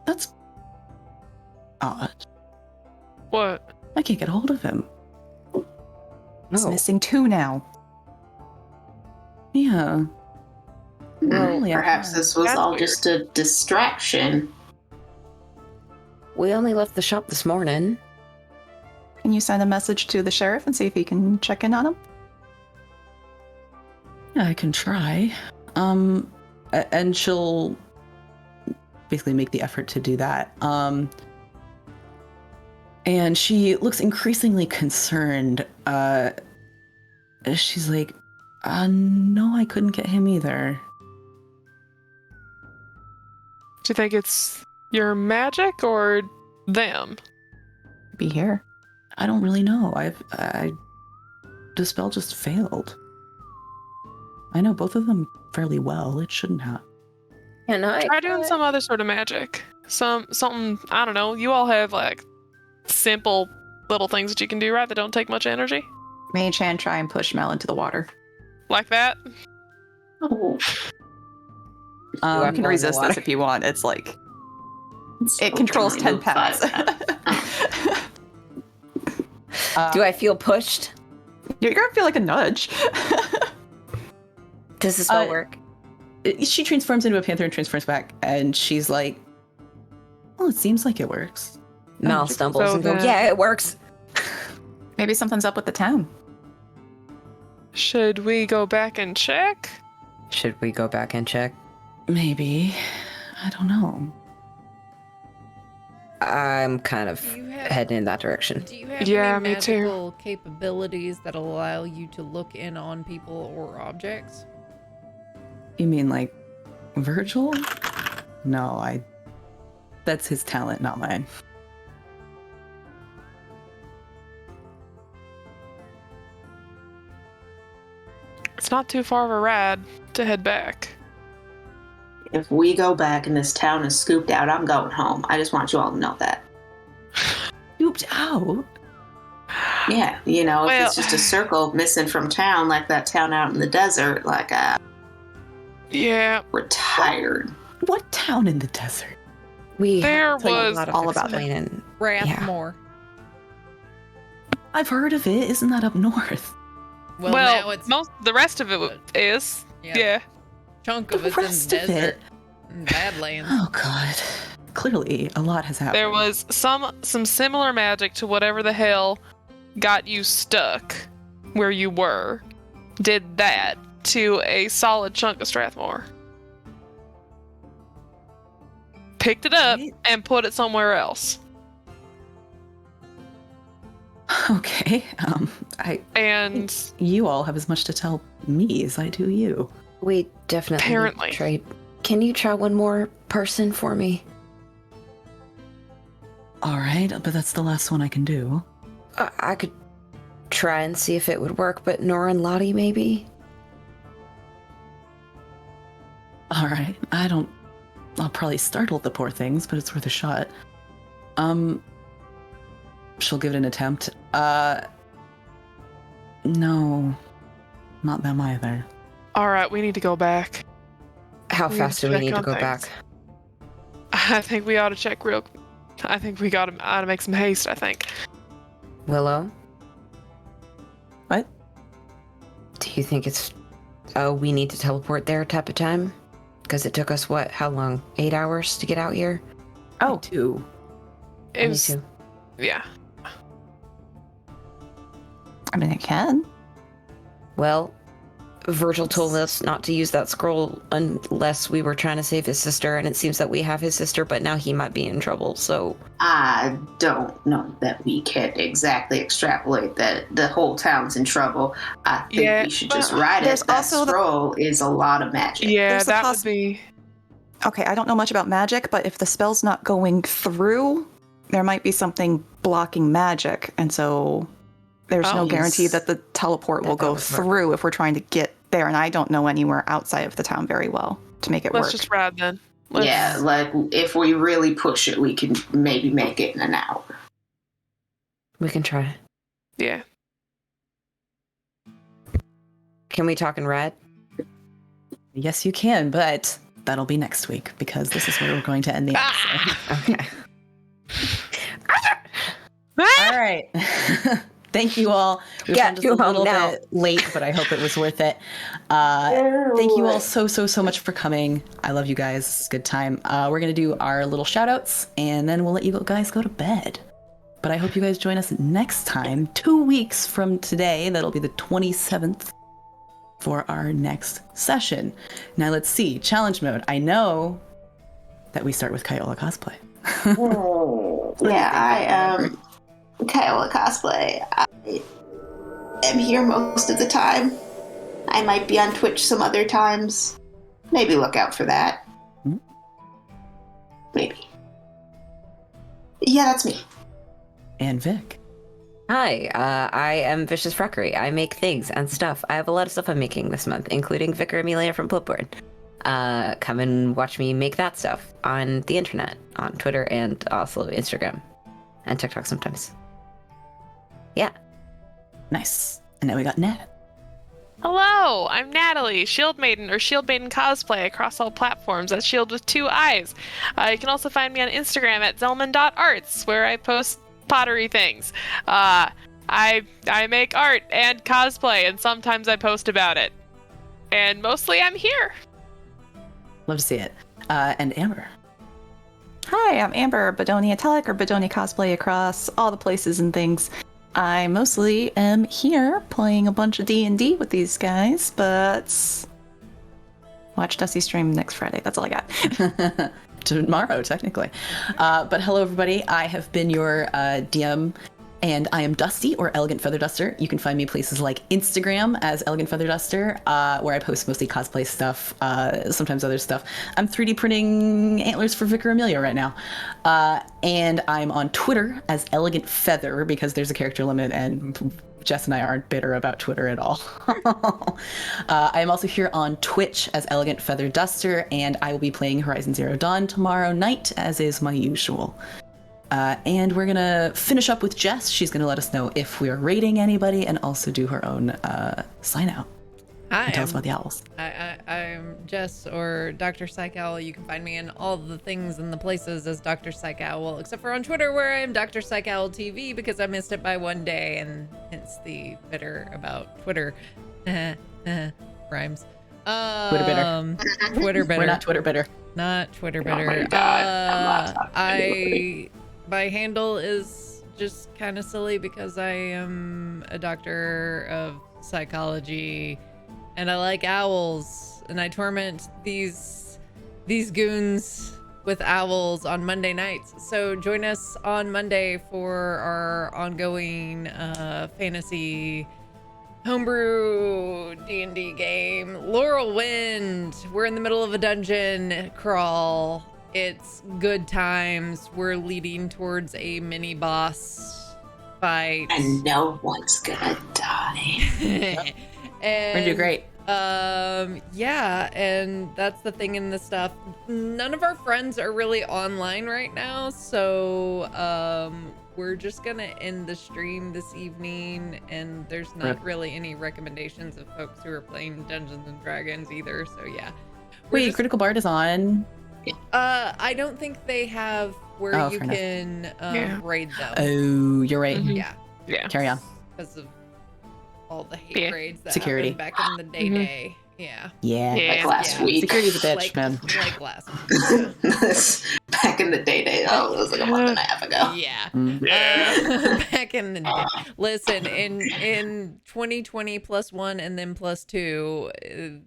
"That's odd. What? I can't get a hold of him." He's Oh. missing 2 now. Yeah. Well, Perhaps this was That's all weird. just a distraction. We only left the shop this morning. Can you send a message to the sheriff and see if he can check in on him? Yeah, I can try. And she'll basically make the effort to do that. And she looks increasingly concerned. She's like, no, I couldn't get him either. Do you think it's your magic or them? Be here. I don't really know. The spell just failed. I know both of them fairly well. It shouldn't have. And Try doing some other sort of magic. Something, I don't know. You all have like simple little things that you can do, right? That don't take much energy. Mage hand, try and push Mel into the water. Like that. Oh, You I'm can going resist to this if you want. It's like it's it controls only 10 moved pounds. 5 pounds. Do I feel pushed? You're gonna feel like a nudge. Does the spell work? She transforms into a panther and transforms back, and she's like, "Well, it seems like it works." Mal stumbles so and goes, the- "Yeah, it works." Maybe something's up with the town. Should we go back and check? Should we go back and check? Maybe. I don't know. I'm kind of Do you have- heading in that direction. Do you have Yeah, any me too. magical capabilities that allow you to look in on people or objects? You mean like Virgil? No, that's his talent, not mine. It's not too far of a ride to head back. If we go back and this town is scooped out, I'm going home. I just want you all to know that. Scooped out? Yeah, if Well- it's just a circle missing from town, like that town out in the desert, like Yeah, retired. What town in the desert? We There have to take was a lot of all about it. explaining. Rathmore. I've heard of it. Isn't that up north? Well, now it's the rest of it is. Yeah. chunk of The it's in rest the of desert. it. In Badlands. Oh God. Clearly, a lot has happened. There was some similar magic to whatever the hell got you stuck where you were. Did that to a solid chunk of Strathmore. Picked it up Right. and put it somewhere else. Okay. And You all have as much to tell me as I do you. We definitely need to Apparently. trade. Can you try one more person for me? All right, but that's the last one I can do. I could try and see if it would work, but Nora and Lottie maybe? All right. I'll probably startle the poor things, but it's worth a shot. She'll give it an attempt. No. Not them either. alright, we need to go back. How We fast need do to we need check to on go back? I think we ought to check real I think we gotta make some haste, I think. Willow? What? Do you think it's... Oh, we need to teleport there type of time? Because it took us, what, how long? 8 hours to get out here? Oh, 2. It was, 22. yeah. I mean, I can. Well, Virgil told us not to use that scroll unless we were trying to save his sister, and it seems that we have his sister, but now he might be in trouble, so... I don't know that we can exactly extrapolate that the whole town's in trouble. I think we should just ride there's it. That also scroll is a lot of magic. Yeah, There's a that would be... Okay, I don't know much about magic, but if the spell's not going through, there might be something blocking magic, and so there's no guarantee that the teleport will go through if we're trying to get there, and I don't know anywhere outside of the town very well to make it work. Let's just ride then. Yeah, like if we really push it, we can maybe make it in an hour. We can try. Yeah. Can we talk and ride? Yes, you can, but that'll be next week because this is where we're going to end the episode. Okay. All right. Thank you all. We Get were just a you home little now. bit late, but I hope it was worth it. Thank you all so much for coming. I love you guys. It's a good time. We're going to do our little shout outs and then we'll let you guys go to bed. But I hope you guys join us next time, 2 weeks from today. That'll be the 27th for our next session. Now let's see. Challenge mode. I know that we start with Kyola cosplay. Yeah, I am Kyola cosplay. I am here most of the time. I might be on Twitch some other times. Maybe look out for that. Maybe. Yeah, that's me. And Vic. Hi, I am Vicious Frockery. I make things and stuff. I have a lot of stuff I'm making this month, including Vicar Amelia from Flipboard. Come and watch me make that stuff on the internet, on Twitter and also Instagram and TikTok sometimes. Yeah. Nice. And now we got Nat. Hello, I'm Natalie, Shield Maiden or Shield Maiden cosplay across all platforms. That's Shield with 2 eyes. You can also find me on Instagram at zelman.arts, where I post pottery things. I make art and cosplay, and sometimes I post about it. And mostly I'm here. Love to see it. And Amber. Hi, I'm Amber, Bedonia Telic or Bedonia cosplay across all the places and things. I mostly am here playing a bunch of D&D with these guys, but watch Dusty stream next Friday. That's all I got. Tomorrow, technically. But hello, everybody. I have been your DM, and I am Dusty, or Elegant Feather Duster. You can find me places like Instagram as Elegant Feather Duster, where I post mostly cosplay stuff, sometimes other stuff. I'm 3D printing antlers for Vicar Amelia right now. And I'm on Twitter as Elegant Feather, because there's a character limit, and Jess and I aren't bitter about Twitter at all. I am also here on Twitch as Elegant Feather Duster, and I will be playing Horizon Zero Dawn tomorrow night, as is my usual. And we're gonna finish up with Jess. She's gonna let us know if we are rating anybody and also do her own sign out. And tell us about the owls. I'm Jess, or Dr. Psych Owl. You can find me in all the things and the places as Dr. Psych Owl, except for on Twitter, where I am Dr. Psych Owl TV, because I missed it by 1 day, and hence the bitter about Twitter. Rhymes. Twitter bitter. Twitter bitter. We're not Twitter bitter. Not Twitter Oh my bitter. God, I'm not talking to anybody. My handle is just kind of silly because I am a doctor of psychology, and I like owls, and I torment these goons with owls on Monday nights. So join us on Monday for our ongoing fantasy homebrew D&D game, Laurel Wind. We're in the middle of a dungeon crawl. It's good times. We're leading towards a mini boss fight. And no one's gonna die. And, We're gonna do great. yeah, and that's the thing in this stuff. None of our friends are really online right now, so we're just gonna end the stream this evening, and there's not really any recommendations of folks who are playing Dungeons and Dragons either, so yeah. Wait, Critical Bard is on I don't think they have where Oh, you fair enough. can Yeah. raid them. Oh, you're right. Mhm. Yeah, Yeah. Carry on. because of all the hate Yeah. raids that Security. happened back in the day. Yeah. Yeah. Yeah. Like last Yeah. week. Security's a bitch, like, man. Like last week. Back in the day, oh, it was like a month and a half ago. Yeah. Mm. Back in the day. Listen, in 2020 +1 and then +2,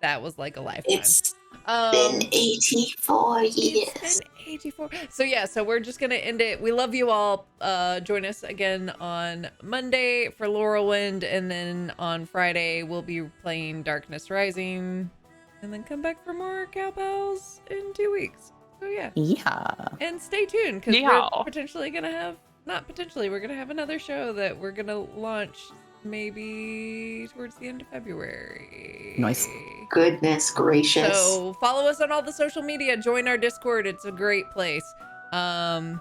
that was like a lifetime. It's been 84 years. It's been 84. So yeah, so we're just gonna end it. We love you all. Join us again on Monday for Laurelwind, and then on Friday we'll be playing Darkness Rising, and then come back for more Cowbells in 2 weeks. So yeah, Yeah. and stay tuned because Yeah. we're potentially gonna have, not potentially, we're gonna have another show that we're gonna launch maybe towards the end of February. Nice. Goodness gracious. So follow us on all the social media. Join our Discord. It's a great place. So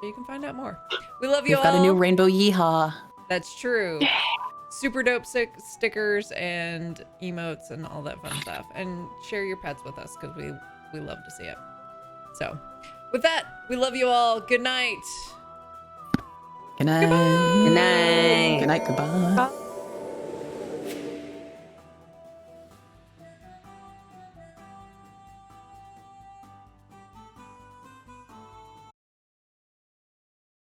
you can find out more. We love you We've all. got a new rainbow yeehaw. That's true. Super dope stickers and emotes and all that fun stuff. And share your pets with us because we love to see it. So with that, we love you all. Good night. Good night. Good night. Good night. Goodbye.